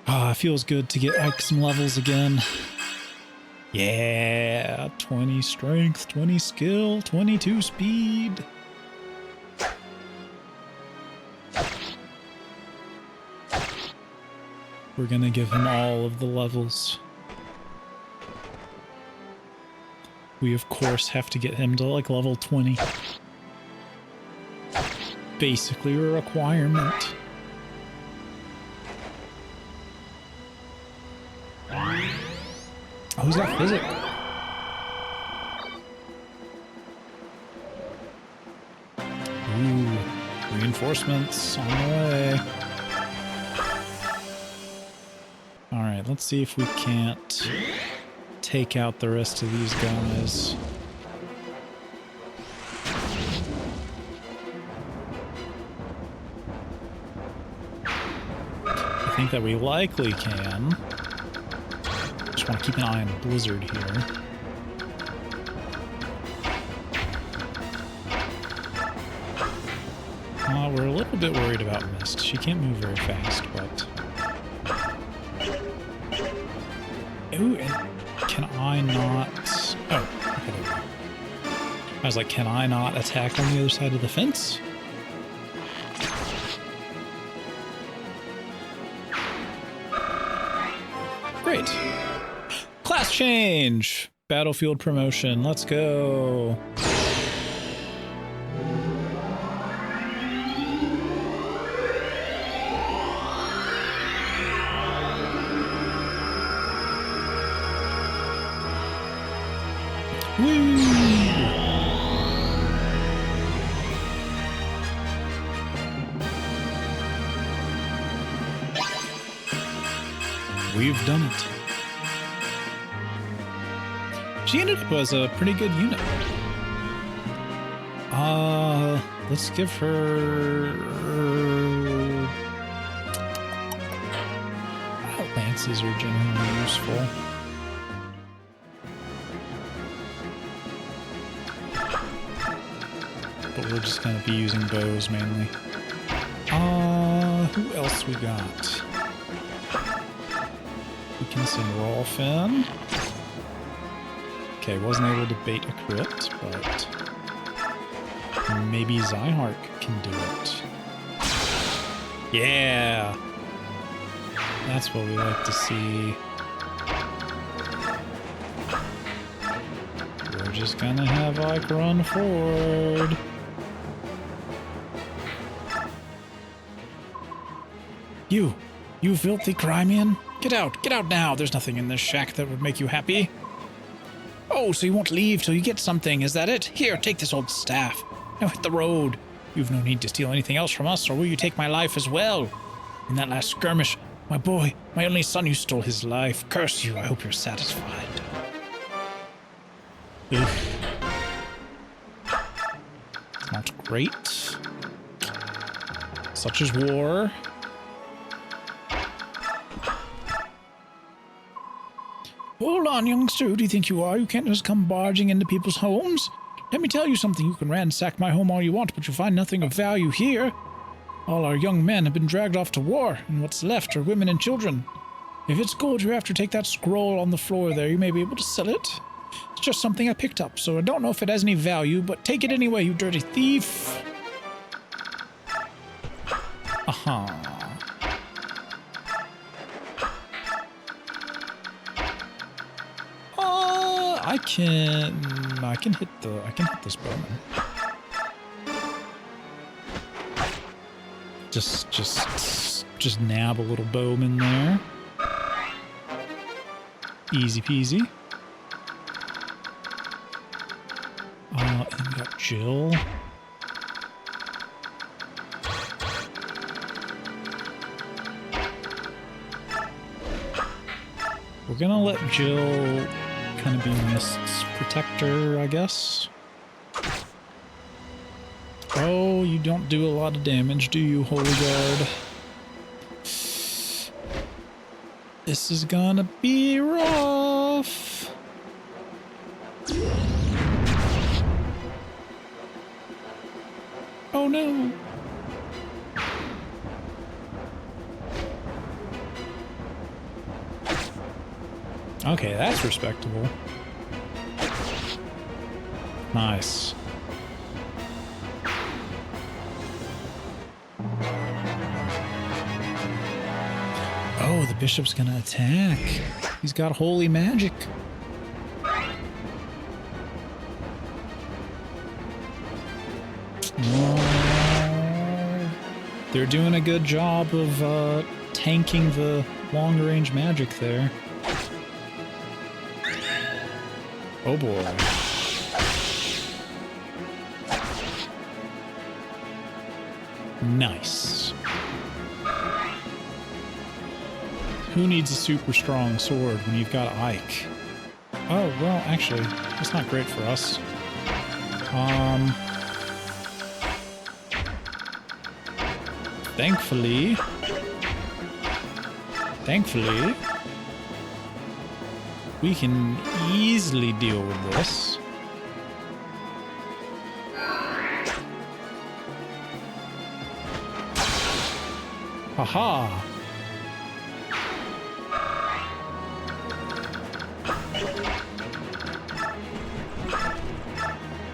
S1: Ah, it feels good to get like some levels again. Yeah, 20 strength, 20 skill, 22 speed. We're gonna give him all of the levels. We of course have to get him to like level 20. Basically a requirement. Oh, he's got physic. Ooh, reinforcements on the way. Alright, let's see if we can't take out the rest of these guys. I think that we likely can. Just want to keep an eye on Blizzard here. We're a little bit worried about Mist. She can't move very fast, but... Ooh, and can I not... Oh, okay, there we go. I was like, can I not attack on the other side of the fence? Great. Class change! Battlefield promotion. Let's go. Woo! We've done it. She ended up as a pretty good unit. Let's give her... Lances are generally useful. But we're just going to be using bows mainly. Who else we got? We can send Rolf in. Okay, wasn't able to bait a crit, but maybe Zyhark can do it. Yeah! That's what we like to see. We're just gonna have Ike run forward. You filthy Crimean! Get out now! There's nothing in this shack that would make you happy. Oh, so you won't leave till you get something, is that it? Here, take this old staff. Now hit the road. You've no need to steal anything else from us, or will you take my life as well? In that last skirmish, my boy, my only son, you stole his life. Curse you, I hope you're satisfied. Oof. Not great. Such is war. Hold on, youngster. Who do you think you are? You can't just come barging into people's homes. Let me tell you something. You can ransack my home all you want, but you'll find nothing of value here. All our young men have been dragged off to war, and what's left are women and children. If it's gold you're after, take that scroll on the floor there. You may be able to sell it. It's just something I picked up, so I don't know if it has any value, but take it anyway, you dirty thief. Aha. I can hit this bowman. Just nab a little bowman there. Easy peasy. And we got Jill. We're gonna let Jill kind of be Mist's protector, I guess. Oh, you don't do a lot of damage, do you, Holy Guard? This is gonna be rough. Oh no. Okay, that's respectable. Nice. Oh, the bishop's gonna attack. He's got holy magic. Oh, they're doing a good job of tanking the long-range magic there. Oh boy. Nice. Who needs a super strong sword when you've got Ike? Oh, well, actually, that's not great for us. Thankfully, we can easily deal with this. Haha!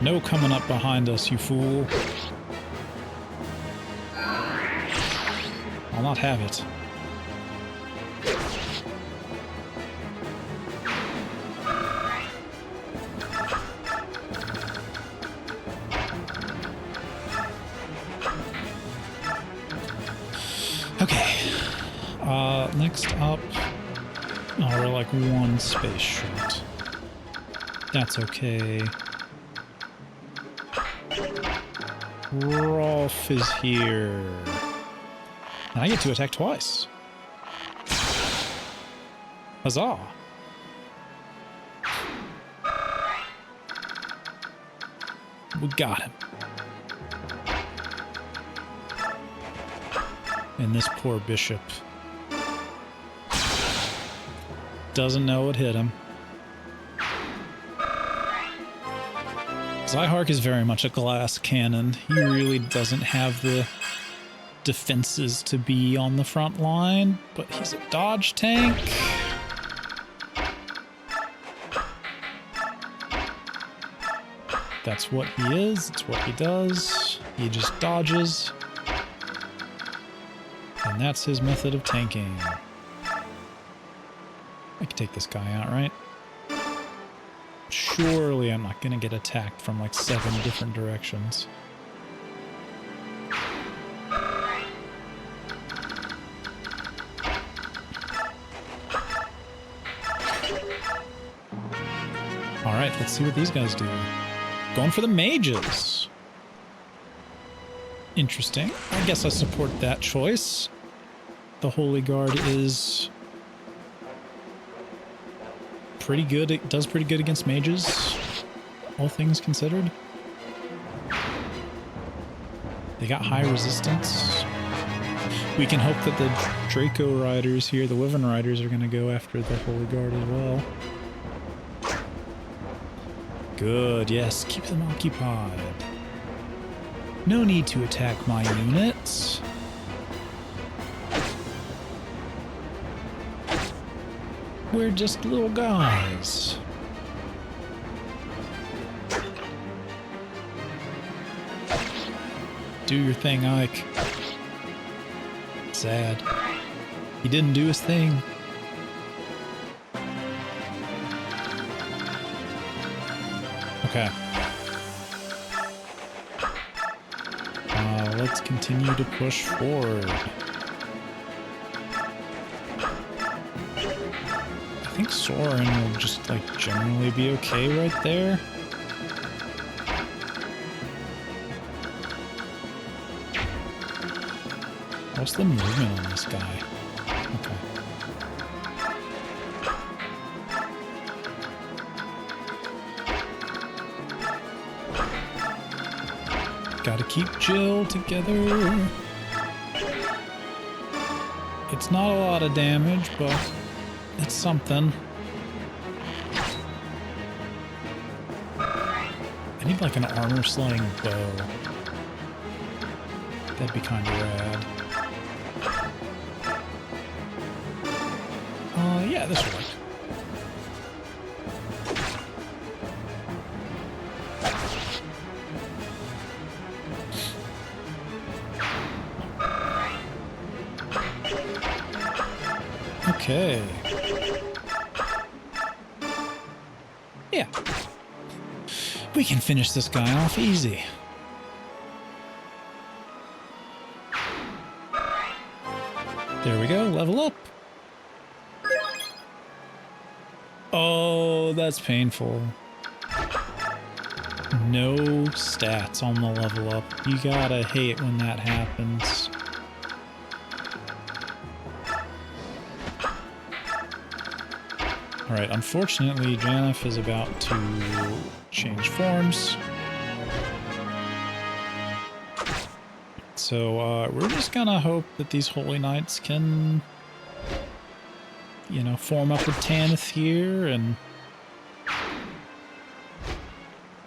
S1: No coming up behind us, you fool. I'll not have it. Okay. Next up... Oh, we're like one space short. That's okay. Rolf is here. And I get to attack twice. Huzzah! We got him. And this poor bishop doesn't know what hit him. Zyhark is very much a glass cannon. He really doesn't have the defenses to be on the front line, but he's a dodge tank. That's what he is. It's what he does. He just dodges. And that's his method of tanking. I can take this guy out, right? Surely I'm not going to get attacked from like 7 different directions. Alright, let's see what these guys do. Going for the mages. Interesting. I guess I support that choice. The Holy Guard is pretty good. It does pretty good against mages, all things considered. They got high resistance. We can hope that the Draco Riders here, the Wyvern Riders, are going to go after the Holy Guard as well. Good, yes, keep them occupied. No need to attack my units. We're just little guys. Do your thing, Ike. Sad. He didn't do his thing. Okay. Let's continue to push forward. I think Soren will just, like, generally be okay right there. What's the movement on this guy? Okay. Gotta keep Jill together. It's not a lot of damage, but it's something. I need like an armor-slinging bow. That'd be kind of rad. Yeah, this will work. Okay. Yeah. We can finish this guy off easy. There we go, level up. Oh, that's painful. No stats on the level up. You gotta hate when that happens. Alright, unfortunately, Janeth is about to change forms. So, we're just gonna hope that these Holy Knights can, you know, form up with Tanith here, and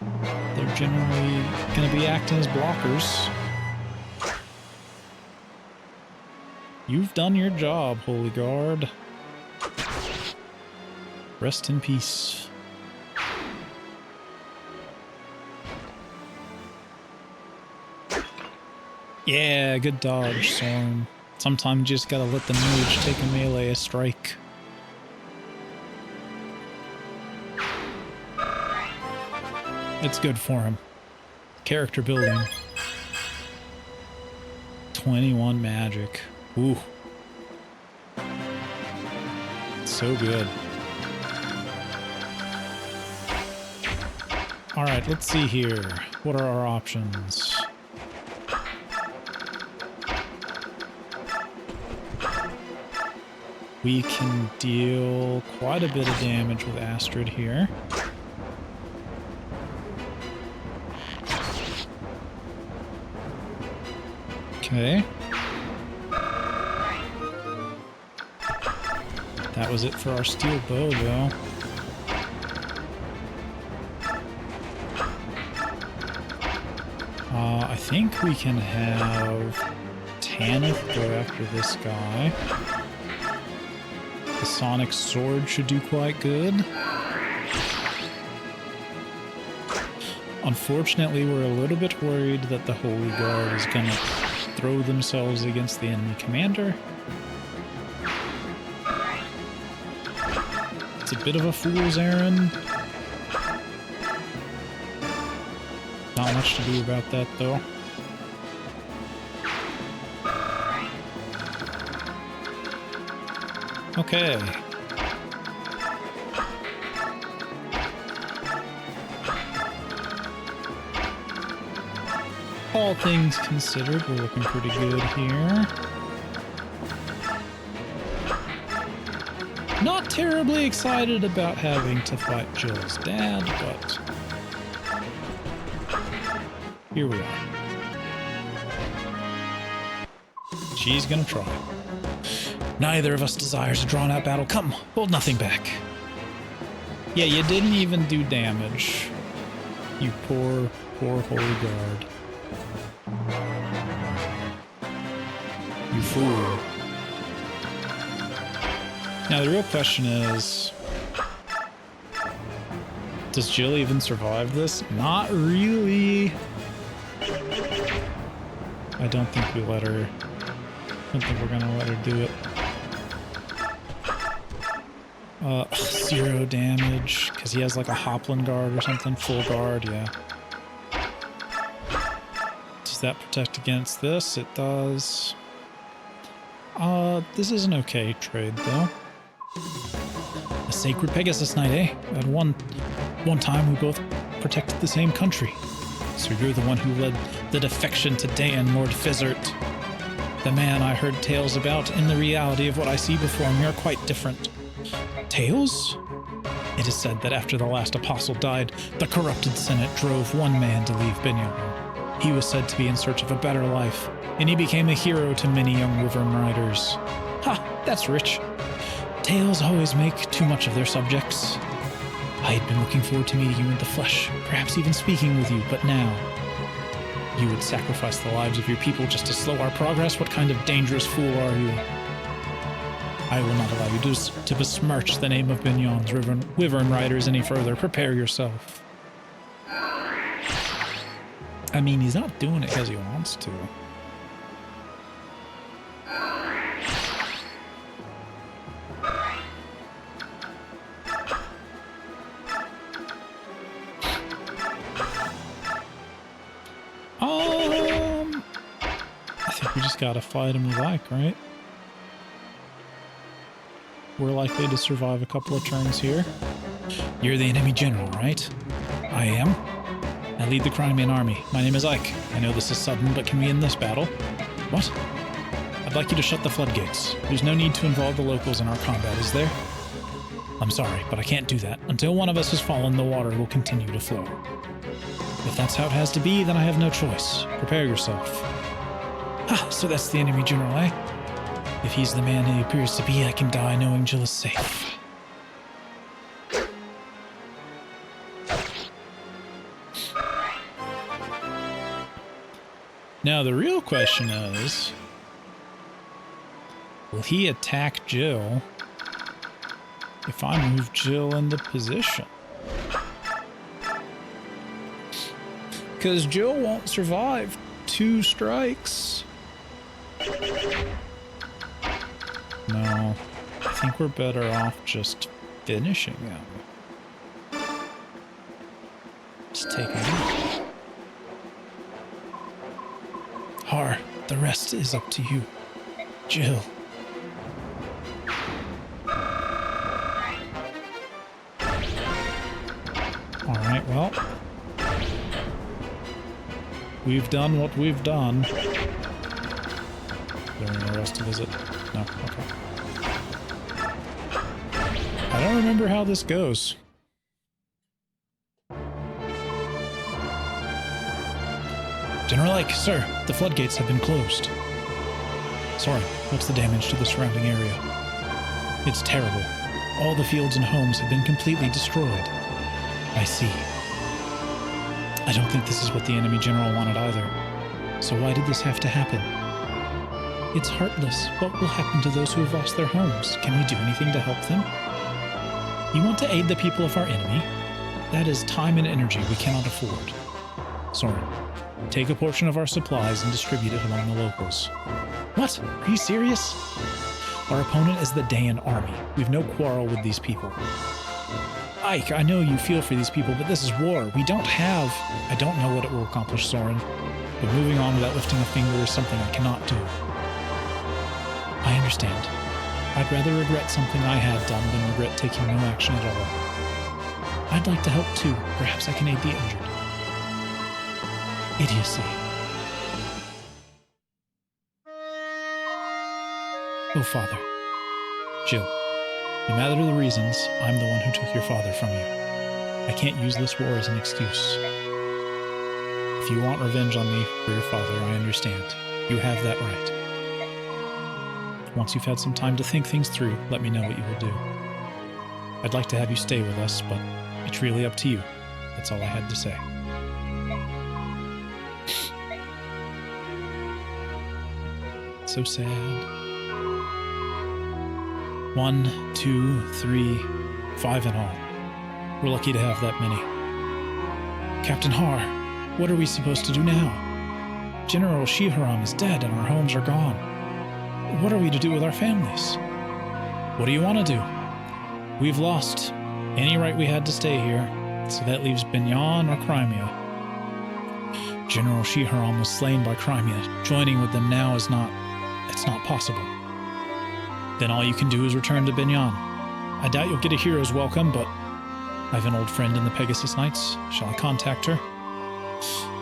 S1: they're generally gonna be acting as blockers. You've done your job, Holy Guard. Rest in peace. Yeah, good dodge, Soren. Sometimes you just gotta let the mage take a melee strike. It's good for him. Character building. 21 magic. Ooh. So good. Alright, let's see here. What are our options? We can deal quite a bit of damage with Astrid here. Okay. That was it for our steel bow, though. I think we can have Tanith go after this guy. The Sonic Sword should do quite good. Unfortunately, we're a little bit worried that the Holy Guard is going to throw themselves against the enemy commander. It's a bit of a fool's errand. Not much to do about that, though. Okay. All things considered, we're looking pretty good here. Not terribly excited about having to fight Jill's dad, but here we are. She's gonna try. Neither of us desires a drawn-out battle. Come, hold nothing back. Yeah, you didn't even do damage. You poor, poor Holy Guard. You fool. Now the real question is, does Jill even survive this? Not really. I don't think we let her. I don't think we're gonna let her do it. 0 damage, because he has like a Hoplin guard or something. Full guard, yeah. Does that protect against this? It does. This is an okay trade, though. A sacred Pegasus Knight, eh? At one time, we both protected the same country. So you're the one who led the defection to Dan, Lord Fizzert. The man I heard tales about, and the reality of what I see before me are quite different. Tales? It is said that after the last apostle died, the corrupted Senate drove one man to leave Binyan. He was said to be in search of a better life, and he became a hero to many young Wyvern riders. Ha! That's rich. Tales always make too much of their subjects. I had been looking forward to meeting you in the flesh, perhaps even speaking with you, but now... You would sacrifice the lives of your people just to slow our progress? What kind of dangerous fool are you? I will not allow you to besmirch the name of Binyan's Wyvern riders any further. Prepare yourself. I mean, he's not doing it because he wants to. I think we just gotta fight him with Ike, right? We're likely to survive a couple of turns here. You're the enemy general, right? I am. I lead the Crimean army. My name is Ike. I know this is sudden, but can we end this battle? What? I'd like you to shut the floodgates. There's no need to involve the locals in our combat, is there? I'm sorry, but I can't do that. Until one of us has fallen, the water will continue to flow. If that's how it has to be, then I have no choice. Prepare yourself. Ah, so that's the enemy general, eh? If he's the man he appears to be, I can die knowing Jill is safe. Now, the real question is, will he attack Jill if I move Jill into position? Because Jill won't survive 2 strikes. No, I think we're better off just finishing him. Just taking him. Har, the rest is up to you. Jill. Alright, well. We've done what we've done. Is there anywhere else to visit? No? Okay. I don't remember how this goes. General Ike, sir, the floodgates have been closed. Sorry, what's the damage to the surrounding area? It's terrible. All the fields and homes have been completely destroyed. I see. I don't think this is what the enemy general wanted either. So why did this have to happen? It's heartless. What will happen to those who have lost their homes? Can we do anything to help them? You want to aid the people of our enemy? That is time and energy we cannot afford. Soren, take a portion of our supplies and distribute it among the locals. What? Are you serious? Our opponent is the Dayan army. We've no quarrel with these people. Ike, I know you feel for these people, but this is war. We don't have... I don't know what it will accomplish, Soren. But moving on without lifting a finger is something I cannot do. I understand. I'd rather regret something I had done than regret taking no action at all. I'd like to help too. Perhaps I can aid the injured. Idiocy. Oh, Father. Jill. No matter the reasons, I'm the one who took your father from you. I can't use this war as an excuse. If you want revenge on me for your father, I understand. You have that right. Once you've had some time to think things through, let me know what you will do. I'd like to have you stay with us, but it's really up to you. That's all I had to say. So sad. 1, 2, 3, 5 in all. We're lucky to have that many. Captain Har, what are we supposed to do now? General Shiharam is dead and our homes are gone. What are we to do with our families? What do you want to do? We've lost any right we had to stay here, so that leaves Binyan or Crimea. General Shiharam was slain by Crimea. Joining with them now is not possible. Then all you can do is return to Binyan. I doubt you'll get a hero's welcome, but I have an old friend in the Pegasus Knights. Shall I contact her?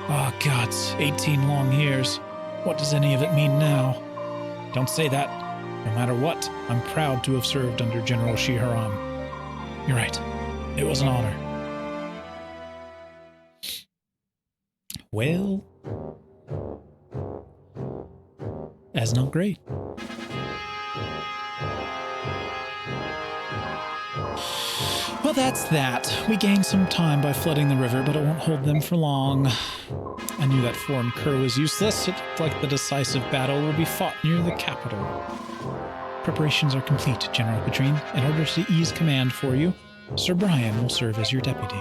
S1: Ah, gods, 18 long years. What does any of it mean now? Don't say that. No matter what, I'm proud to have served under General Shiharam. You're right. It was an honor. Well, that's not great. Well, that's that. We gained some time by flooding the river, but it won't hold them for long. I knew that foreign cur was useless. It looked like the decisive battle will be fought near the capital. Preparations are complete, General Petrine. In order to ease command for you, Sir Brian will serve as your deputy.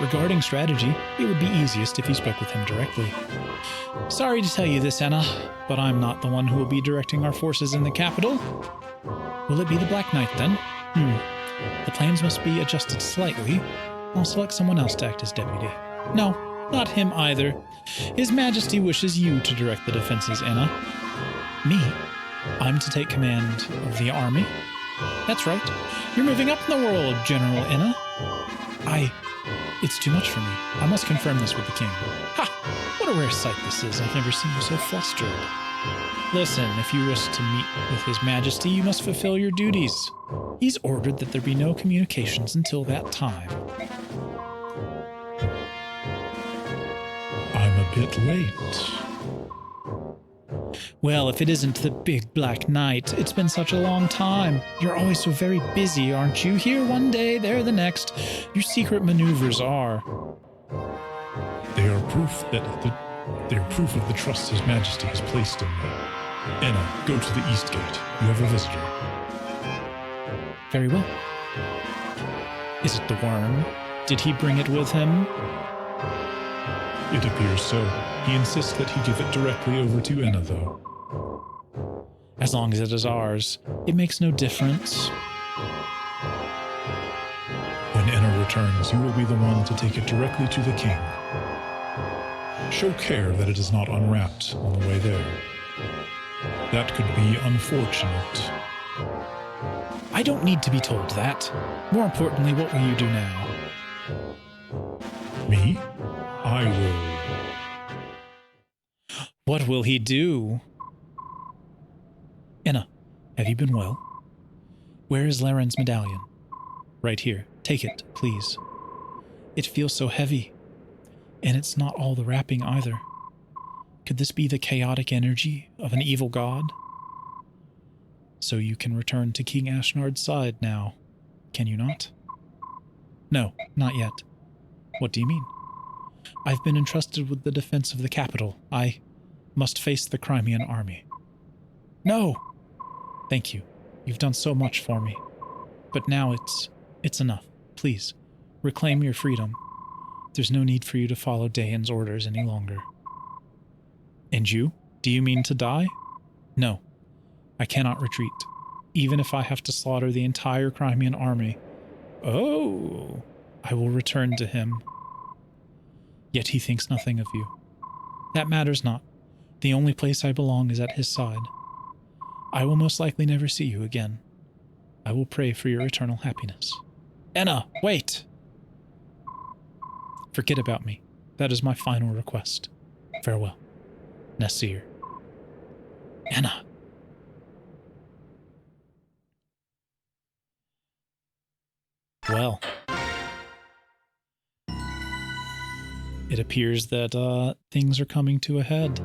S1: Regarding strategy, it would be easiest if you spoke with him directly. Sorry to tell you this, Anna, but I'm not the one who will be directing our forces in the capital. Will it be the Black Knight, then? The plans must be adjusted slightly. I'll select someone else to act as deputy. No, not him either. His Majesty wishes you to direct the defenses, Anna. Me? I'm to take command of the army? That's right. You're moving up in the world, General Anna. It's too much for me. I must confirm this with the king. Ha! What a rare sight this is. I've never seen you so flustered. Listen, if you wish to meet with His Majesty, you must fulfill your duties. He's ordered that there be no communications until that time.
S2: I'm a bit late.
S1: Well, if it isn't the big Black Knight, it's been such a long time. You're always so very busy, aren't you? Here one day, there the next. Your secret maneuvers are.
S2: They are proof of the trust His Majesty has placed in me. Anna, go to the East Gate. You have a visitor.
S1: Very well. Is it the worm? Did he bring it with him?
S2: It appears so. He insists that he give it directly over to Anna, though.
S1: As long as it is ours, it makes no difference.
S2: When Anna returns, you will be the one to take it directly to the king. Show care that it is not unwrapped on the way there. That could be unfortunate.
S1: I don't need to be told that. More importantly, what will you do now?
S2: Me? I will.
S1: What will he do? Anna, have you been well? Where is Laren's medallion? Right here. Take it, please. It feels so heavy. And it's not all the wrapping either. Could this be the chaotic energy of an evil god? So you can return to King Ashnard's side now, can you not? No, not yet. What do you mean? I've been entrusted with the defense of the capital. I must face the Crimean army. No! Thank you. You've done so much for me. But now it's enough. Please, reclaim your freedom. There's no need for you to follow Dayan's orders any longer. And you? Do you mean to die? No. I cannot retreat, even if I have to slaughter the entire Crimean army. Oh, I will return to him. Yet he thinks nothing of you. That matters not. The only place I belong is at his side. I will most likely never see you again. I will pray for your eternal happiness. Anna, wait! Forget about me. That is my final request. Farewell. Nasir. Anna. Well, it appears that things are coming to a head.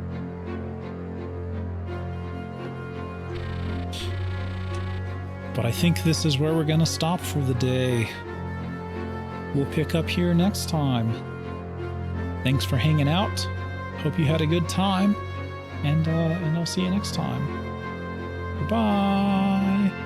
S1: But I think this is where we're going to stop for the day. We'll pick up here next time. Thanks for hanging out. Hope you had a good time. And I'll see you next time. Goodbye.